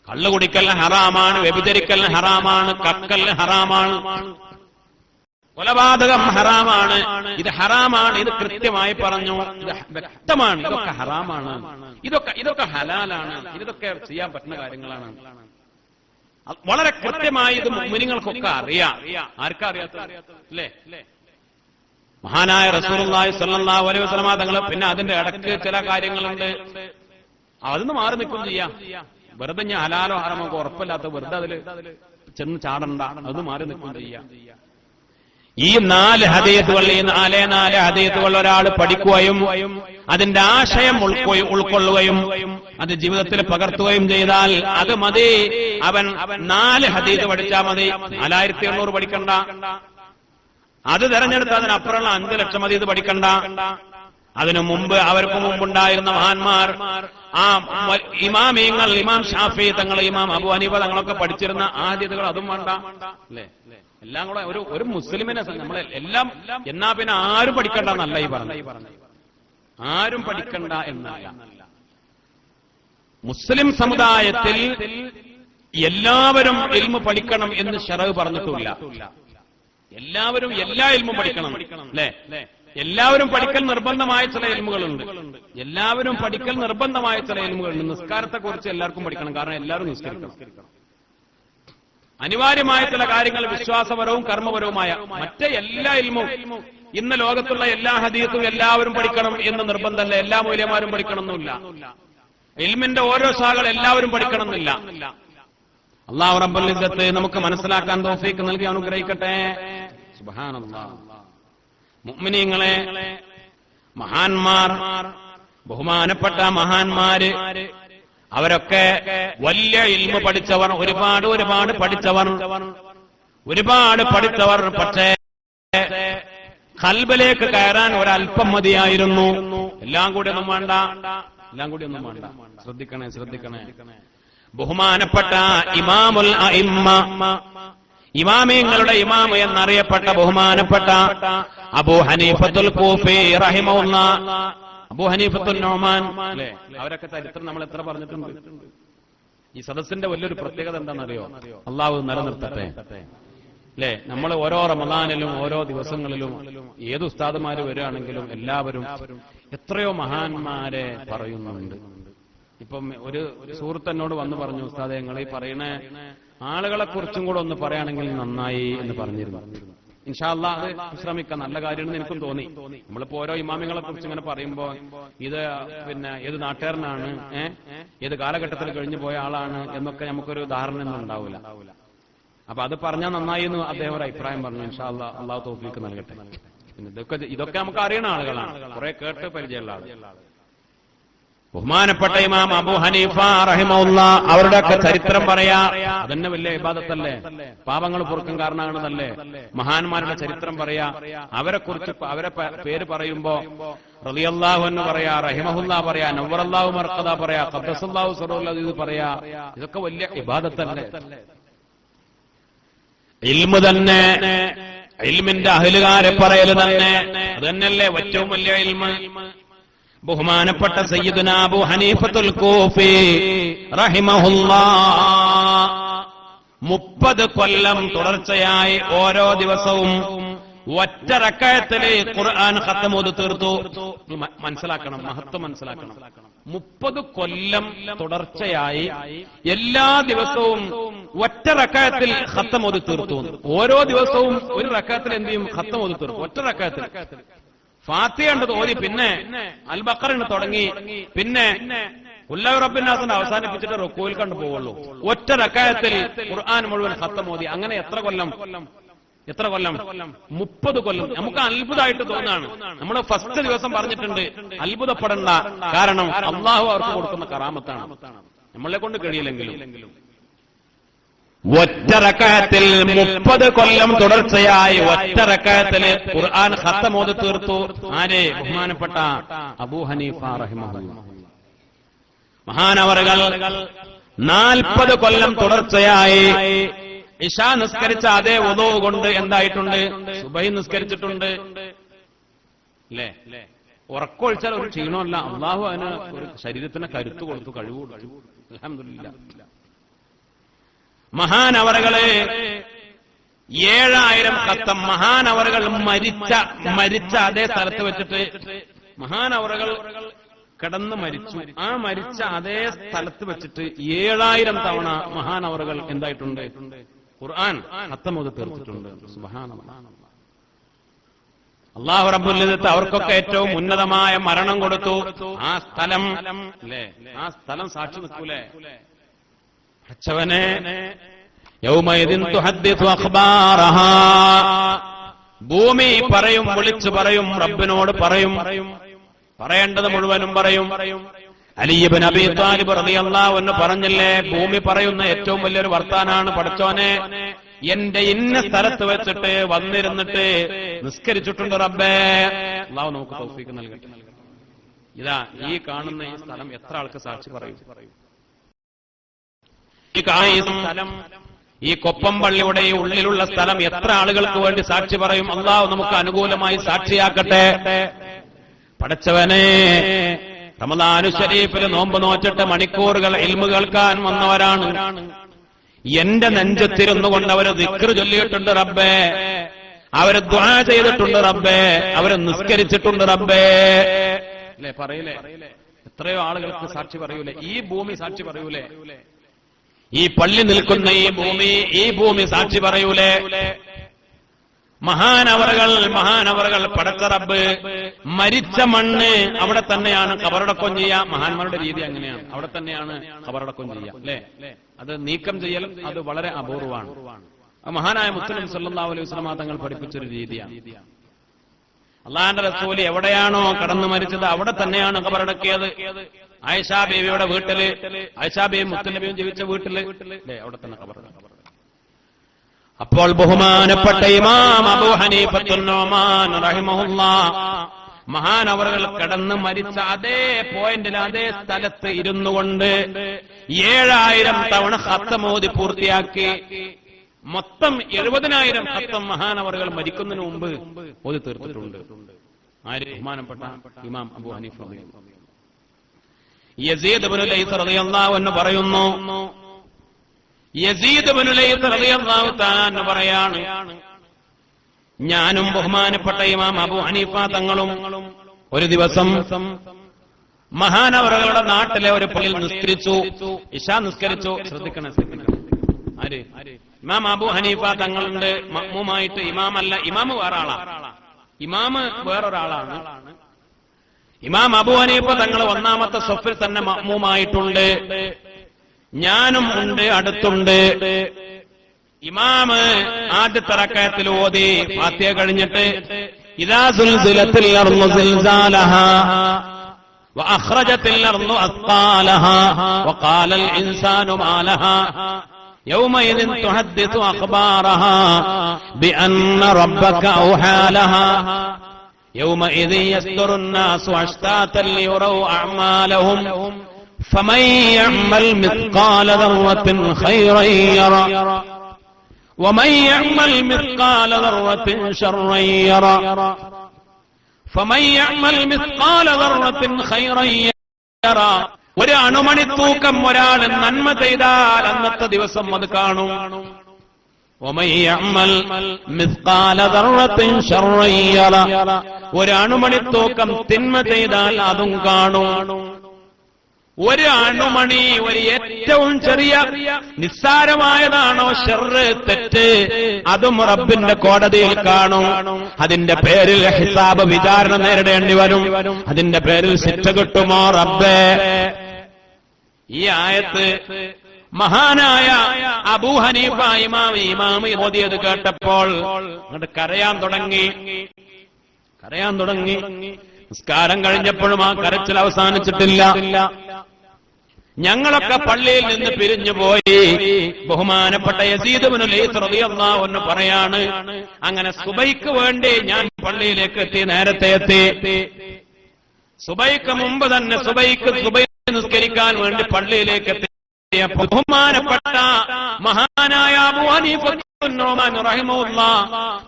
കള്ളു കുടിക്കൽ ഹറാമാണ്, വ്യഭിചരിക്കൽ ഹറാമാണ്, കക്കൽ ഹറാമാണ്. കൊലപാതകം ഹറാമാണ്, ഇത് ഹറാമാണ്, ഇത് കൃത്യമായി പറഞ്ഞു, ഇത് വ്യക്തമാണ്, ഇതൊക്കെ ഹറാമാണ്, ഇതൊക്കെ ഹലാലാണ്, ഇതൊക്കെ ചെയ്യാൻ പറ്റുന്ന കാര്യങ്ങളാണ്. വളരെ കൃത്യമായി ഇത് മുഅ്മിനീങ്ങൾക്കൊക്കെ അറിയാം. ആർക്കാ അറിയാത്തത്? അല്ലേ? മഹാനായ റസൂലുള്ളാഹി സ്വല്ലല്ലാഹു അലൈഹി വസല്ലമ തങ്ങൾ പിന്നെ അതിന്റെ ഇടയ്ക്ക് ചില കാര്യങ്ങളുണ്ട്, അതൊന്ന് മാറി നിൽക്കും ചെയ്യാം. വെറുതെ ഞാൻ ഹലാലോ ഹറാമോ ഉറപ്പില്ലാത്ത വെറുതെ അതിൽ ചെന്ന് ചാടണ്ട, അത് മാറി നിൽക്കും ചെയ്യാം. ഈ 4 ഹദീസുകൾ, ഈ 4 ഹദീസുകൾ ഒരാൾ പഠിക്കുകയും അതിന്റെ ആശയം ഉൾക്കൊള്ളുകയും അത് ജീവിതത്തിൽ പകർത്തുകയും ചെയ്താൽ അത് മതി. അവൻ 4 ഹദീസ് പഠിച്ചാൽ മതി, 4800 പഠിക്കണ്ട. അത് തെരഞ്ഞെടുത്ത് അതിനപ്പുറമുള്ള 5 ലക്ഷം ഹദീസ് പഠിക്കണ്ട. അതിനു മുമ്പ് അവർക്ക് മുമ്പുണ്ടായിരുന്ന മഹാന്മാർ, ആ ഇമാമീങ്ങൾ, ഇമാം ഷാഫി തങ്ങൾ, ഇമാം അബൂ ഹനീഫ തങ്ങളൊക്കെ പഠിച്ചിരുന്ന ആ ഹദീസുകൾ അതും വേണ്ട. അല്ലേ? എല്ലാം കൂടെ ഒരു മുസ്ലിമിനെ നമ്മളെ എല്ലാം എന്നാ പിന്നെ ആരും പഠിക്കണ്ട എന്നല്ല ഈ പറഞ്ഞു. ആരും പഠിക്കണ്ട എന്നല്ല. മുസ്ലിം സമുദായത്തിൽ എല്ലാവരും ഇൽമു പഠിക്കണം എന്ന് ശറഅ് പറഞ്ഞിട്ടില്ല. എല്ലാവരും എല്ലാ ഇൽമും പഠിക്കണം. അല്ലേ? എല്ലാവരും പഠിക്കൽ നിർബന്ധമായ ചില ഇൽമുകളുണ്ട്. എല്ലാവരും പഠിക്കൽ നിർബന്ധമായ ചില ഇൽമുകളുണ്ട്. നിസ്കാരത്തെ കുറിച്ച് എല്ലാവർക്കും പഠിക്കണം, കാരണം എല്ലാവരും നിസ്കരിക്കണം. അനിവാര്യമായ ചില കാര്യങ്ങൾ വിശ്വാസപരവും കർമ്മപരവുമായ മറ്റേ എല്ലാ ഇൽമും, ഇന്ന് ലോകത്തുള്ള എല്ലാ ഹദീസും എല്ലാവരും പഠിക്കണം എന്ന് നിർബന്ധമല്ല. എല്ലാ മൗലവിമാരും പഠിക്കണമെന്നില്ല. ഇൽമിന്റെ ഓരോ ശാഖകൾ എല്ലാവരും പഠിക്കണമെന്നില്ല. അല്ലാഹു റബ്ബുൽ ഇസ്സത്ത് നമുക്ക് മനസ്സിലാക്കാൻ തൗഫീഖ് നൽകി അനുഗ്രഹിക്കട്ടെ. സുബ്ഹാനല്ലാഹ്. മുഅ്മിനീങ്ങളെ, മഹാന്മാർ, ബഹുമാനപ്പെട്ട മഹാന്മാര്, അവരൊക്കെ വലിയ ഇൽമു പഠിച്ചവർ, ഒരുപാട് പഠിച്ചവർ. പക്ഷേ ഖൽബിലേക്ക് കയറാൻ ഒരല്പം മതിയായിരുന്നു. എല്ലാം കൂടി ഒന്നും വേണ്ട. ശ്രദ്ധിക്കണേ. ബഹുമാനപ്പെട്ട ഇമാമുൽ അഇമ്മ, ഇമാമിങ്ങളുടെ ഇമാം എന്നറിയപ്പെട്ട ബഹുമാനപ്പെട്ട അബൂ ഹനീഫത്തുൽ കൂഫി റഹിമഹുല്ലാഹ്, അബൂ ഹനീഫത്തുൽ നുഅ്മാൻ, അല്ലേ? അവരൊക്കെ ചരിത്രം നമ്മൾ എത്ര പറഞ്ഞിട്ടുണ്ട്. ഈ സദസ്സിന്റെ വലിയൊരു പ്രത്യേകത എന്താണെന്നറിയോ? അള്ളാഹു നിലനിർത്തട്ടെ. അല്ലേ? നമ്മൾ ഓരോ റമദാനിലും ഓരോ ദിവസങ്ങളിലും ഏത് ഉസ്താദുമാര് വരികയാണെങ്കിലും എല്ലാവരും എത്രയോ മഹാന്മാരെ പറയുന്നുണ്ട്. ഇപ്പം ഒരു സുഹൃത്ത് എന്നോട് വന്ന് പറഞ്ഞു, ഉസ്താദെ നിങ്ങൾ ഈ പറയുന്ന ആളുകളെ കുറിച്ചും കൂടെ ഒന്ന് പറയുകയാണെങ്കിൽ നന്നായി എന്ന് പറഞ്ഞിരുന്നു. ഇൻഷാ അല്ലാഹ് അത് ശ്രമിക്കാം. നല്ല കാര്യമെന്ന് എനിക്കും തോന്നി. നമ്മളിപ്പോ ഓരോ ഇമാമിങ്ങളെ കുറിച്ച് ഇങ്ങനെ പറയുമ്പോ ഇത് പിന്നെ ഏത് നാട്ടുകാരനാണ്, ഏത് കാലഘട്ടത്തിൽ കഴിഞ്ഞു പോയ ആളാണ് എന്നൊക്കെ നമുക്കൊരു ധാരണ ഒന്നും ഉണ്ടാവില്ല. അപ്പൊ അത് പറഞ്ഞാൽ നന്നായി എന്ന് അദ്ദേഹം ഒരു അഭിപ്രായം പറഞ്ഞു. ഇൻഷാ അല്ലാഹ് അള്ളാഹു തൗഫീഖ് നൽകട്ടെ. പിന്നെ ഇതൊക്കെ നമുക്ക് അറിയുന്ന ആളുകളാണ്, കുറെ കേട്ട് പരിചയമുള്ള ആളുകൾ. ബഹുമാനപ്പെട്ട ഇമാം അബൂ ഹനീഫ റഹിമഹുല്ലാഹ്, അവരുടെയൊക്കെ ചരിത്രം പറയാ, അതന്നെ വലിയ ഇബാദത്തല്ലേ? പാപങ്ങൾ പൊറുക്കാൻ കാരണമാണെന്നല്ലേ? മഹാന്മാരുടെ ചരിത്രം പറയാ, അവരെ കുറിച്ച് അവരെ പേര് പറയുമ്പോ റളിയല്ലാഹു അൻഹു പറയാ, റഹിമഹുല്ലാഹ് പറയാ, നവ്വറല്ലാഹു മർഖദ പറയാ, ഖദ്ദസല്ലാഹു സിറഹുൽ അസീസ് പറയാ. ഇതൊക്കെ വലിയ ഇബാദത്തല്ലേ? ഇൽമു തന്നെ, ഇൽമിന്റെ അഹ്ലുകാരെ പറയല് തന്നെ, അതന്നെയല്ലേ ഏറ്റവും വലിയ ഇൽമ്. ബഹുമാനപ്പെട്ട സയ്യിദുനാ അബൂ ഹനീഫത്തുൽ കൂഫി റഹിമഹുല്ലാഹ് 30 കൊല്ലം തുടർച്ചയായി ഓരോ ദിവസവും ഒറ്റ റക്അത്തിലെ ഖുർആൻ ഖത്ം ഓതി തീർത്തു. മനസ്സിലാക്കണം, മഹത്വം മനസ്സിലാക്കണം. 30 കൊല്ലം തുടർച്ചയായി എല്ലാ ദിവസവും ഒറ്റ റക്അത്തിൽ ഖത്ം ഓതി തീർത്തു. ഓരോ ദിവസവും ഒരു റക്അത്തിൽ എന്ത് ചെയ്യും? ഖത്ം ഓതി തീർത്തു. ഒറ്റ റക്അത്തിൽ ഫാത്തിഹ കണ്ടത് ഓതി, പിന്നെ അൽ ബഖറ തുടങ്ങി, പിന്നെ ഖുൽ റബ്ബിന്നാസിനെ അവസാനിപ്പിച്ചിട്ട് റുക്കൂയിൽ കണ്ടു പോവുള്ളൂ. ഒറ്റ റക്അത്തിൽ ഖുർആൻ മുഴുവൻ ഖത്ം ഓതി. അങ്ങനെ എത്ര കൊല്ലം? 30 കൊല്ലം. നമുക്ക് അത്ഭുതമായിട്ട് തോന്നാണ്. നമ്മൾ ഫസ്റ്റ് ദിവസം പറഞ്ഞിട്ടുണ്ട്, അത്ഭുതപ്പെടണ്ട, കാരണം അള്ളാഹു അവർക്ക് കൊടുക്കുന്ന കറാമത്താണ്, നമ്മളെ കൊണ്ട് കഴിയില്ലെങ്കിലും. ഒറ്റ റക്അത്തിൽ 30 കൊല്ലം തുടർച്ചയായി ഒറ്റ റക്അത്തില് ഖുർആൻ ഖത്ം ഓതി തീർത്തു. ആരെ? ബഹുമാനപ്പെട്ട അബൂ ഹനീഫ റഹിമഹുല്ലാഹ്. മഹാനവറുകൾ 40 കൊല്ലം തുടർച്ചയായി ഇശാ നിസ്കരിച്ച അതേ വുളൂ കൊണ്ട് എന്തായിട്ടുണ്ട്? സുബഹി നിസ്കരിച്ചിട്ടുണ്ട്. അല്ലേ? ഉറക്കൊഴിച്ചാൽ ഒരു ക്ഷീണമല്ല, അള്ളാഹു അതിന് ഒരു ശരീരത്തിന് കരുത്ത് കൊടുത്തു, കഴിവ് കൊടുത്തു. അൽഹംദുലില്ലാഹ്. മഹാനവറുകളെ 7000 ഖത്തം മഹാനവറുകൾ മരിച്ച അതേ സ്ഥലത്ത് വെച്ചിട്ട് മഹാനവറുകൾ കിടന്ന് മരിച്ചു. ആ മരിച്ച അതേ സ്ഥലത്ത് വെച്ചിട്ട് 7000 തവണ മഹാനവറുകൾ എന്തായിട്ടുണ്ട്? ഖുർആൻ ഖത്തം ഓതി തീർത്തിട്ടുണ്ട്. സുബ്ഹാനല്ലാഹ്. അല്ലാഹു റബ്ബുൽ ഇസ്സത്ത് അവർക്കൊക്കെ ഏറ്റവും ഉന്നതമായ മരണം കൊടുത്തു. ആ സ്ഥലം അല്ലേ, ആ സ്ഥലം സാക്ഷി നിൽക്കൂലേ? അച്ചവനെ യൗമയിദിൻ തുഹദ്ദിസു അഖ്ബാറഹാ, ഭൂമി പറയും, വിളിച്ചു പറയും, റബ്ബിനോട് പറയും, പറയേണ്ടത് മുഴുവനും പറയും. അലി ഇബ്നു അബീ ത്വാലിബ് റളിയല്ലാഹു അൻഹു പറഞ്ഞില്ലേ, ഭൂമി പറയുന്ന ഏറ്റവും വലിയൊരു വർത്താനാണ്, പടച്ചോനെ എന്റെ ഇന്ന സ്ഥലത്ത് വെച്ചിട്ട് വന്നിരുന്നിട്ട് നിസ്കരിച്ചിട്ടുണ്ട് റബ്ബേ. അല്ലാഹു നമുക്ക് തൗഫീഖ് നൽകട്ടെ. ഇതാ ഈ കാണുന്ന ഈ സ്ഥലം എത്ര ആൾക്ക് സാക്ഷി പറയും? ഈ സ്ഥലം, ഈ കൊപ്പം പള്ളിയുടെ ഈ ഉള്ളിലുള്ള സ്ഥലം എത്ര ആളുകൾക്ക് വേണ്ടി സാക്ഷി പറയും? അല്ലാഹു നമുക്ക് അനുകൂലമായി സാക്ഷിയാക്കട്ടെ. പടച്ചവനെ, റമദാനു ശരീഫിൽ നോമ്പ് നോച്ചിട്ട് മണിക്കൂറുകൾ ഇൽമു കേൾക്കാൻ വന്നവരാണ്. എന്റെ നെഞ്ചത്തിരുന്നു കൊണ്ട് അവര് ദിക്ർ ചൊല്ലിയിട്ടുണ്ട് റബ്ബേ, അവര് ദുആ ചെയ്തിട്ടുണ്ട് റബ്ബേ, അവര് നിസ്കരിച്ചിട്ടുണ്ട് റബ്ബേ. അല്ലേ പറയൂലേ? എത്രയോ ആളുകൾക്ക് സാക്ഷി പറയൂലേ? ഈ ഭൂമി സാക്ഷി പറയൂലേ? ഈ പള്ളി നിൽക്കുന്ന ഈ ഭൂമി സാക്ഷി പറയൂലേ? മഹാനവറുകൾ പടച്ച റബ്ബ് മരിച്ച മണ്ണ് അവിടെ തന്നെയാണ് ഖബറടക്കം ചെയ്യുക. മഹാന്മാരുടെ രീതി അങ്ങനെയാണ്, അവിടെ തന്നെയാണ് ഖബറടക്കം ചെയ്യുക. അല്ലേ? അത് നീക്കം ചെയ്യലും അത് വളരെ അപൂർവമാണ്. മഹാനായ മുസ്ലിം സല്ലല്ലാഹു അലൈഹി വസല്ലം തങ്ങൾ പഠിപ്പിച്ചൊരു രീതിയാണ്. അള്ളാഹുവിന്റെ റസൂൽ എവിടെയാണോ കടന്നു മരിച്ചത് അവിടെ തന്നെയാണ് ഖബറടക്കിയത്. ആയിഷാ ബീവിയുടെ വീട്ടില്, ആയിഷാ ബീവി മുത്തുനബിയും ജീവിച്ച വീട്ടില് അവിടെ തന്നെ ഖബറടക്കി. അപ്പോൾ ബഹുമാനപ്പെട്ട ഇമാം അബൂ ഹനീഫത്തുൻ നുഅ്മാൻ റഹിമഹുല്ലാഹ് മഹാനവറുകൾ കടന്ന് മരിച്ച അതേ പോയിന്റിൽ അതേ സ്ഥലത്ത് ഇരുന്നു കൊണ്ട് 7000 തവണ ഖത്തം ഓതി പൂർത്തിയാക്കി. മൊത്തം 70000 ഖത്തം മഹാനവറുകൾ മരിക്കുന്നതിന് മുമ്പ് ഓതി തീർത്തിട്ടുണ്ട്. ആര്? ബഹുമാനപ്പെട്ട ഇമാം അബൂ ഹനീഫ റളിയല്ലാഹു. യസീദ് ഇബ്നു ലൈസ് റളിയല്ലാഹു അൻഹു പറയുന്നു, യസീദ് ഇബ്നു ലൈസ് റളിയല്ലാഹു തആല അൻഹു പറയാണ്, ഞാനും ബഹുമാനപ്പെട്ട ഇമാം അബൂ ഹനീഫ തങ്ങളും ഒരു ദിവസം മഹാനവറുകളുടെ നാട്ടിലെ ഒരു പള്ളിയിൽ നിസ്കരിച്ചു. ഇശാ നിസ്കരിച്ചു. ശ്രദ്ധിക്കണം. ആര്? ഇമാം അബൂ ഹനീഫ തങ്ങളുണ്ട് മഅ്മൂമായിട്ട്. ഇമാമല്ല, ഇമാമ് വേറെ ആളാണ്. ഇമാമ് വേറൊരാളാണ്. ഇമാം അബൂ ഹനീഫ തങ്ങൾ ഒന്നാമത്തെ സഫിൽ തന്നെ മഅ്മൂമായിട്ടുണ്ട്. ഞാനും ഉണ്ട്, അടുത്തുണ്ട്. ഇമാമ് ആദ്യത്തെ റക്അത്തിൽ ഓതി ഫാത്തിഹ കഴിഞ്ഞിട്ട് ഇദാ സുൽസിലത്തിൽ അർളു സിൽസാലഹാ വഅഖ്റജത്തിൽ അർളു അസ്ഖാലഹാ വഖാലൽ ഇൻസാനു മാ ലഹാ യൗമയിദിൻ തുഹദ്ദിസു അഖ്ബാറഹാ ബിഅന്ന റബ്ബക ഔഹാ ലഹാ യൗമയിദിൻ യസ്ദുറു الناس അശ്താതൻ ലിയറൗ അഅമാലഹും فمن يعمل مثقال ذرة خيرا يره ومن يعمل مثقال ذرة شرا يره فمن يعمل مثقال ذرة خيرا يره. ഒരു അണുമണി തൂക്കം ഒരാൾ നന്മ ചെയ്താൽ അന്നത്തെ ദിവസം അത് കാണും. ومن يعمل مثقال ذرة شرا يره. ഒരു അണുമണി തൂക്കം തിന്മ ചെയ്താൽ അതും കാണും. ഒരു അണുമണി, ഒരു ഏറ്റവും ചെറിയ നിസ്സാരമായതാണോ ഷർറ്, തെറ്റ്, അതും റബ്ബിന്റെ കോടതിയിൽ കാണും. അതിന്റെ പേരിൽ ഹിസാബ്, വിചാരണ നേരിടേണ്ടി വരും. അതിന്റെ പേരിൽ ശിക്ഷ കിട്ടുമോ റബ്ബേ? ഈ ആയത്ത് മഹാനായ അബൂ ഹനീഫ ഇമാം ഓതിയത് കേട്ടപ്പോൾ അങ്ങോട്ട് കരയാൻ തുടങ്ങി. നിസ്കാരം കഴിഞ്ഞപ്പോഴും ആ കരച്ചിൽ അവസാനിച്ചിട്ടില്ല. ഞങ്ങളൊക്കെ പള്ളിയിൽ നിന്ന് പിരിഞ്ഞുപോയി. ബഹുമാനപ്പെട്ട യസീദ് ഇബ്നു ലൈസ് റളിയല്ലാഹു അൻഹു പറയാണ്, അങ്ങനെ സുബൈക്ക് വേണ്ടി ഞാൻ പള്ളിയിലേക്ക് എത്തി. നേരത്തെ എത്തി. സുബൈക്ക് മുമ്പ് തന്നെ സുബൈ നിസ്കരിക്കാൻ വേണ്ടി പള്ളിയിലേക്ക് എത്തി. ബഹുമാനപ്പെട്ട മഹാനായ അബൂ ഹനീഫ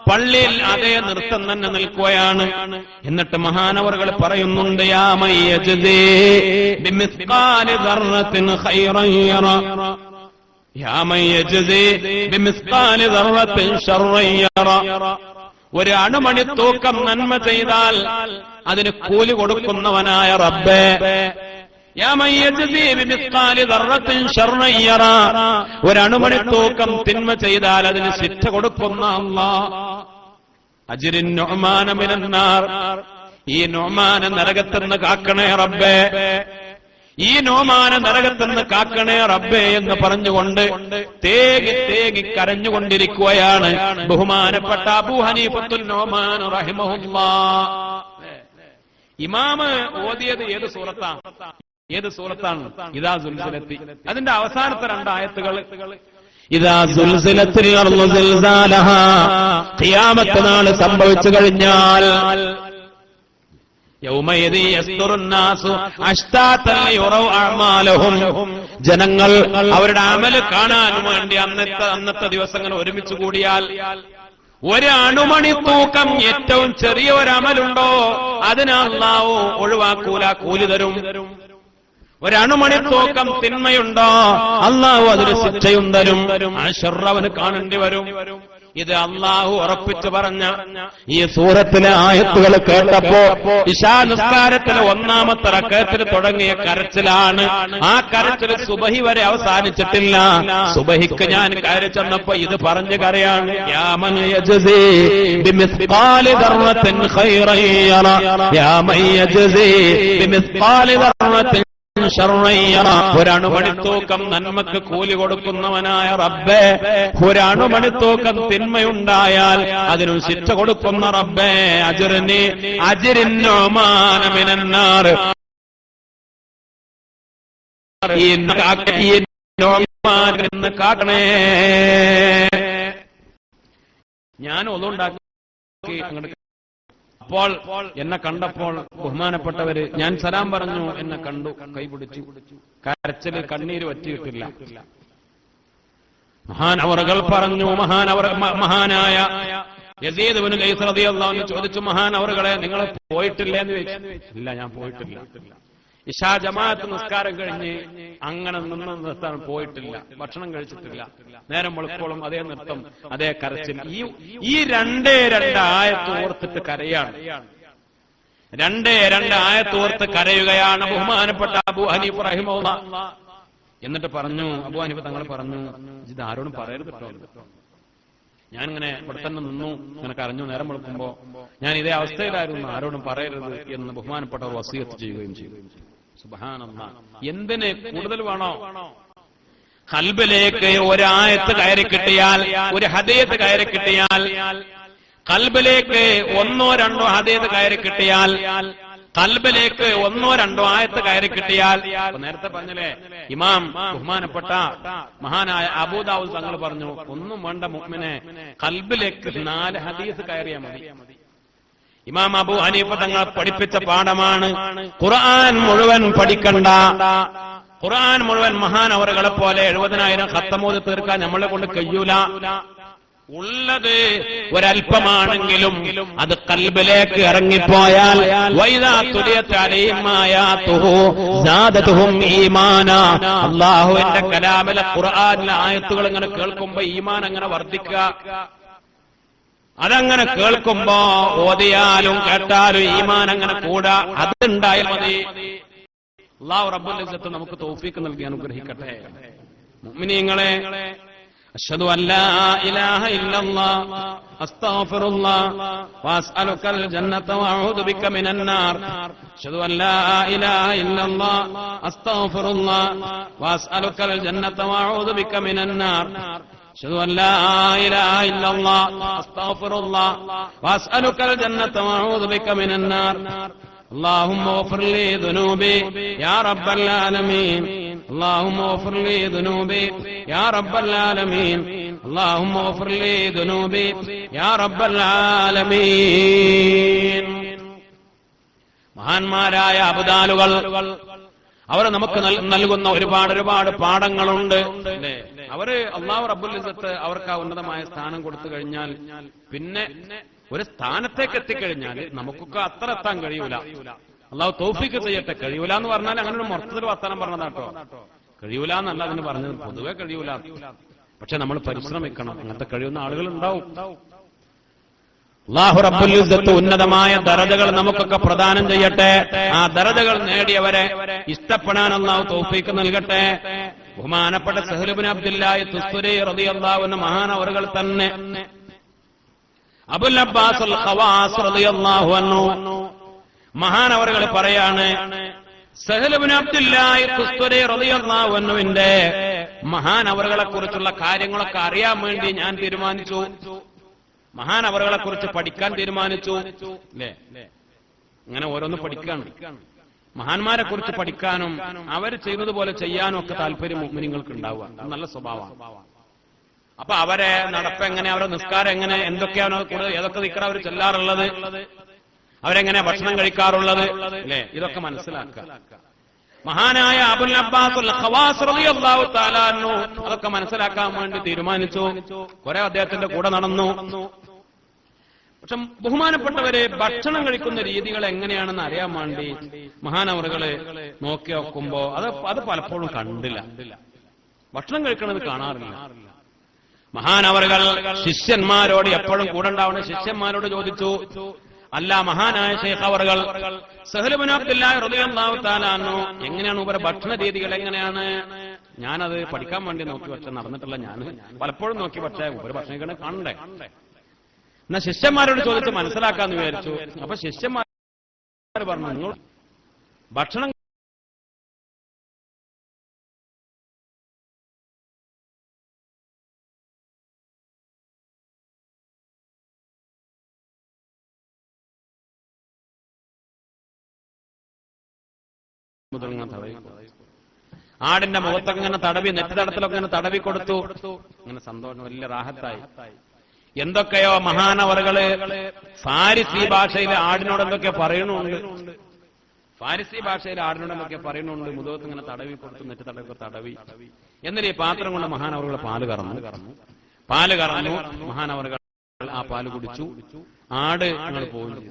പള്ളിയിൽ അതേ നൃത്തം തന്നെ നിൽക്കുകയാണ്. എന്നിട്ട് മഹാനവറുകൾ പറയുന്നുണ്ട്, യാ മയ്യജ്ദി ബിമിസ്ഖാലി ദർറത്തിൻ ഖൈറൻ യറ യാ മൻ യജ്സി ബിമിസ്ഖാലി ദർറത്തിൻ ശർറൻ യറ. ഒരു അണുമണി തൂക്കം നന്മ ചെയ്താൽ അതിന് കൂലി കൊടുക്കുന്നവനായ റബ്ബേ. യാ മൻ യജ്സി ബിമിസ്ഖാലി ദർറത്തിൻ ശർറൻ യറ. ഒരു അണുമണി തൂക്കം തിന്മ ചെയ്താൽ അതിന് ശിക്ഷ കൊടുക്കുന്ന അല്ലാഹ്. അജ്രിൻ നുഅ്മാന മിനന്നാർ. ഈ നുഅ്മാന നരകത്തിന്ന് കാക്കണേ റബ്ബേ, ഈ നോമാന നരകത്തിന്ന് കാക്കണേ റബ്ബേ എന്ന് പറഞ്ഞുകൊണ്ട് തേകി തേകി കരഞ്ഞുകൊണ്ടിരിക്കുകയാണ് ബഹുമാനപ്പെട്ട അബൂ ഹനീഫത്തുൽ നോമാൻ റഹിമഹുല്ലാഹ്. ഇമാമ് ഓതിയത് ഏത് സൂറത്താണ്? ഇദാ സുൽസിലത്തി. അതിന്റെ അവസാനത്തെ 2 ആയത്തുകൾ ഇദാ സുൽസിലത്തിൽ അർളു സിൽസാലഹാ. ഖിയാമത്ത് നാൾ സംഭവിച്ചു കഴിഞ്ഞാൽ യൗമയദി യസ്തുറുന്നാസു അഷ്താതൻ യുറൗ അഅമാലഹും. ജനങ്ങൾ അവരുടെ അമല് കാണാൻ വേണ്ടി അന്നത്തെ ദിവസങ്ങൾ ഒരുമിച്ച് കൂടിയാൽ ഒരു അണുമണി തൂക്കം ഏറ്റവും ചെറിയ ഒരു അമലുണ്ടോ അതിന് അല്ലാഹു ഒഴിവാക്കൂല, കൂലി തരും. ഒരു അണുമണി തൂക്കം തിന്മയുണ്ടോ അല്ലാഹു അതിന് ശിക്ഷയും തരും. ആ ശർറ അവന് കാണേണ്ടി വരും. ഇത് അല്ലാഹു ഉറപ്പിച്ചു പറഞ്ഞ ഈ സൂറത്തിലെ ആയത്തുകൾ കേട്ടപ്പോ ഇശാ നിസ്കാരത്തിലെ 1-ാമത്തെ റക്അത്തിൽ തുടങ്ങിയ കരച്ചിലാണ്. ആ കരച്ചിൽ സുബഹി വരെ അവസാനിച്ചിട്ടില്ല. സുബഹിക്ക് ഞാൻ കയറി ചെന്നപ്പോ ഇത് പറഞ്ഞു കരയാണ്. യാ മൻ യജ്സി ബിമിസ്ഖാലി ദർറത്തിൻ ഖൈറൻ യറ. യാ മൻ യജ്സി ബിമിസ്ഖാലി ദർറത്തിൻ ഒരണുമണിത്തൂക്കം നന്മക്ക് കൂലി കൊടുക്കുന്നവനായ റബ്ബേ, ഒരണുമണിത്തൂക്കം തിന്മയുണ്ടായാൽ അതിനും ശിക്ഷ കൊടുക്കുന്ന റബ്ബേ. അജ്രിൻ നുഅ്മാന മിനന്നാർ. ഈ നുഅ്മാൻ കാക്കണേ. ഞാൻ ഒന്നുണ്ടാക്കി അങ്ങോട്ട് അപ്പോൾ എന്നെ കണ്ടപ്പോൾ ബഹുമാനപ്പെട്ടവര് ഞാൻ സലാം പറഞ്ഞു, എന്നെ കണ്ടു, കൈപിടിച്ചു. കരച്ചില് കണ്ണീര് വറ്റിയിട്ടില്ല. മഹാനവറുകൾ പറഞ്ഞു, മഹാനായ യസീദ് ഇബ്നു ഖൈസ് റളിയല്ലാഹു അൻഹു ചോദിച്ചു, മഹാനവറുകളെ നിങ്ങൾ പോയിട്ടില്ലേ എന്ന് ചോദിച്ചു. ഇല്ല, ഞാൻ പോയിട്ടില്ല. ഇശാ ജമാഅത്ത് നിസ്കാരം കഴിഞ്ഞ് അങ്ങനെ നിർത്താൻ പോയിട്ടില്ല, ഭക്ഷണം കഴിച്ചിട്ടില്ല. നേരം വെളുക്കോളം അതേ നൃത്തം, അതേ കരച്ചിൽ. ഈ 2 ആയത്ത് ഓർത്തിട്ട് കരയാണ്. 2 ആയത്ത് ഓർത്ത് കരയുകയാണ് ബഹുമാനപ്പെട്ട അബൂ ഹനീഫ റഹിമഹുല്ലാഹ്. എന്നിട്ട് പറഞ്ഞു, അബൂ ഹനീഫ തങ്ങൾ പറഞ്ഞു, ഇത് ആരോടും പറയരുത് കേട്ടോ. ഞാനിങ്ങനെ ഇവിടെ തന്നെ നിന്നു, ഇങ്ങനെ കരഞ്ഞു. നേരം വെളുക്കുമ്പോ ഞാൻ ഇതേ അവസ്ഥയിലായിരുന്നു, ആരോടും പറയരുത് എന്ന് ബഹുമാനപ്പെട്ടവർ വസിയത്ത് ചെയ്യുകയും ചെയ്തു. സുബ്ഹാനല്ലാഹ്. എന്തിന് കൂടുതൽ വേണോ? ഖൽബിലേക്ക് ഒരു ആയത്ത് കയറി കിട്ടിയാൽ, ഒരു ഹദീത്ത് കയറി കിട്ടിയാൽ, ഖൽബിലേക്ക് 1-2 ഹദീത്ത് കയറി കിട്ടിയാൽ, ഖൽബിലേക്ക് 1-2 ആയത്ത് കയറി കിട്ടിയാൽ, നേരത്തെ പറഞ്ഞില്ലേ ഇമാം ബഹുമാനപ്പെട്ട മഹാനായ അബൂ ദാവൂദ് തങ്ങൾ പറഞ്ഞു, ഒന്നും വേണ്ട മുഅ്മിനെ, ഖൽബിലേക്ക് 4 ഹദീസ് കയറിയാൽ മതി. ഇമാം അബൂ ഹനീഫ തങ്ങൾ പഠിപ്പിച്ച പാഠമാണ്. ഖുർആൻ മുഴുവൻ പഠിക്കണ്ട. ഖുർആൻ മുഴുവൻ മഹാനവറുകളെ പോലെ 70,000 ഖത്തമോദ് തീർക്കാൻ നമ്മളെ കൊണ്ട് കഴിയൂല. ഉള്ളത് ഒരൽപ്പമാണെങ്കിലും അത് ഖൽബിലേക്ക് ഇറങ്ങിപ്പോയാൽ വൈദാ തുലിയത് അലൈഹിം ആയാതുഹു സാദതുഹും ഈമാനാ. അല്ലാഹുവിന്റെ കലാമിലെ ഖുർആനിലെ ആയത്തുകൾ ഇങ്ങനെ കേൾക്കുമ്പോ ഈമാൻ അങ്ങനെ വർദ്ധിക്കുക. അതങ്ങനെ കേൾക്കുമ്പോ ഓതിയാലും കേട്ടാലും ഈമാൻ അങ്ങനെ കൂടാ. അതുണ്ടായാൽ മതി. അല്ലാഹു റബ്ബുൽ ഇസ്സത്ത് നമുക്ക് തൗഫീഖ് നൽകി അനുഗ്രഹിക്കട്ടെ. മുഅ്മിനീങ്ങളെ, അശ്ഹദു അല്ലാ ഇലാഹ ഇല്ലല്ലാഹ് അസ്തഗ്ഫിറുല്ലാഹ് വഅസ്അലുക്കൽ ജന്നത വഅഊദു ബിക മിനൻ നാർ. അശ്ഹദു അല്ലാ ഇലാഹ ഇല്ലല്ലാഹ് അസ്തഗ്ഫിറുല്ലാഹ് വഅസ്അലുക്കൽ ജന്നത വഅഊദു ബിക മിനൻ നാർ. അശ്ഹദു അല്ലാ ഇലാഹ ഇല്ലല്ലാഹ് അസ്തഗ്ഫിറുല്ലാഹ് വഅസ്അലുക്കൽ ജന്നത വഅഊദു ബിക മിനൻ നാർ. اللهم اغفر لي ذنوبي يا رب العالمين. اللهم اغفر لي ذنوبي يا رب العالمين. اللهم اغفر لي ذنوبي يا رب العالمين. മഹാന്മാരായ അബ്ദാലുകൾ അവർ നമുക്ക് നൽകുന്ന ഒരുപാട് പാഠങ്ങളുണ്ട്. അവര് അല്ലാഹു റബ്ബുൽ ഇസ്സത്ത് അവർക്ക് ആ ഉന്നതമായ സ്ഥാനം കൊടുത്തു കഴിഞ്ഞാൽ, പിന്നെ ഒരു സ്ഥാനത്തേക്ക് എത്തിക്കഴിഞ്ഞാൽ നമുക്കൊക്കെ അത്ര എത്താൻ കഴിയൂല. അല്ലാഹു തൗഫീഖ് ചെയ്യട്ടെ. കഴിയൂല എന്ന് പറഞ്ഞാൽ അങ്ങനെ ഒരു മൊത്തത്തിൽ വർത്തമാനം പറഞ്ഞതാട്ടോ. കഴിയൂല എന്നല്ല അതിന് പറഞ്ഞത്, പൊതുവെ കഴിയൂല. പക്ഷെ നമ്മൾ പരിശ്രമിക്കണം. അങ്ങനത്തെ കഴിയുന്ന ആളുകൾ ഉണ്ടാവും. അല്ലാഹു റബ്ബുൽ ഇസ്സത്ത് ഉന്നതമായ ദറജകൾ നമുക്കൊക്കെ പ്രദാനം ചെയ്യട്ടെ. ആ ദറജകൾ നേടിയവരെ ഇഷ്ടപ്പെടാൻ അല്ലാഹു തൗഫീഖ് നൽകട്ടെ. ബഹുമാനപ്പെട്ട സഹൽ ഇബ്നു അബ്ദുല്ലാഹി തുസ്തുരി റളിയല്ലാഹു അൻഹു മഹാനവറുകൾ തന്നെ അബുൽ അബ്ബാസ് അൽ ഖവാസ് റളിയല്ലാഹു അൻഹു മഹാനവറുകൾ പറയാണ്, സഹൽ ഇബ്നു അബ്ദുല്ലാഹി തുസ്തുരി റളിയല്ലാഹു അൻഹുവിന്റെ മഹാനവറുകളെ കുറിച്ചുള്ള കാര്യങ്ങളൊക്കെ അറിയാൻ വേണ്ടി ഞാൻ തീരുമാനിച്ചു. മഹാനവറുകളെ കുറിച്ച് പഠിക്കാൻ തീരുമാനിച്ചു. അല്ലേ? അങ്ങനെ ഓരോന്ന് പഠിക്കാണ്. മഹാന്മാരെ കുറിച്ച് പഠിക്കാനും അവർ ചെയ്യുന്നതുപോലെ ചെയ്യാനും ഒക്കെ താല്പര്യം മുഅ്മിനീങ്ങൾക്ക് ഉണ്ടാവുക. നല്ല സ്വഭാവമാണ്. അപ്പൊ അവരെ നടപ്പ് എങ്ങനെ, അവരുടെ നിസ്കാരം എങ്ങനെ, എന്തൊക്കെയാണ് ഏതൊക്കെ ദിക്റാ അവർ ചൊല്ലാറുള്ളത്, അവരെങ്ങനെ ഭക്ഷണം കഴിക്കാറുള്ളത്, അല്ലേ? ഇതൊക്കെ മനസ്സിലാക്കുക. മഹാനായ അബുൽ അബ്ബാസ് അൽ ഖവാസ് റളിയല്ലാഹു തആല അൻഹു അതൊക്കെ മനസ്സിലാക്കാൻ വേണ്ടി തീരുമാനിച്ചു. കുറെ അദ്ദേഹത്തിന്റെ കൂടെ നടന്നു. പക്ഷെ ബഹുമാനപ്പെട്ടവരെ, ഭക്ഷണം കഴിക്കുന്ന രീതികൾ എങ്ങനെയാണെന്ന് അറിയാൻ വേണ്ടി മഹാനവറുകളെ നോക്കി നോക്കുമ്പോ അത് പലപ്പോഴും കണ്ടില്ല. ഭക്ഷണം കഴിക്കണത് കാണാറില്ല. മഹാനവറുകൾ ശിഷ്യന്മാരോട് എപ്പോഴും കൂടെ ഉണ്ടാവുന്ന ശിഷ്യന്മാരോട് ചോദിച്ചു, അല്ല മഹാനായ ശൈഖ് അവറുകൾ സഹൽ ഇബ്നു അബ്ദുല്ലാഹി റളിയല്ലാഹു തആല അൻഹു എങ്ങനെയാണ് ഇവരുടെ ഭക്ഷണ രീതികൾ എങ്ങനെയാണ്? ഞാനത് പഠിക്കാൻ വേണ്ടി നോക്കി, പക്ഷെ നടന്നിട്ടില്ല. ഞാൻ പലപ്പോഴും നോക്കി, പക്ഷേ ഒരു ഭക്ഷണം കഴിക്കണ കാണണ്ടേ. എന്നാ ശിഷ്യന്മാരോട് ചോദിച്ച് മനസ്സിലാക്കാന്ന് വിചാരിച്ചു. അപ്പൊ ശിഷ്യന്മാർ പറഞ്ഞു, നിങ്ങൾ ഭക്ഷണം ആടിന്റെ മുഖത്തൊക്കെ ഇങ്ങനെ തടവി, നെറ്റിത്തടത്തിലൊക്കെ ഇങ്ങനെ തടവി കൊടുത്തു. ഇങ്ങനെ സന്തോഷം, വലിയ റാഹത്തായി. എന്തൊക്കെയോ മഹാനവറുകള് ഫാരിസി ഭാഷയിൽ ആടിനോട് എന്തൊക്കെ പറയുന്നുണ്ട്. ഫാരിസി ഭാഷയിൽ ആടിനോട് എന്തൊക്കെ പറയുന്നുണ്ട്. മുഖത്ത് ഇങ്ങനെ തടവി കൊടുത്തു, നെറ്റ് തടവി. എന്നിട്ട് ഈ പാത്രം കൊണ്ട് മഹാനവറുകൾ പാല് കറന്നു. മഹാനവറുകൾ ആ പാല് കുടിച്ചു. ആട് ഞങ്ങൾ പോയി.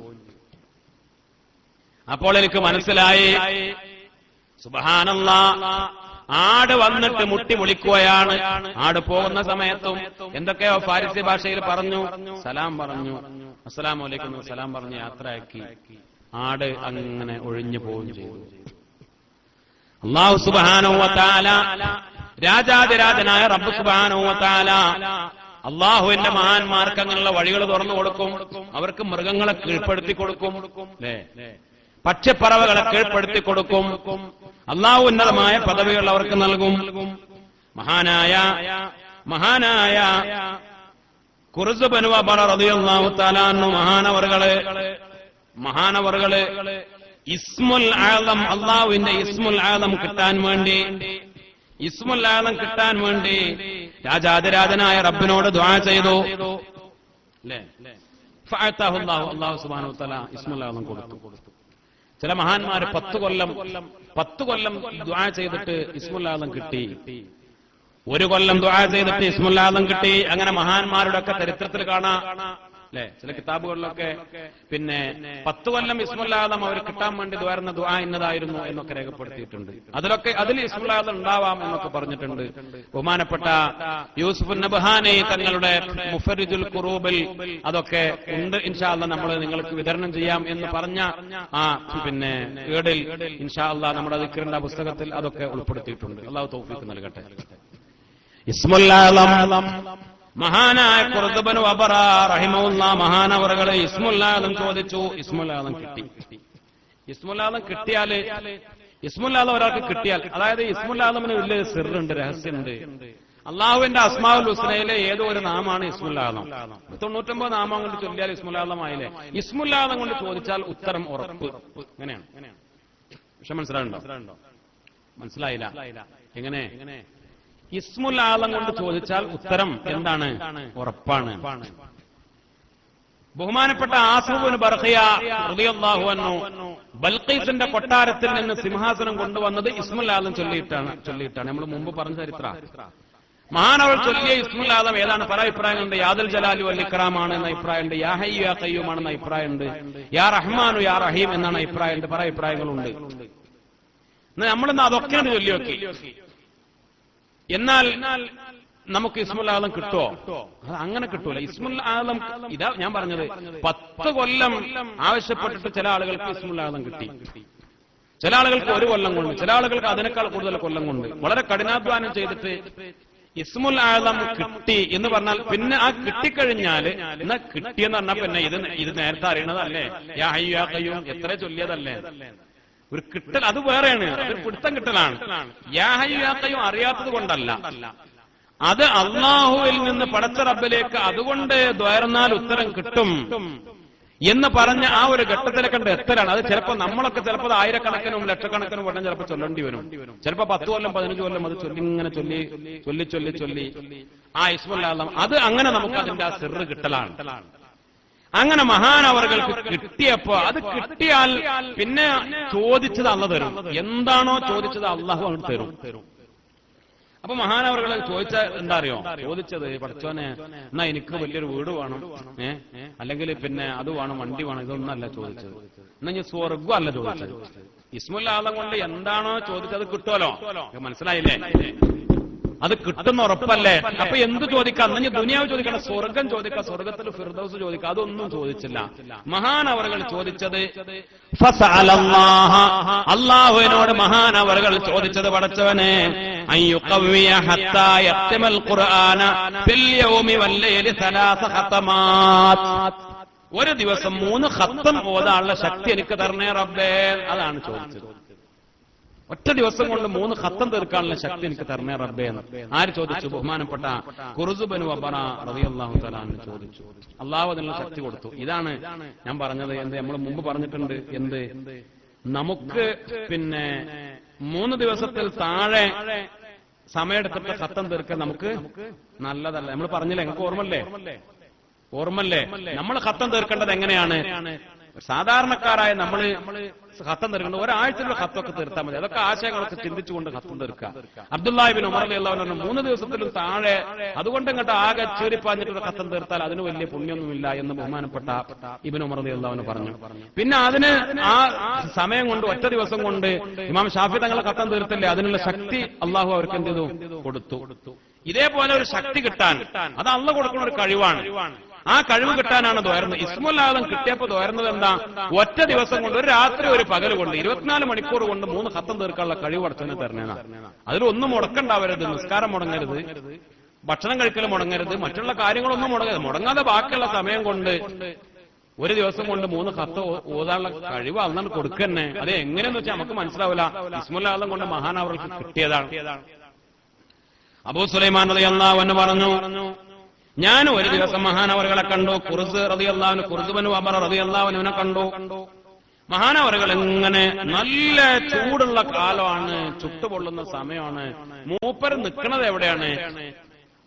അപ്പോൾ എനിക്ക് മനസ്സിലായി, സുബ്ഹാനല്ലാഹ്, ആട് വന്നിട്ട് മുട്ടി വിളിക്കുകയാണ്. ആട് പോകുന്ന സമയത്തും എന്തൊക്കെയോ ഫാരിസി ഭാഷയിൽ പറഞ്ഞു. സലാം പറഞ്ഞു, അസ്സലാമു അലൈക്കും സലാം പറഞ്ഞ് യാത്രയാക്കി. ആട് അങ്ങനെ ഒഴിഞ്ഞു പോവുകയും ചെയ്തു. അല്ലാഹു സുബ്ഹാനഹു വ തആല, രാജാതിരാജനായ റബ്ബ് സുബ്ഹാനഹു വ തആല അല്ലാഹുവിന്റെ മഹാന്മാർക്ക് അങ്ങനെയുള്ള വഴികൾ തുറന്നു കൊടുക്കും. അവർക്ക് മൃഗങ്ങളെ കീഴ്പ്പെടുത്തി കൊടുക്കും, അല്ലേ? പക്ഷിപ്പറവകളെ കീഴ്പ്പെടുത്തി കൊടുക്കും. അല്ലാഹു ഉന്നതമായ പദവികൾ അവർക്ക് നൽകും. മഹാനായ ഖുർസ് ബിൻ വബറ റളിയല്ലാഹു തആല അൻഹു മഹാനവറുകള് ഇസ്മുൽ ആദം, അല്ലാഹുവിന്റെ ഇസ്മുൽ ആദം കിട്ടാൻ വേണ്ടി രാജാതിരാജനായ റബ്ബിനോട് ദുആ ചെയ്തു. അല്ലേ? ഫഅതഹു അല്ലാഹു സുബ്ഹാനഹു വ തആല ഇസ്മുൽ ആദം കൊടുത്തു. ചില മഹാന്മാര് 10 കൊല്ലം ദുആ ചെയ്തിട്ട് ഇസ്മുൽ ആദം കിട്ടി. 1 കൊല്ലം ദുആ ചെയ്തിട്ട് ഇസ്മുൽ ആദം കിട്ടി. അങ്ങനെ മഹാന്മാരുടെ ഒക്കെ ചരിത്രത്തിൽ കാണാം, അല്ലെ? ചില കിതാബുകളിലൊക്കെ പിന്നെ 10 കൊല്ലം ഇസ്മുൽ ആദം അവർ കിട്ടാൻ വേണ്ടി ദ്വാരുന്ന ദുആ ഇന്നതായിരുന്നു എന്നൊക്കെ രേഖപ്പെടുത്തിയിട്ടുണ്ട്. അതിൽ ഇസ്മുൽ ആദം ഉണ്ടാവാം എന്നൊക്കെ പറഞ്ഞിട്ടുണ്ട്. ബഹുമാനപ്പെട്ട യൂസുഫ് നബ്ഹാനി തങ്ങളുടെ മുഫരിജുൽ ഖുറൂബിൽ അതൊക്കെ ഉണ്ട്. ഇൻഷാ അല്ലാഹ് നമ്മൾ നിങ്ങൾക്ക് വിതരണം ചെയ്യാം എന്ന് പറഞ്ഞ ആ പിന്നെ ഏടിൽ ഇൻഷാ അല്ലാഹ് നമ്മുടെ ദിക്റിന്റെ പുസ്തകത്തിൽ അതൊക്കെ ഉൾപ്പെടുത്തിയിട്ടുണ്ട്. അല്ലാഹു തൗഫീഖ് നൽകട്ടെ. ഇസ്മുൽ ആദം മഹാനായ ഖുർസ് ബിൻ വബറ റഹിമഹുല്ലാഹ് മഹാനവറുകളെ ഇസ്മുൽ ആദം ചോദിച്ചു. ഇസ്മുൽ ആദം കിട്ടി. ഇസ്മുൽ ആദം കിട്ടിയാൽ, ഇസ്മുൽ ആദം ഒരാൾക്ക് കിട്ടിയാൽ, അതായത് ഇസ്മുൽ ആദമിന് വലിയ സിറുണ്ട്, രഹസ്യമുണ്ട്. അള്ളാഹുവിന്റെ അസ്മാഉൽ ഹുസ്നയിലെ ഏതോ ഒരു നാമാണ് ഇസ്മുൽ ആദം. 99 നാമം കൊണ്ട് ചൊല്ലിയാൽ ഇസ്മുൽ ആദം ആയില്ലേ? ഇസ്മുൽ ആദം കൊണ്ട് ചോദിച്ചാൽ ഉത്തരം ഉറപ്പ്. എങ്ങനെയാണ്? പക്ഷെ മനസ്സിലായിട്ടുണ്ടോ? മനസ്സിലായില്ല. എങ്ങനെ? ഇസ്മുൽ ആദം കൊണ്ട് ചോദിച്ചാൽ ഉത്തരം എന്താണ്? ഉറപ്പാണ്. ബഹുമാനപ്പെട്ട ആസിഫ് ബിൻ ബർഖിയ റളിയല്ലാഹു അൻഹു ബൽഖീസിന്റെ കൊട്ടാരത്തിൽ നിന്ന് സിംഹാസനം കൊണ്ടുവന്നത് ഇസ്മുൽ ആദം ചൊല്ലിയിട്ടാണ്. നമ്മൾ മുമ്പ് പറഞ്ഞ ചരിത്ര. മഹാനവർ ചൊല്ലിയ ഇസ്മുൽ ആദം ഏതാണ്? പല അഭിപ്രായങ്ങളുണ്ട്. യാദുൽ ജലാലി വൽ ഇക്റാമാണ് എന്ന അഭിപ്രായമുണ്ട്. യാ ഹയ്യു യാ ഖയ്യൂം ആണെന്ന അഭിപ്രായമുണ്ട്. യാ റഹ്മാനു യാ റഹീം എന്നാണ് അഭിപ്രായമുണ്ട്. പല അഭിപ്രായങ്ങളുണ്ട്. നമ്മളിന്ന് അതൊക്കെയാണ് ചൊല്ലി നോക്കി. എന്നാൽ നമുക്ക് ഇസ്മുൽ ആദം കിട്ടുമോ? അത് അങ്ങനെ കിട്ടൂല. ഇസ്മുൽ ആദം ഇതാ ഞാൻ പറഞ്ഞത്, 10 കൊല്ലം ആവശ്യപ്പെട്ടിട്ട് ചില ആളുകൾക്ക് ഇസ്മുൽ ആദം കിട്ടി, ചില ആളുകൾക്ക് 1 കൊല്ലം കൊണ്ട്, ചില ആളുകൾക്ക് അതിനേക്കാൾ കൂടുതൽ കൊല്ലം കൊണ്ട് വളരെ കഠിനാധ്വാനം ചെയ്തിട്ട് ഇസ്മുൽ ആദം കിട്ടി എന്ന് പറഞ്ഞാൽ പിന്നെ ആ കിട്ടിക്കഴിഞ്ഞാല് എന്നാ കിട്ടിയെന്ന് പറഞ്ഞാൽ പിന്നെ ഇത് നേരത്തെ അറിയണതല്ലേ, യാ ഹയ്യു യാ ഖയ്യൂം എത്ര ചൊല്ലിയതല്ലേ, ഒരു കിട്ടൽ അത് വേറെയാണ്, അതൊരു പിടുത്തം കിട്ടലാണ്. യാ ഹയ്യു യാ ഖയ്യൂം അറിയാത്തത് കൊണ്ടല്ല, അത് അള്ളാഹുവിൽ നിന്ന് പടച്ച റബ്ബിലേക്ക് അതുകൊണ്ട് ദ്വാരന്നാൽ ഉത്തരം കിട്ടും എന്ന് പറഞ്ഞ ആ ഒരു ഘട്ടത്തിലെ കണ്ട് എത്തലാണ്. അത് ചിലപ്പോൾ നമ്മളൊക്കെ ചിലപ്പോൾ ആയിരക്കണക്കിനും ലക്ഷക്കണക്കിനും വട്ടം ചിലപ്പോൾ ചൊല്ലേണ്ടി വരും. ചിലപ്പോൾ 10 കൊല്ലം 15 കൊല്ലം അത് ഇങ്ങനെ ചൊല്ലി ആ ഇസ്മുൽ ആദം അത് അങ്ങനെ നമുക്ക് അതിന്റെ ആ സിർ കിട്ടലാണ്. അങ്ങനെ മഹാനവറുകൾക്ക് കിട്ടിയപ്പോ അത് കിട്ടിയാൽ പിന്നെ ചോദിച്ചത് അള്ളാഹു തരും. എന്താണോ ചോദിച്ചത് അള്ളാഹു അങ്ങ് തരും. അപ്പൊ മഹാനവറുകൾ ചോദിച്ച എന്താ അറിയോ ചോദിച്ചത്? പഠിച്ചോനെ എന്നാ എനിക്ക് വലിയൊരു വീട് വേണം, അല്ലെങ്കിൽ പിന്നെ അത് വേണം, വണ്ടി വേണം, ഇതൊന്നല്ല ചോദിച്ചത്. എന്നാ ഞാൻ സ്വർഗം അല്ല ചോദിച്ചത്. ഇസ്മുൽ ആദം കൊണ്ട് എന്താണോ ചോദിച്ചത് കിട്ടുമല്ലോ, മനസ്സിലായില്ലേ? അത് കിട്ടുന്ന ഉറപ്പല്ലേ? അപ്പൊ എന്ത് ചോദിക്കാം? അന്ന് ദുനിയാവ് ചോദിക്കണം, സ്വർഗം ചോദിക്കാം, സ്വർഗത്തിൽ ഫിർദൗസ് ചോദിക്കാം. അതൊന്നും ചോദിച്ചില്ല. മഹാനവറുകൾ ചോദിച്ചത് അല്ലാഹുവിനോട് മഹാനവറുകൾ ചോദിച്ചത്, പടച്ചവനെ അയ്യുഖവിയ ഹത്താ യഖ്തമൽ ഖുർആന ഫിൽ യൗമി വൽ ലൈലി 3 ഖതമാത്, ഒരു ദിവസം 3 ഖത്തം ഓതാനുള്ള ശക്തി എനിക്ക് തരണേ റബ്ബേ. അതാണ് ചോദിച്ചത്. ഒറ്റ ദിവസം കൊണ്ട് 3 ഖത്തം തീർക്കാനുള്ള ശക്തി എനിക്ക് തരണേ റബ്ബേ എന്ന് ആര് ചോദിച്ചു? ബഹുമാനപ്പെട്ട ഖുർസ് ബിൻ വബറ റളിയല്ലാഹു തആല അൻഹു ചോദിച്ചു. അല്ലാഹു അതിനുള്ള ശക്തി കൊടുത്തു. ഇതാണ് ഞാൻ പറഞ്ഞത്. നമ്മൾ മുമ്പ് പറഞ്ഞിട്ടുണ്ട്, എന്ത് നമുക്ക് പിന്നെ 3 ദിവസത്തിൽ താഴെ സമയമെടുത്തിട്ട് ഖത്തം തീർക്കാൻ നമുക്ക് നല്ലതല്ല. നമ്മൾ പറഞ്ഞില്ലേ, നിങ്ങൾക്ക് ഓർമ്മല്ലേ? നമ്മൾ ഖത്തം തീർക്കേണ്ടത് എങ്ങനെയാണ്? സാധാരണക്കാരായ നമ്മൾ ഖത്തം തീർക്കേണ്ടത് ഒരാഴ്ചയിലുള്ള ഖത്തൊക്കെ തീർത്താൽ മതി. അതൊക്കെ ആശയങ്ങളൊക്കെ ചിന്തിച്ചുകൊണ്ട് ഖത്തം തീർക്കുക. അബ്ദുല്ലാഹി ഇബ്നു ഉമർ റളിയല്ലാഹു അൻഹു 3 ദിവസത്തിലും താഴെ അതുകൊണ്ട് ഇങ്ങോട്ട് ആകെ ചീറിപ്പാഞ്ഞിട്ടുള്ള ഖത്തം തീർത്താൽ അതിന് വലിയ പുണ്യൊന്നുമില്ല എന്ന് ബഹുമാനപ്പെട്ട ഇബ്നു ഉമർ റളിയല്ലാഹു അൻഹു പറഞ്ഞു. പിന്നെ അതിന് ആ സമയം കൊണ്ട് ഒറ്റ ദിവസം കൊണ്ട് ഇമാം ഷാഫി തങ്ങളെ ഖത്തം തീർത്തില്ലേ, അതിനുള്ള ശക്തി അള്ളാഹു അവർക്ക് എന്ത് ചെയ്തു? കൊടുത്തു. ഇതേപോലെ ഒരു ശക്തി കിട്ടാൻ അത് അള്ളാഹു കൊടുക്കുന്ന ഒരു കഴിവാണ്. ആ കഴിവ് കിട്ടാനാണ് ദ്വാരുന്നത്. ഇസ്മുൽ ആദം കിട്ടിയപ്പോ ദ്വാരുന്നത് എന്താ? ഒറ്റ ദിവസം കൊണ്ട്, ഒരു രാത്രി ഒരു പകൽ കൊണ്ട്, 24 മണിക്കൂർ കൊണ്ട് 3 ഖത്തം തീർക്കാനുള്ള കഴിവ് അടച്ചതിന് തരണേന. അതിലൊന്നും മുടക്കണ്ടാവരുത്. നിസ്കാരം മുടങ്ങരുത്, ഭക്ഷണം കഴിക്കൽ മുടങ്ങരുത്, മറ്റുള്ള കാര്യങ്ങളൊന്നും മുടങ്ങരുത്. മുടങ്ങാതെ ബാക്കിയുള്ള സമയം കൊണ്ട് ഒരു ദിവസം കൊണ്ട് 3 ഖത്ത് ഓതാനുള്ള കഴിവ് അന്നാണ് കൊടുക്കന്നെ. അത് എങ്ങനെയെന്ന് വെച്ചാൽ നമുക്ക് മനസ്സിലാവില്ല. ഇസ്മുൽ ആദം കൊണ്ട് മഹാനവറുകൾക്ക് കിട്ടിയതാണ്. അബൂ സുലൈമാൻ റളിയല്ലാഹു അൻഹു പറഞ്ഞു, ഞാൻ ഒരു ദിവസം മഹാനവറുകളെ കണ്ടു. ഖുർസ് റളിയല്ലാഹു അൻഹു, ഖുർസ് ബിൻ വബറ റളിയല്ലാഹു അൻഹുവിനെ കണ്ടു. മഹാനവറുകൾ ഇങ്ങനെ നല്ല ചൂടുള്ള കാലമാണ്, ചുട്ടുപൊള്ളുന്ന സമയമാണ്. മൂപ്പര് നിൽക്കുന്നത് എവിടെയാണ്?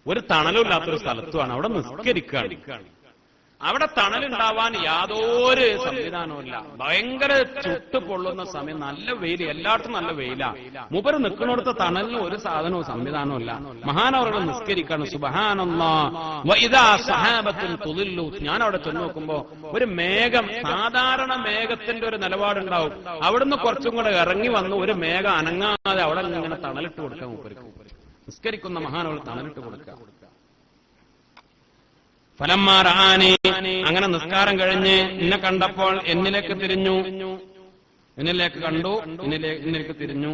ഒരു തണലുമില്ലാത്തൊരു സ്ഥലത്തുമാണ്. അവിടെ നിസ്കരിക്കുകയാണ്. അവിടെ തണലുണ്ടാവാൻ യാതൊരു സംവിധാനവുമില്ല. ഭയങ്കര ചുട്ടുപൊള്ളുന്ന സമയം, നല്ല വെയിൽ, എല്ലായിടത്തും നല്ല വെയിലാ. മൂപ്പര് നിൽക്കുന്നിടത്ത് തണലിന് ഒരു സാധനവും സംവിധാനവും ഇല്ല. മഹാനവറുകൾ നിസ്കരിക്കാണ്. സുബ്ഹാനല്ലാഹ് വഇദാ സഹാബത്തുൻ തുളില്ലു. ഞാൻ അവിടെ ചെന്ന് നോക്കുമ്പോ ഒരു മേഘം, സാധാരണ മേഘത്തിന്റെ ഒരു നിലപാടുണ്ടാവും, അവിടുന്ന് കുറച്ചും കൂടെ ഇറങ്ങി വന്ന് ഒരു മേഘം അനങ്ങാതെ അവിടെ ഇങ്ങനെ തണലിട്ട് കൊടുക്കാം. മൂപ്പർക്ക് നിസ്കരിക്കുന്ന മഹാനവറുകൾ തണലിട്ട് കൊടുക്കുക. ഫലമ്മാറാനി, അങ്ങനെ നിസ്കാരം കഴിഞ്ഞ് എന്നെ കണ്ടപ്പോൾ എന്നിലേക്ക് തിരിഞ്ഞു, എന്നിലേക്ക് കണ്ടു, എന്നിലേക്ക് തിരിഞ്ഞു.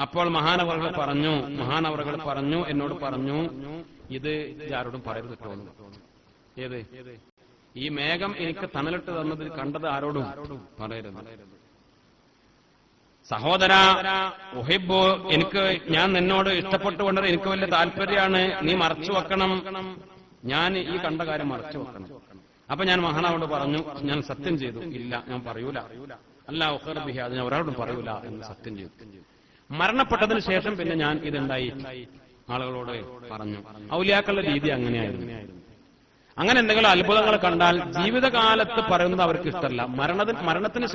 അപ്പോൾ മഹാനവറുകൾ പറഞ്ഞു, എന്നോട് പറഞ്ഞു, ഇത് ആരോടും പറയരുത് തോന്നുന്നു. ഏത്? ഈ മേഘം എനിക്ക് തണലിട്ട് തന്നത് കണ്ടത് ആരോടും പറയരുത്. സഹോദര ഉഹിബ്ബു, ഞാൻ നിന്നോട് ഇഷ്ടപ്പെട്ടുകൊണ്ട് എനിക്ക് വലിയ താല്പര്യമാണ്, നീ മറച്ചു വെക്കണം, ഞാൻ ഈ കണ്ട കാര്യം മറച്ചു വെക്കണം. അപ്പൊ ഞാൻ മഹാനവരോട് പറഞ്ഞു, ഞാൻ സത്യം ചെയ്തു, ഇല്ല ഞാൻ പറയൂല, അല്ല ഉഖർബിഹി, അത് ഞാൻ ഒരാളോടും പറയൂല എന്ന് സത്യം ചെയ്തു. മരണപ്പെട്ടതിന് ശേഷം പിന്നെ ഞാൻ ഇതുണ്ടായി ആളുകളോട് പറഞ്ഞു. ഔലിയാക്കളുടെ രീതി അങ്ങനെയായിരുന്നു. അങ്ങനെ എന്തെങ്കിലും അത്ഭുതങ്ങൾ കണ്ടാൽ ജീവിതകാലത്ത് പറയുന്നത് അവർക്ക് ഇഷ്ടമല്ല. മരണത്തിന്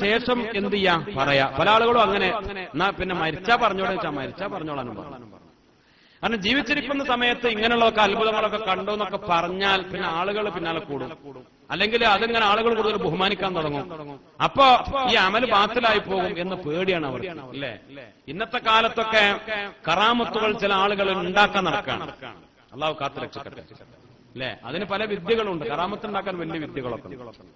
ശേഷം എന്ത് ചെയ്യാം? പറയാ. പല ആളുകളും അങ്ങനെ, എന്നാ പിന്നെ മരിച്ചാ പറഞ്ഞോളാനും പറഞ്ഞു. കാരണം ജീവിച്ചിരിക്കുന്ന സമയത്ത് ഇങ്ങനെയുള്ളതൊക്കെ അത്ഭുതങ്ങളൊക്കെ കണ്ടു എന്നൊക്കെ പറഞ്ഞാൽ പിന്നെ ആളുകൾ പിന്നാലെ കൂടും. അല്ലെങ്കിൽ അതിങ്ങനെ ആളുകൾ കൂടുതൽ ബഹുമാനിക്കാൻ തുടങ്ങും. അപ്പോ ഈ അമല് ബാത്തിലായി പോകും എന്ന് പേടിയാണ് അവർക്ക്. അല്ലേ? ഇന്നത്തെ കാലത്തൊക്കെ കറാമത്തുകൾ ചില ആളുകൾ ഉണ്ടാക്കാൻ നടക്കാണ്. അള്ളാഹു കാത്തു രക്ഷിക്കട്ടെ. അല്ലേ? അതിന് പല വിദ്യകളുണ്ട്. കറാമത്ത് ഉണ്ടാക്കാൻ വലിയ വിദ്യകളൊക്കെ ഉണ്ട്.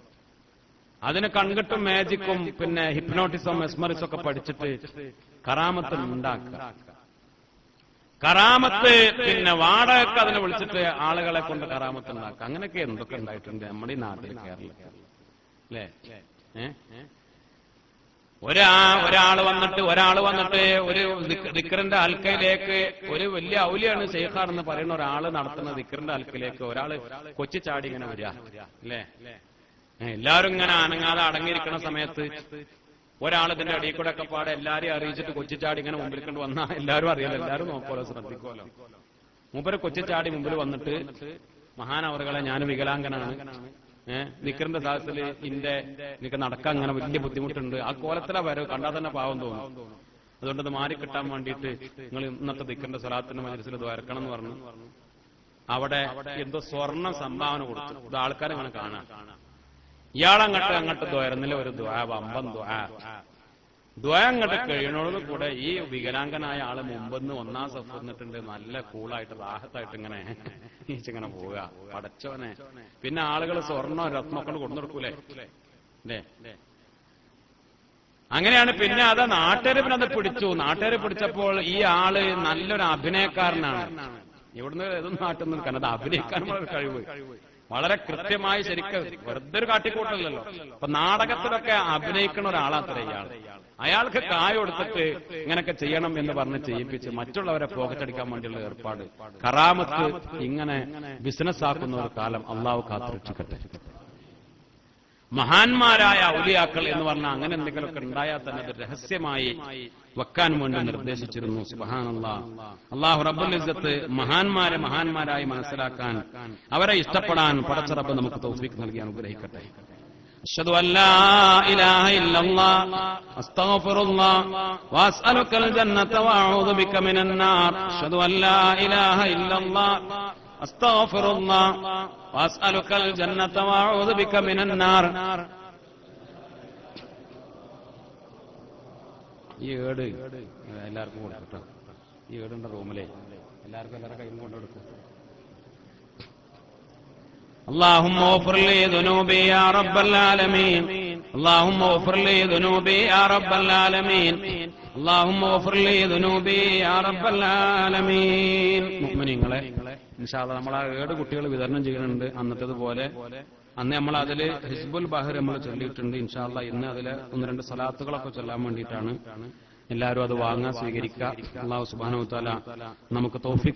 അതിന് കൺകെട്ടും മാജിക്കും പിന്നെ ഹിപ്നോട്ടിസം മെസ്മറിസം ഒക്കെ പഠിച്ചിട്ട് കറാമത്ത് ഉണ്ടാക്കുക. കറാമത്ത് പിന്നെ വാടകയ്ക്ക് അതിനെ വിളിച്ചിട്ട് ആളുകളെ കൊണ്ട് കറാമത്ത് ഉണ്ടാക്കുക. അങ്ങനെയൊക്കെ എന്തൊക്കെ ഉണ്ടായിട്ടുണ്ട് നമ്മുടെ ഈ നാട്ടിൽ, കേരളത്തിൽ. അല്ലേ? ഒരാള് വന്നിട്ട് ഒരു ദിക്റിന്റെ അൽക്കയിലേക്ക്, ഒരു വലിയ ഔലിയാണ് ശൈഖാണെന്ന് പറയുന്ന ഒരാള് നടത്തുന്ന ദിക്റിന്റെ അൽക്കയിലേക്ക് ഒരാള് കൊച്ചി ചാടി ഇങ്ങനെ വരിക. അല്ലേ? എല്ലാരും ഇങ്ങനെ അനങ്ങാതെ അടങ്ങിയിരിക്കുന്ന സമയത്ത് ഒരാൾ ഇതിന്റെ അടിയിൽ കൂടെ ഒക്കെ പാടെ എല്ലാരെയും അറിയിച്ചിട്ട് കൊച്ചിച്ചാടി ഇങ്ങനെ മുമ്പിൽ കൊണ്ട് വന്നാൽ എല്ലാവരും അറിയാലോ, എല്ലാവരും നോക്കുമല്ലോ, ശ്രദ്ധിക്കുമല്ലോ. മൂപ്പര് കൊച്ചിച്ചാടി മുമ്പിൽ വന്നിട്ട് മഹാനവറുകളെ ഞാൻ വികലാംഗനാണ്, ദിക്റിന്റെ സാഹചര്യത്തിൽ എനിക്ക് നടക്കാൻ അങ്ങനെ വലിയ ബുദ്ധിമുട്ടുണ്ട്, ആ കോലത്തിലാ വരവ്, കണ്ടാൽ തന്നെ പാവം തോന്നും, അതുകൊണ്ട് അത് മാറി കിട്ടാൻ വേണ്ടിയിട്ട് നിങ്ങൾ ഇന്നത്തെ ദിക്റിന്റെ സ്വലാത്തിന്റെ മജ്‌ലിസിൽ ഇത് വരക്കണം എന്ന് പറഞ്ഞു. അവിടെ എന്തോ സ്വർണ്ണ സംഭാവന കൊടുത്തു. ഇത് ആൾക്കാരിങ്ങനെ കാണാം. ഇയാളങ്ങട്ട് ദ്വയർന്നില്ല ഒരു ദ്വാ, വമ്പൻ ദ്വാ അങ്ങോട്ട് കഴിയണോട് കൂടെ ഈ വികലാംഗനായ ആള് മുമ്പെന്ന് ഒന്നാം സഫ് വന്നിട്ടുണ്ട്, നല്ല കൂളായിട്ട് റാഹത്തായിട്ട് ഇങ്ങനെ ഇങ്ങനെ പോവുക. പടച്ചോനെ, പിന്നെ ആളുകൾ സ്വർണ്ണ രത്നമൊക്കെ കൊണ്ടുകൊടുക്കൂലേ? അല്ലേ? അങ്ങനെയാണ്. പിന്നെ അത് നാട്ടുകാര് പിന്നെ അത് പിടിച്ചു. നാട്ടുകാര് പിടിച്ചപ്പോൾ ഈ ആള് നല്ലൊരു അഭിനയക്കാരനാണ്. ഇവിടുന്ന് ഇതൊന്നും നാട്ടിൽ നിൽക്കാൻ, അത് അഭിനയിക്കാനുള്ള കഴിവ് വളരെ കൃത്യമായി, ശരിക്കും വെറുതെ ഒരു കാട്ടിക്കൂട്ടല്ലോ. അപ്പൊ നാടകത്തിലൊക്കെ അഭിനയിക്കുന്ന ഒരാളാത്ര ഇയാൾ. അയാൾക്ക് കായ് കൊടുത്തിട്ട് ഇങ്ങനെയൊക്കെ ചെയ്യണം എന്ന് പറഞ്ഞ് ചെയ്യിപ്പിച്ച് മറ്റുള്ളവരെ പോക്കറ്റടിക്കാൻ വേണ്ടിയുള്ള ഏർപ്പാട്, കറാമത്ത് ഇങ്ങനെ ബിസിനസ് ആക്കുന്ന ഒരു കാലം അള്ളാഹു കാത്തുരക്ഷിക്കട്ടെ. മഹാന്മാരായ ഔലിയാക്കൾ എന്ന് പറഞ്ഞാൽ അങ്ങനെ എന്തെങ്കിലുമൊക്കെ ഉണ്ടായാൽ തന്നെ അത് രഹസ്യമായി വെക്കാൻ വേണ്ടി നിർദ്ദേശിച്ചിരുന്നു. സുബ്ഹാനല്ലാഹ്. അല്ലാഹു റബ്ബുൽ ഇസ്സത്ത് മഹാന്മാരായി മനസ്സിലാക്കാൻ, അവരെ ഇഷ്ടപ്പെടാൻ പടച്ച റബ്ബ് നമുക്ക് തൗഫീഖ് നൽകി അനുഗ്രഹിക്കട്ടെ. അശ്ഹദു അല്ലാ ഇലാഹ ഇല്ലല്ലാഹ് അസ്തഗ്ഫിറുല്ലാഹ് വഅസ്അലുക്കൽ ജന്നത വഅഊദു ബിക മിനൻ നാർ. അശ്ഹദു അല്ലാ ഇലാഹ ഇല്ലല്ലാഹ് അസ്തഗ്ഫിറുല്ലാഹ് വഅസ്അലുക്കൽ ജന്നത വഅഊദു ബിക മിനൻ നാർ. ഈ ഏട് എല്ലാവർക്കും കൊടുക്കട്ടോ. ഈ ഏടുണ്ട റൂമിലെ എല്ലാവർക്കും കയ്യിൽ കൊണ്ടുകൊടുക്കും. اللهم اغفر لي ذنوبي يا رب العالمين. اللهم اغفر لي ذنوبي يا رب العالمين. اللهم اغفر لي ذنوبي يا رب العالمين. മുഅ്മിനീങ്ങളെ, ഇൻഷാ അല്ലാഹ് നമ്മൾ ആ 7 കുട്ടികൾ വിതരണം ചെയ്യുന്നുണ്ട്. അന്നത്തേതുപോലെ അന്ന് നമ്മൾ അതില് ഹിസ്ബുൽ ബഹർ നമ്മൾ ചൊല്ലിയിട്ടുണ്ട്. ഇൻഷാ അല്ലാഹ് ഇന്ന് അതില് 1-2 സ്വലാത്തുകളൊക്കെ ചൊല്ലാൻ വേണ്ടിയിട്ടാണ്. എല്ലാവരും അത് വാങ്ങാൻ സ്വീകരിക്കുക. അല്ലാഹു സുബ്ഹാനഹു വ തആല നമുക്ക് തൗഫീഖ്